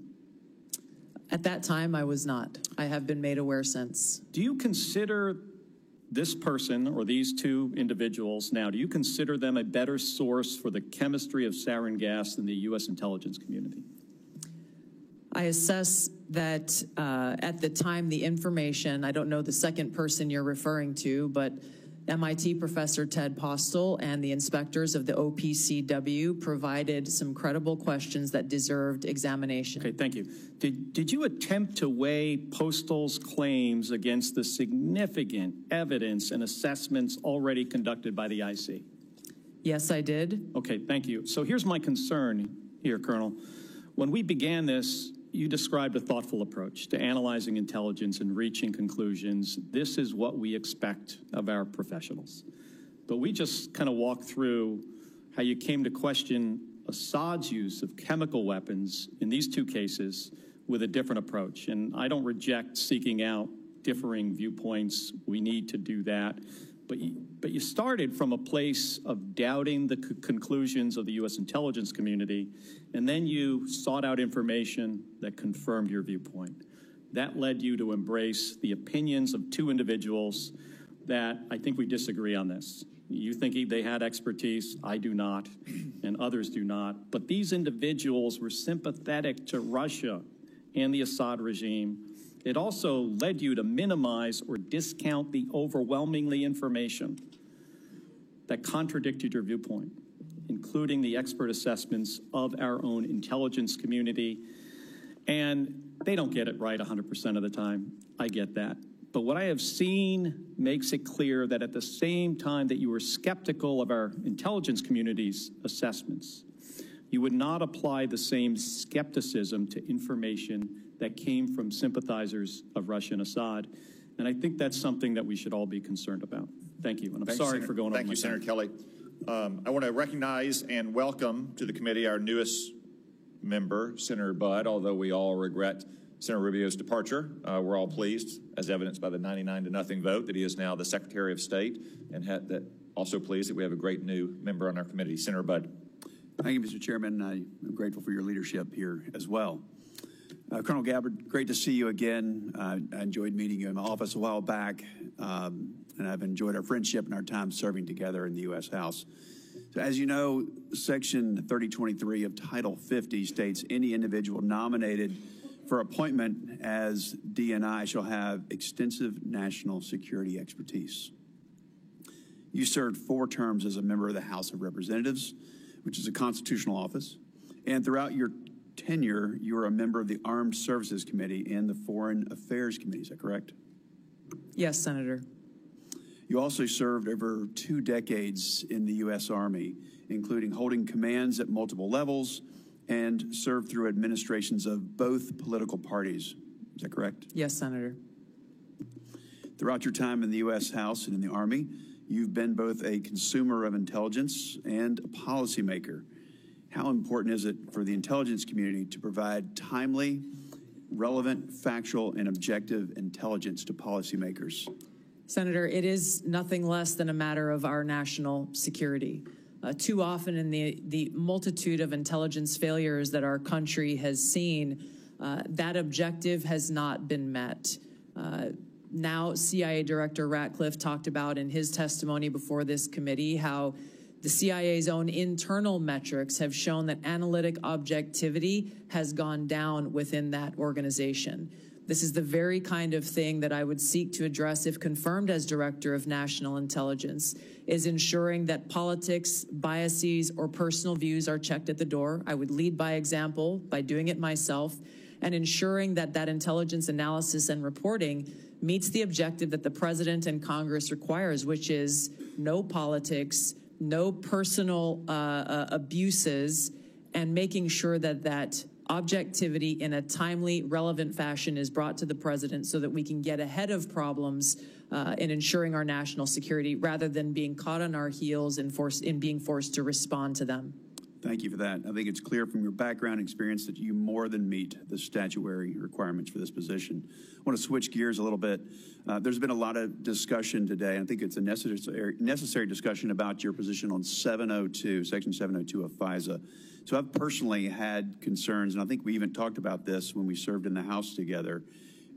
At that time, I was not. I have been made aware since. Do you consider this person or these two individuals now, do you consider them a better source for the chemistry of sarin gas than the U.S. intelligence community? I assess that at the time, the information, I don't know the second person you're referring to, but MIT professor Ted Postel and the inspectors of the OPCW provided some credible questions that deserved examination. Okay, thank you. Did you attempt to weigh Postel's claims against the significant evidence and assessments already conducted by the IC? Yes, I did. Okay, thank you. So here's my concern here, Colonel. When we began this, you described a thoughtful approach to analyzing intelligence and reaching conclusions. This is what we expect of our professionals. But we just kind of walked through how you came to question Assad's use of chemical weapons in these two cases with a different approach. And I don't reject seeking out differing viewpoints. We need to do that. But you started from a place of doubting the conclusions of the U.S. intelligence community, and then you sought out information that confirmed your viewpoint. That led you to embrace the opinions of two individuals that I think we disagree on this. You think they had expertise, I do not, and others do not. But these individuals were sympathetic to Russia and the Assad regime. It also led you to minimize or discount the overwhelmingly information that contradicted your viewpoint, including the expert assessments of our own intelligence community. And they don't get it right 100% of the time. I get that. But what I have seen makes it clear that at the same time that you were skeptical of our intelligence community's assessments, you would not apply the same skepticism to information that came from sympathizers of Russia and Assad. And I think that's something that we should all be concerned about. Thank you. And I'm sorry for going over my time. Thank you, Senator Kelly. I want to recognize and welcome to the committee our newest member, Senator Budd, although we all regret Senator Rubio's departure. We're all pleased, as evidenced by the 99-0 vote, that he is now the Secretary of State, and also pleased that we have a great new member on our committee. Senator Budd. Thank you, Mr. Chairman. I'm grateful for your leadership here as well. Colonel Gabbard, great to see you again. I enjoyed meeting you in my office a while back, and I've enjoyed our friendship and our time serving together in the U.S. House. So as you know, Section 3023 of Title 50 states any individual nominated for appointment as DNI shall have extensive national security expertise. You served 4 terms as a member of the House of Representatives, which is a constitutional office, and throughout your tenure, you were a member of the Armed Services Committee and the Foreign Affairs Committee. Is that correct? Yes, Senator. You also served over 2 decades in the U.S. Army, including holding commands at multiple levels, and served through administrations of both political parties. Is that correct? Yes, Senator. Throughout your time in the U.S. House and in the Army, you've been both a consumer of intelligence and a policymaker. How important is it for the intelligence community to provide timely, relevant, factual, and objective intelligence to policymakers? Senator, it is nothing less than a matter of our national security. Too often in the multitude of intelligence failures that our country has seen, that objective has not been met. Now, CIA Director Ratcliffe talked about in his testimony before this committee how the CIA's own internal metrics have shown that analytic objectivity has gone down within that organization. This is the very kind of thing that I would seek to address if confirmed as Director of National Intelligence, is ensuring that politics, biases, or personal views are checked at the door. I would lead by example by doing it myself, and ensuring that that intelligence analysis and reporting meets the objective that the President and Congress requires, which is no politics, no personal abuses, and making sure that that objectivity in a timely, relevant fashion is brought to the president so that we can get ahead of problems in ensuring our national security rather than being caught on our heels and being forced to respond to them. Thank you for that. I think it's clear from your background experience that you more than meet the statutory requirements for this position. I want to switch gears a little bit. There's been a lot of discussion today, and I think it's a necessary discussion about your position on 702, Section 702 of FISA. So I've personally had concerns, and I think we even talked about this when we served in the House together,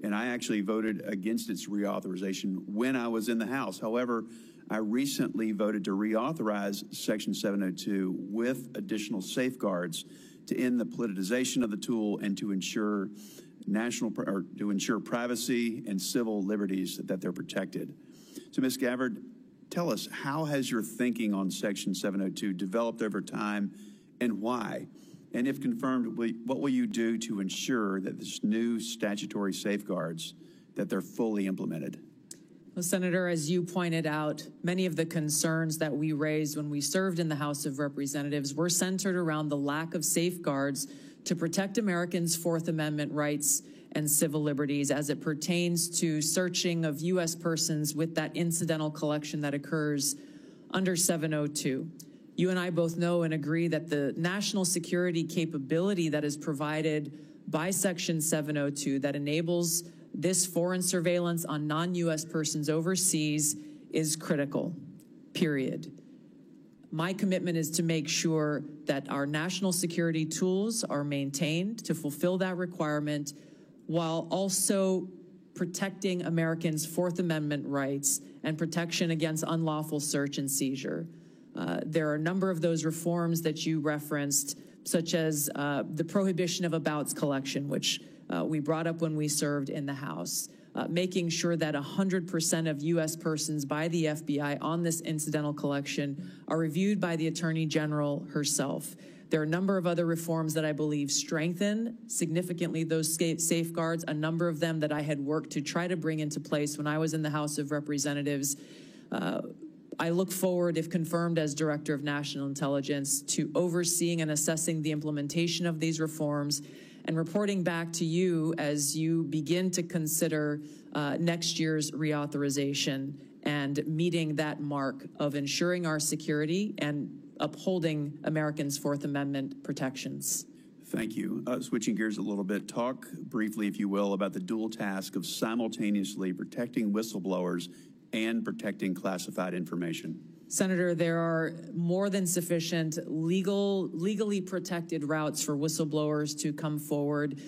and I actually voted against its reauthorization when I was in the House. However, I recently voted to reauthorize Section 702 with additional safeguards to end the politicization of the tool and to ensure privacy and civil liberties that they're protected. So, Ms. Gabbard, tell us, how has your thinking on Section 702 developed over time and why? And if confirmed, what will you do to ensure that this new statutory safeguards, that they're fully implemented? Well, Senator, as you pointed out, many of the concerns that we raised when we served in the House of Representatives were centered around the lack of safeguards to protect Americans' Fourth Amendment rights and civil liberties as it pertains to searching of U.S. persons with that incidental collection that occurs under 702. You and I both know and agree that the national security capability that is provided by Section 702 that enables this foreign surveillance on non-U.S. persons overseas is critical, period. My commitment is to make sure that our national security tools are maintained to fulfill that requirement while also protecting Americans' Fourth Amendment rights and protection against unlawful search and seizure. There are a number of those reforms that you referenced, such as the prohibition of abouts collection, which we brought up when we served in the House, making sure that 100% of U.S. persons by the FBI on this incidental collection are reviewed by the Attorney General herself. There are a number of other reforms that I believe strengthen significantly those safeguards, a number of them that I had worked to try to bring into place when I was in the House of Representatives. I look forward, if confirmed as Director of National Intelligence, to overseeing and assessing the implementation of these reforms and reporting back to you as you begin to consider next year's reauthorization and meeting that mark of ensuring our security and upholding Americans' Fourth Amendment protections. Thank you. Switching gears a little bit, talk briefly, if you will, about the dual task of simultaneously protecting whistleblowers and protecting classified information. Senator, there are more than sufficient legally protected routes for whistleblowers to come forward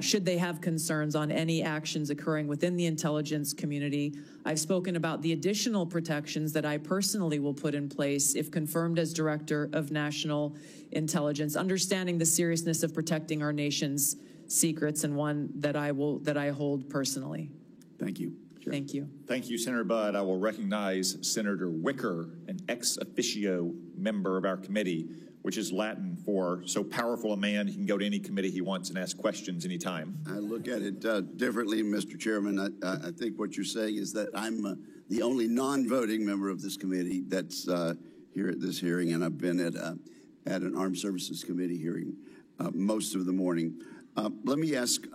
should they have concerns on any actions occurring within the intelligence community. I've spoken about the additional protections that I personally will put in place if confirmed as Director of National Intelligence, understanding the seriousness of protecting our nation's secrets, and one that I hold personally. Thank you. Sure. Thank you. Thank you, Senator Budd. I will recognize Senator Wicker, an ex officio member of our committee, which is Latin for so powerful a man he can go to any committee he wants and ask questions anytime. I look at it differently, Mr. Chairman. I think what you're saying is that I'm the only non-voting member of this committee that's here at this hearing, and I've been at an Armed Services Committee hearing most of the morning. Let me ask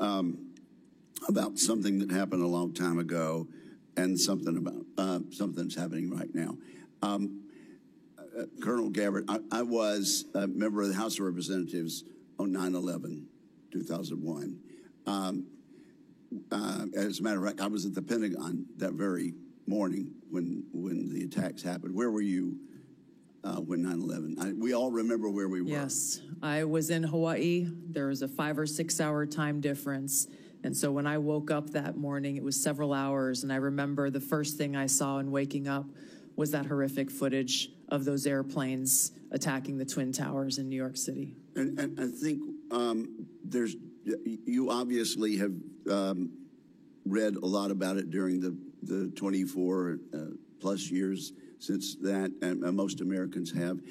about something that happened a long time ago and something about something's happening right now. Colonel Gabbard, I was a member of the House of Representatives on 9/11, 2001. As a matter of fact, I was at the Pentagon that very morning when the attacks happened. Where were you when 9/11? We all remember where we were. Yes, I was in Hawaii. There was a 5 or 6 hour time difference. And so when I woke up that morning, it was several hours, and I remember the first thing I saw in waking up was that horrific footage of those airplanes attacking the Twin Towers in New York City. And I think you obviously have read a lot about it during the 24 plus years since that, and most Americans have.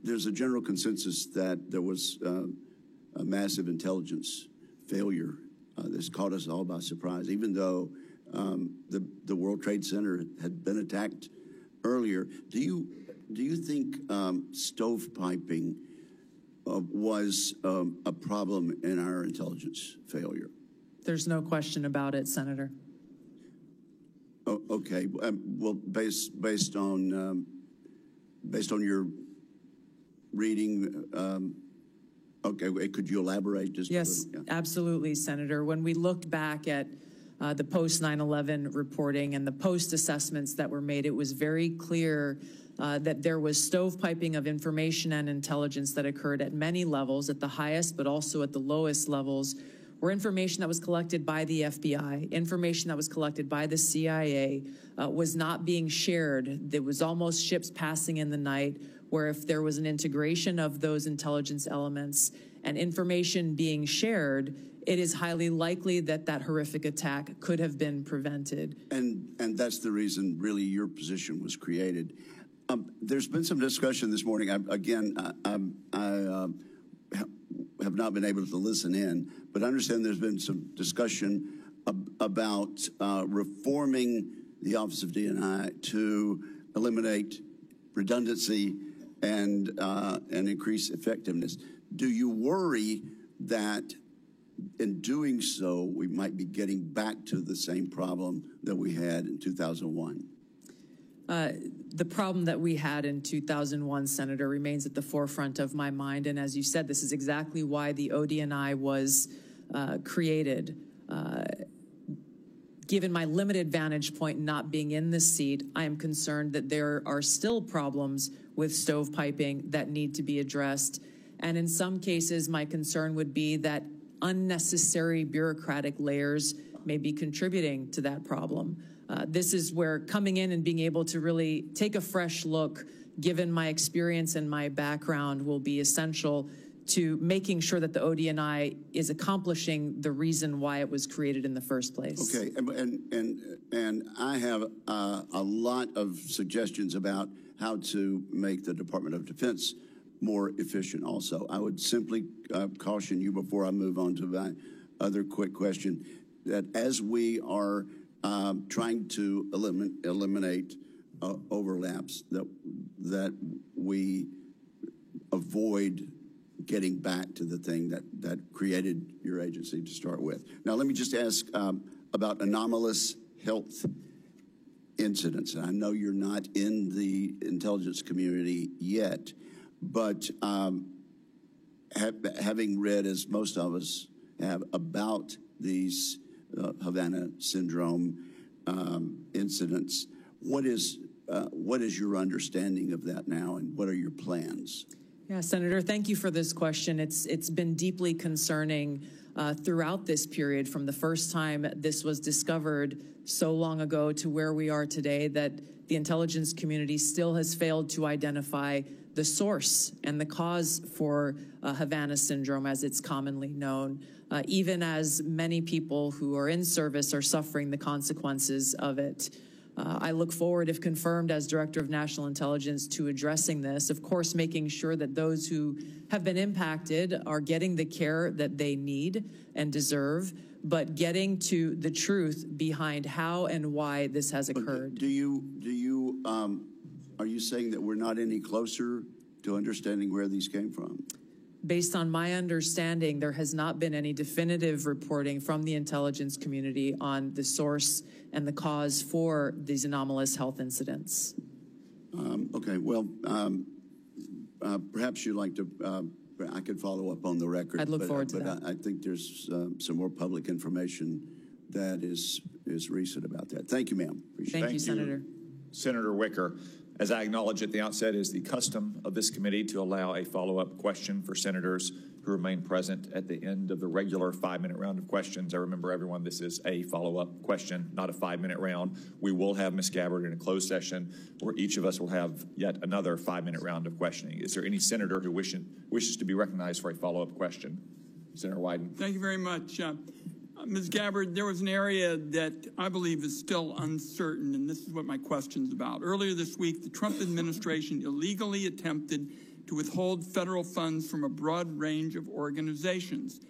There's a general consensus that there was a massive intelligence failure that's caught us all by surprise, even though the World Trade Center had been attacked earlier. Do you do you think stovepiping was a problem in our intelligence failure? There's no question about it, Senator. Oh, okay. Well, based on your reading, okay. Could you elaborate just a little? Yeah. Absolutely, Senator. When we looked back at the post 9/11 reporting and the post assessments that were made, it was very clear that there was stovepiping of information and intelligence that occurred at many levels, at the highest but also at the lowest levels, where information that was collected by the FBI, information that was collected by the CIA was not being shared. There was almost ships passing in the night, where if there was an integration of those intelligence elements and information being shared, it is highly likely that that horrific attack could have been prevented. And that's the reason, really, your position was created. There's been some discussion this morning. I have not been able to listen in, but I understand there's been some discussion about reforming the Office of D&I to eliminate redundancy and increase effectiveness. Do you worry that in doing so, we might be getting back to the same problem that we had in 2001? The problem that we had in 2001, Senator, remains at the forefront of my mind. And as you said, this is exactly why the OD&I was created. Given my limited vantage point not being in this seat, I am concerned that there are still problems with stovepiping that need to be addressed. And in some cases, my concern would be that unnecessary bureaucratic layers may be contributing to that problem. This is where coming in and being able to really take a fresh look, given my experience and my background, will be essential to making sure that the OD&I is accomplishing the reason why it was created in the first place. Okay, and I have a lot of suggestions about how to make the Department of Defense more efficient also. I would simply caution you before I move on to my other quick question, that as we are trying to eliminate overlaps, that we avoid getting back to the thing that created your agency to start with. Now, let me just ask about anomalous health incidents. And I know you're not in the intelligence community yet, but having read, as most of us have, about these Havana syndrome incidents, what is your understanding of that now, and what are your plans? Yeah, Senator, thank you for this question. It's been deeply concerning throughout this period, from the first time this was discovered so long ago to where we are today, that the intelligence community still has failed to identify the source and the cause for Havana syndrome, as it's commonly known, even as many people who are in service are suffering the consequences of it. I look forward, if confirmed as Director of National Intelligence, to addressing this, of course, making sure that those who have been impacted are getting the care that they need and deserve, but getting to the truth behind how and why this has occurred. Are you saying that we're not any closer to understanding where these came from? Based on my understanding, there has not been any definitive reporting from the intelligence community on the source and the cause for these anomalous health incidents. Okay, well, perhaps you'd like to, I could follow up on the record. I'd look forward to that. I think there's some more public information that is recent about that. Thank you, ma'am. Thank you, Senator. Senator Wicker. As I acknowledged at the outset, it is the custom of this committee to allow a follow-up question for senators who remain present at the end of the regular 5-minute round of questions. I remember everyone, this is a follow-up question, not a 5-minute round. We will have Ms. Gabbard in a closed session where each of us will have yet another 5-minute round of questioning. Is there any senator who wishes to be recognized for a follow-up question? Senator Wyden. Thank you very much. Ms. Gabbard, there was an area that I believe is still uncertain, and this is what my question's about. Earlier this week, the Trump administration illegally attempted to withhold federal funds from a broad range of organizations.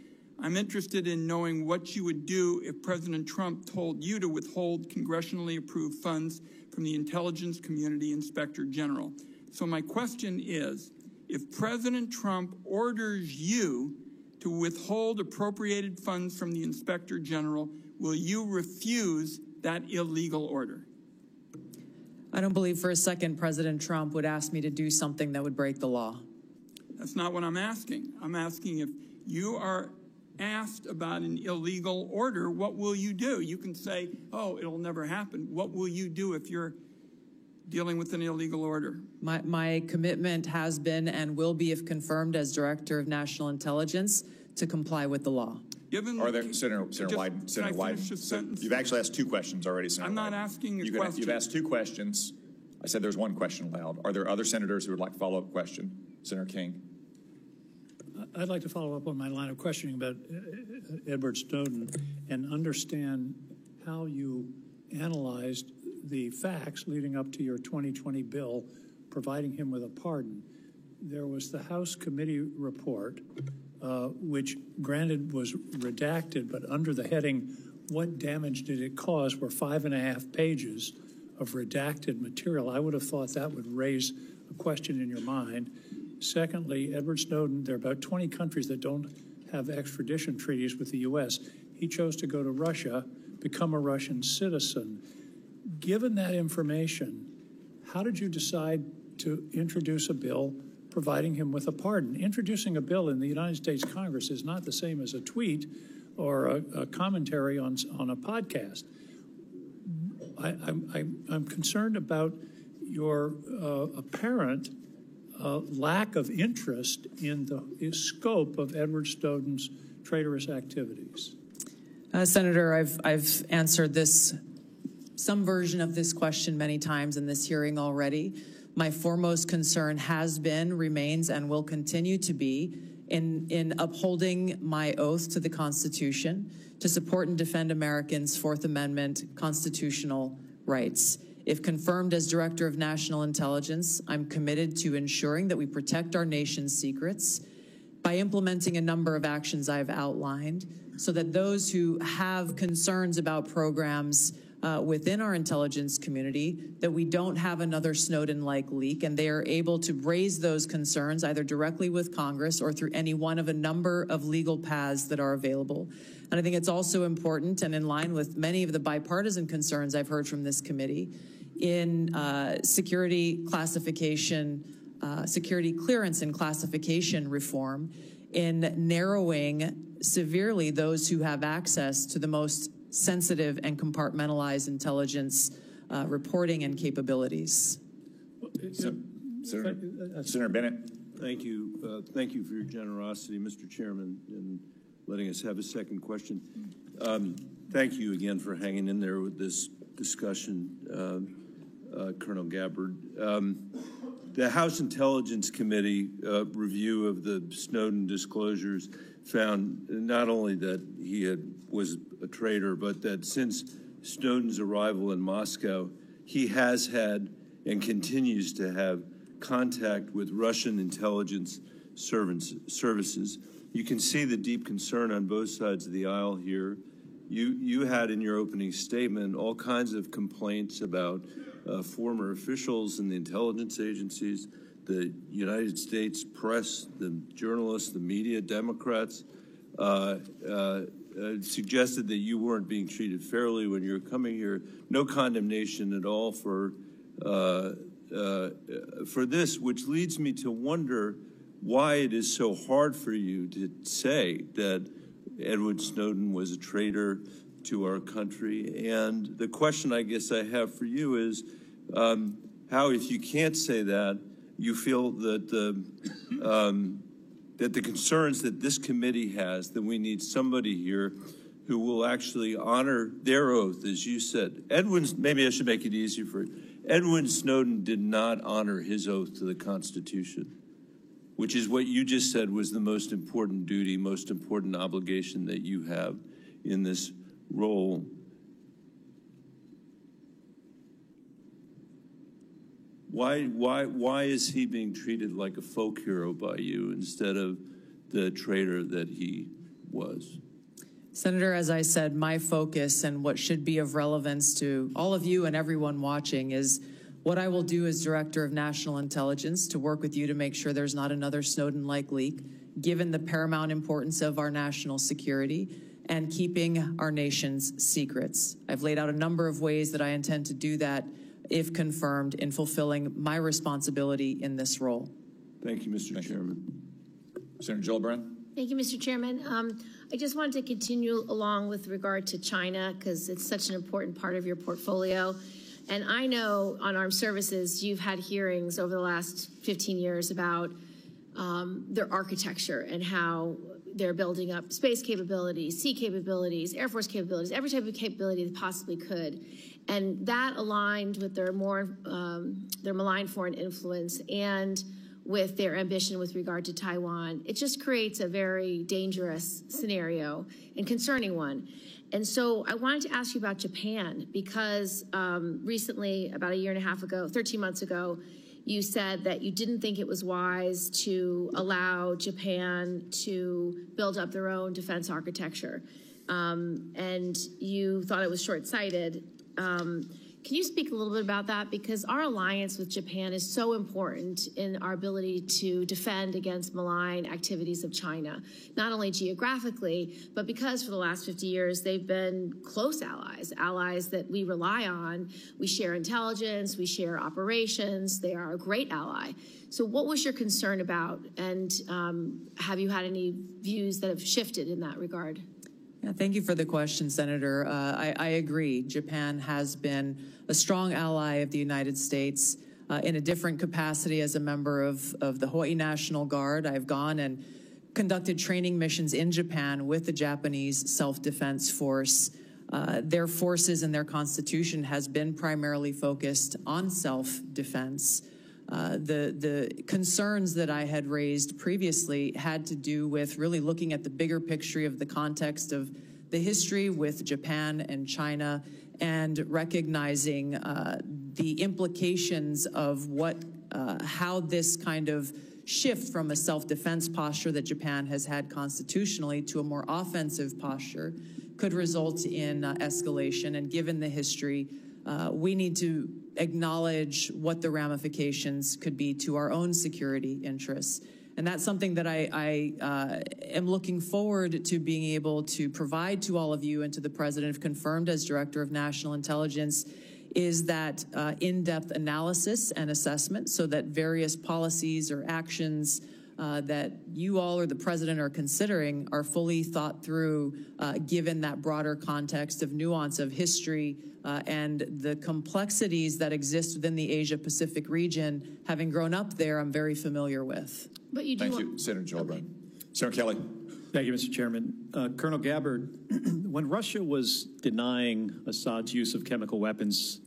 I'm interested in knowing what you would do if President Trump told you to withhold congressionally approved funds from the Intelligence Community Inspector General. So my question is, if President Trump orders you to withhold appropriated funds from the Inspector General, will you refuse that illegal order? I don't believe for a second President Trump would ask me to do something that would break the law. That's not what I'm asking. I'm asking if you are asked about an illegal order, what will you do? You can say, oh, it'll never happen. What will you do if you're dealing with an illegal order? My commitment has been and will be, if confirmed as Director of National Intelligence, to comply with the law. Are there, Senator Wyden, you've actually asked 2 questions already, Senator I'm not Wyden. asking a question. You've asked 2 questions. I said there's 1 question allowed. Are there other senators who would like a follow-up question? Senator King. I'd like to follow up on my line of questioning about Edward Snowden and understand how you analyzed the facts leading up to your 2020 bill providing him with a pardon. There was the House committee report, which granted was redacted, but under the heading, what damage did it cause, were 5.5 pages of redacted material. I would have thought that would raise a question in your mind. Secondly, Edward Snowden, there are about 20 countries that don't have extradition treaties with the U.S. He chose to go to Russia, become a Russian citizen. Given that information, how did you decide to introduce a bill providing him with a pardon? Introducing a bill in the United States Congress is not the same as a tweet or a commentary on a podcast. I'm concerned about your apparent lack of interest in the scope of Edward Snowden's traitorous activities. Senator, I've answered some version of this question many times in this hearing already. My foremost concern has been, remains, and will continue to be in upholding my oath to the Constitution to support and defend Americans' Fourth Amendment constitutional rights. If confirmed as Director of National Intelligence, I'm committed to ensuring that we protect our nation's secrets by implementing a number of actions I've outlined so that those who have concerns about programs within our intelligence community, that we don't have another Snowden-like leak, and they are able to raise those concerns either directly with Congress or through any one of a number of legal paths that are available. And I think it's also important, and in line with many of the bipartisan concerns I've heard from this committee, in security classification, security clearance and classification reform, in narrowing severely those who have access to the most sensitive and compartmentalized intelligence reporting and capabilities. Senator Bennett. Thank you. Thank you for your generosity, Mr. Chairman, in letting us have a second question. Thank you again for hanging in there with this discussion, Colonel Gabbard. The House Intelligence Committee review of the Snowden disclosures found not only that he was a traitor, but that since Snowden's arrival in Moscow, he has had and continues to have contact with Russian intelligence services. You can see the deep concern on both sides of the aisle here. You had in your opening statement all kinds of complaints about former officials in the intelligence agencies, the United States press, the journalists, the media, Democrats, suggested that you weren't being treated fairly when you were coming here. No condemnation at all for this, which leads me to wonder why it is so hard for you to say that Edward Snowden was a traitor to our country. And the question I guess I have for you is how, if you can't say that, you feel that the concerns that this committee has, that we need somebody here who will actually honor their oath, as you said. Maybe I should make it easier for you. Edward Snowden did not honor his oath to the Constitution, which is what you just said was the most important duty, most important obligation that you have in this role. Why is he being treated like a folk hero by you instead of the traitor that he was? Senator, as I said, my focus and what should be of relevance to all of you and everyone watching is what I will do as Director of National Intelligence to work with you to make sure there's not another Snowden-like leak, given the paramount importance of our national security and keeping our nation's secrets. I've laid out a number of ways that I intend to do that, if confirmed, in fulfilling my responsibility in this role. Thank you, Mr. Chairman. Senator Gillibrand. Thank you, Mr. Chairman. I just wanted to continue along with regard to China, because it's such an important part of your portfolio. And I know on armed services, you've had hearings over the last 15 years about their architecture and how they're building up space capabilities, sea capabilities, Air Force capabilities, every type of capability they possibly could. And that aligned with their malign foreign influence and with their ambition with regard to Taiwan. It just creates a very dangerous scenario and concerning one. And so I wanted to ask you about Japan, because recently, about a year and a half ago, 13 months ago, you said that you didn't think it was wise to allow Japan to build up their own defense architecture. And you thought it was short-sighted. Can you speak a little bit about that? Because our alliance with Japan is so important in our ability to defend against malign activities of China, not only geographically, but because for the last 50 years, they've been close allies, allies that we rely on. We share intelligence, we share operations. They are a great ally. So what was your concern about? And have you had any views that have shifted in that regard? Yeah, thank you for the question, Senator. I agree. Japan has been a strong ally of the United States in a different capacity as a member of the Hawaii National Guard. I've gone and conducted training missions in Japan with the Japanese Self-Defense Force. Their forces and their constitution has been primarily focused on self-defense. The concerns that I had raised previously had to do with really looking at the bigger picture of the context of the history with Japan and China, and recognizing the implications of how this kind of shift from a self-defense posture that Japan has had constitutionally to a more offensive posture could result in escalation. And given the history, we need to acknowledge what the ramifications could be to our own security interests. And that's something that I am looking forward to being able to provide to all of you and to the President, if confirmed as Director of National Intelligence, is that in-depth analysis and assessment so that various policies or actions that you all or the President are considering are fully thought through, given that broader context of nuance of history and the complexities that exist within the Asia-Pacific region. Having grown up there, I'm very familiar with. But you do Thank you, Senator Gillibrand. Okay. Senator Kelly. Thank you, Mr. Chairman. Colonel Gabbard, when Russia was denying Assad's use of chemical weapons,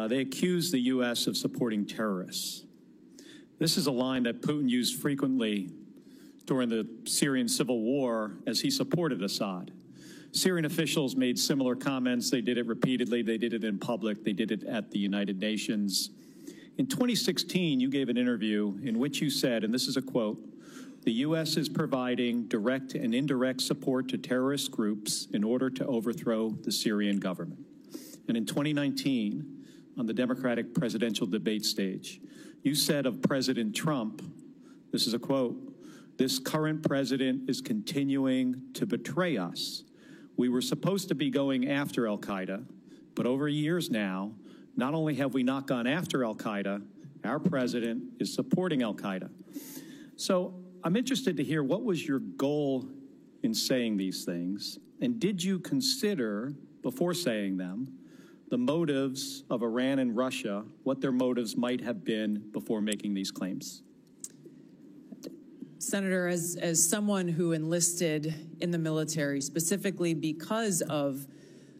they accused the U.S. of supporting terrorists. This is a line that Putin used frequently during the Syrian civil war as he supported Assad. Syrian officials made similar comments. They did it repeatedly. They did it in public. They did it at the United Nations. In 2016, you gave an interview in which you said, and this is a quote, "The U.S. is providing direct and indirect support to terrorist groups in order to overthrow the Syrian government." And in 2019, on the Democratic presidential debate stage, you said of President Trump, this is a quote, "This current president is continuing to betray us. We were supposed to be going after al-Qaeda, but over years now, not only have we not gone after al-Qaeda, our president is supporting al-Qaeda." So I'm interested to hear, what was your goal in saying these things? And did you consider, before saying them, the motives of Iran and Russia, what their motives might have been before making these claims? Senator, as someone who enlisted in the military specifically because of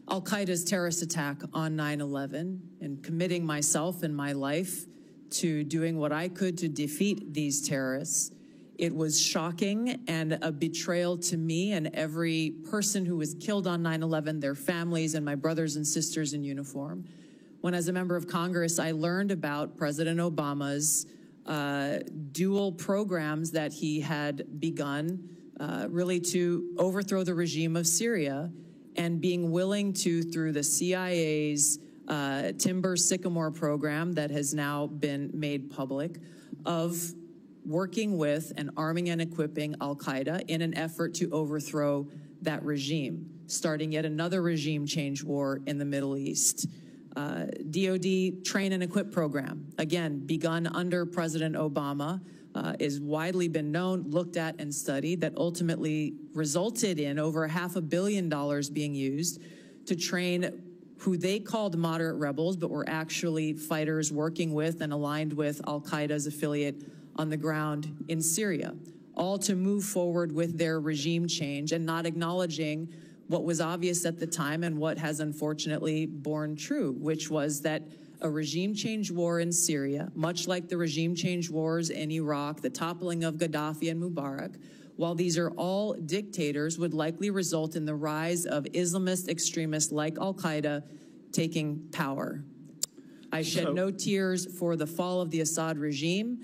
al-Qaeda's terrorist attack on 9/11 and committing myself and my life to doing what I could to defeat these terrorists, it was shocking and a betrayal to me and every person who was killed on 9/11, their families and my brothers and sisters in uniform. When, as a member of Congress, I learned about President Obama's dual programs that he had begun really to overthrow the regime of Syria, and being willing to, through the CIA's timber sycamore program that has now been made public of working with and arming and equipping al-Qaeda in an effort to overthrow that regime, starting yet another regime change war in the Middle East. DoD train and equip program, again, begun under President Obama, is widely been known, looked at, and studied, that ultimately resulted in over $500 million being used to train who they called moderate rebels, but were actually fighters working with and aligned with al-Qaeda's affiliate on the ground in Syria, all to move forward with their regime change and not acknowledging what was obvious at the time and what has unfortunately borne true, which was that a regime change war in Syria, much like the regime change wars in Iraq, the toppling of Gaddafi and Mubarak, while these are all dictators, would likely result in the rise of Islamist extremists like al-Qaeda taking power. I shed no tears for the fall of the Assad regime,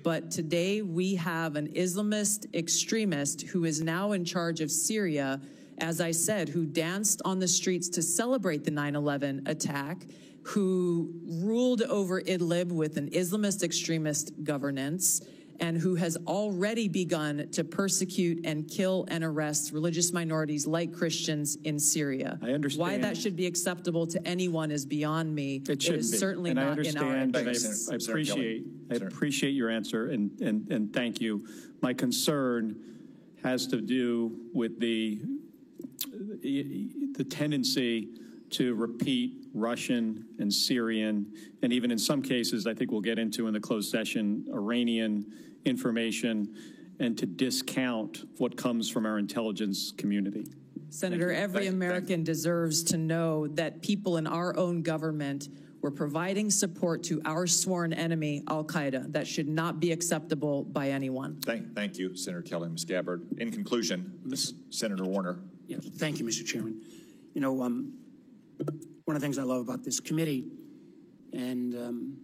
but today we have an Islamist extremist who is now in charge of Syria, as I said, who danced on the streets to celebrate the 9/11 attack, who ruled over Idlib with an Islamist extremist governance, and who has already begun to persecute and kill and arrest religious minorities like Christians in Syria. I understand. Why that should be acceptable to anyone is beyond me. It should is be. certainly and not I understand, in our interest. I appreciate your answer, and thank you. My concern has to do with the tendency to repeat Russian and Syrian, and even in some cases, I think we'll get into in the closed session, Iranian information, and to discount what comes from our intelligence community. Senator, every American deserves to know that people in our own government were providing support to our sworn enemy, al-Qaeda. That should not be acceptable by anyone. Thank you, Senator Kelly. Ms. Gabbard. In conclusion, Senator Warner. Yes, thank you, Mr. Chairman. You know, one of the things I love about this committee, and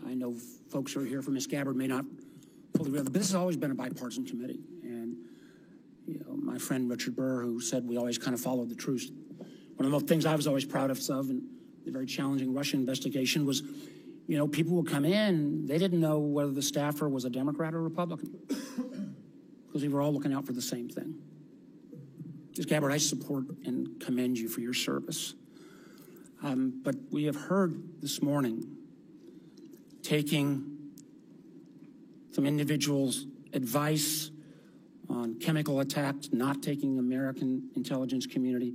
I know folks who are here from Ms. Gabbard may not fully realize, but this has always been a bipartisan committee. And, you know, my friend Richard Burr, who said we always kind of followed the truth. One of the things I was always proud of in the very challenging Russia investigation was, you know, people would come in, they didn't know whether the staffer was a Democrat or Republican because we were all looking out for the same thing. Ms. Gabbard, I support and commend you for your service. But we have heard this morning taking some individuals' advice on chemical attacks, not taking American intelligence community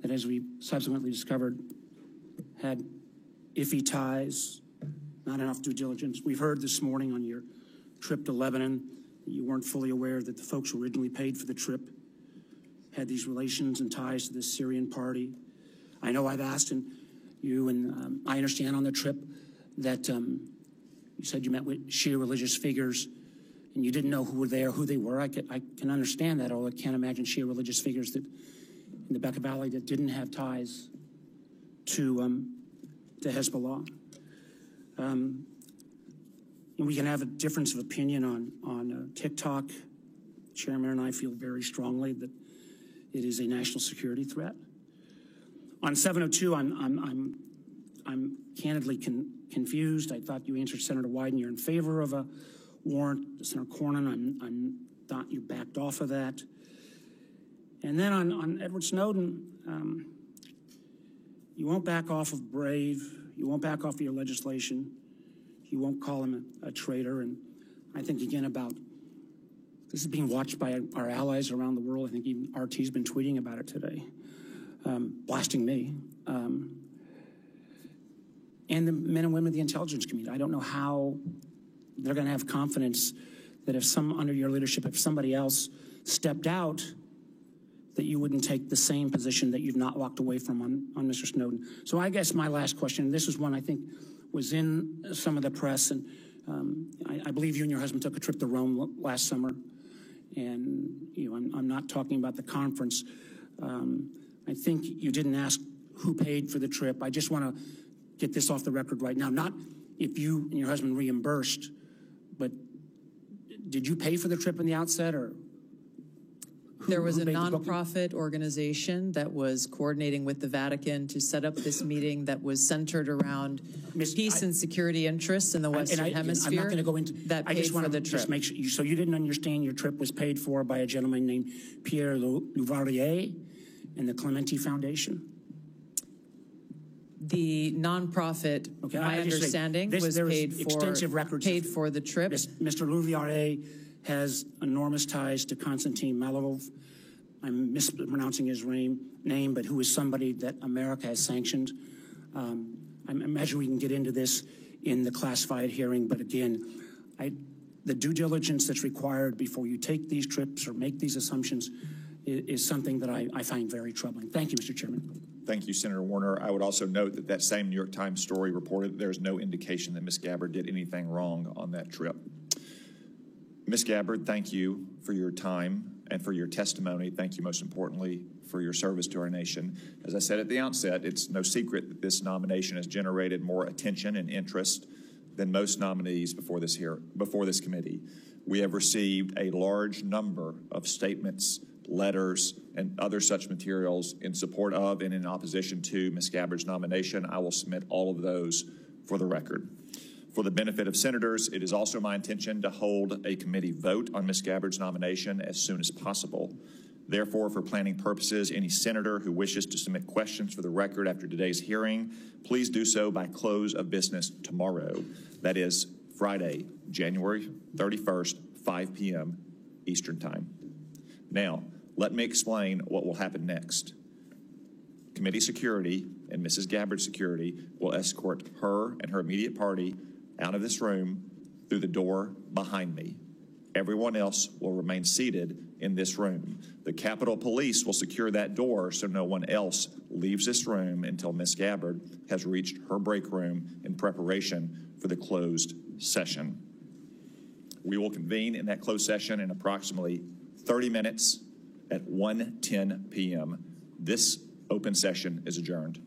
that, as we subsequently discovered, had iffy ties, not enough due diligence. We've heard this morning on your trip to Lebanon that you weren't fully aware that the folks who originally paid for the trip had these relations and ties to this Syrian party. I know I've asked you, and I understand on the trip that you said you met with Shia religious figures and you didn't know who were there, who they were. I can understand that, although I can't imagine Shia religious figures that in the Bekaa Valley that didn't have ties to Hezbollah. And we can have a difference of opinion on TikTok. The chairman and I feel very strongly that it is a national security threat. On 702, I'm candidly confused. I thought you answered Senator Wyden you're in favor of a warrant. Senator Cornyn, I thought you backed off of that. And then on Edward Snowden, you won't back off of Brave. You won't back off of your legislation. You won't call him a traitor. And I think, again, about this is being watched by our allies around the world. I think even RT's been tweeting about it today, blasting me. And the men and women of the intelligence community. I don't know how they're going to have confidence that if under your leadership, if somebody else stepped out, that you wouldn't take the same position that you've not walked away from on Mr. Snowden. So I guess my last question, this is one I think was in some of the press, and I believe you and your husband took a trip to Rome last summer, and you know I'm not talking about the conference. I think you didn't ask who paid for the trip. I just want to get this off the record right now. Not if you and your husband reimbursed, but did you pay for the trip in the outset, or There was a nonprofit organization that was coordinating with the Vatican to set up this meeting that was centered around peace and security interests in the Western Hemisphere. I'm not going to go into that. I just want for the to trip. just make sure. So you didn't understand your trip was paid for by a gentleman named Pierre Louvarier and the Clementi Foundation? The nonprofit, okay, my understanding, was paid for extensive records for the trip. Mr. Louvarier has enormous ties to Konstantin Malevov. I'm mispronouncing his name, but who is somebody that America has sanctioned. I imagine we can get into this in the classified hearing, but again, the due diligence that's required before you take these trips or make these assumptions is something that I find very troubling. Thank you, Mr. Chairman. Thank you, Senator Warner. I would also note that that same New York Times story reported that there's no indication that Ms. Gabbard did anything wrong on that trip. Ms. Gabbard, thank you for your time and for your testimony. Thank you, most importantly, for your service to our nation. As I said at the outset, it's no secret that this nomination has generated more attention and interest than most nominees before this committee. We have received a large number of statements, letters, and other such materials in support of and in opposition to Ms. Gabbard's nomination. I will submit all of those for the record. For the benefit of senators, it is also my intention to hold a committee vote on Ms. Gabbard's nomination as soon as possible. Therefore, for planning purposes, any senator who wishes to submit questions for the record after today's hearing, please do so by close of business tomorrow. That is Friday, January 31st, 5 p.m. Eastern Time. Now, let me explain what will happen next. Committee security and Mrs. Gabbard's security will escort her and her immediate party out of this room through the door behind me. Everyone else will remain seated in this room. The Capitol Police will secure that door so no one else leaves this room until Ms. Gabbard has reached her break room in preparation for the closed session. We will convene in that closed session in approximately 30 minutes at 1:10 p.m. This open session is adjourned.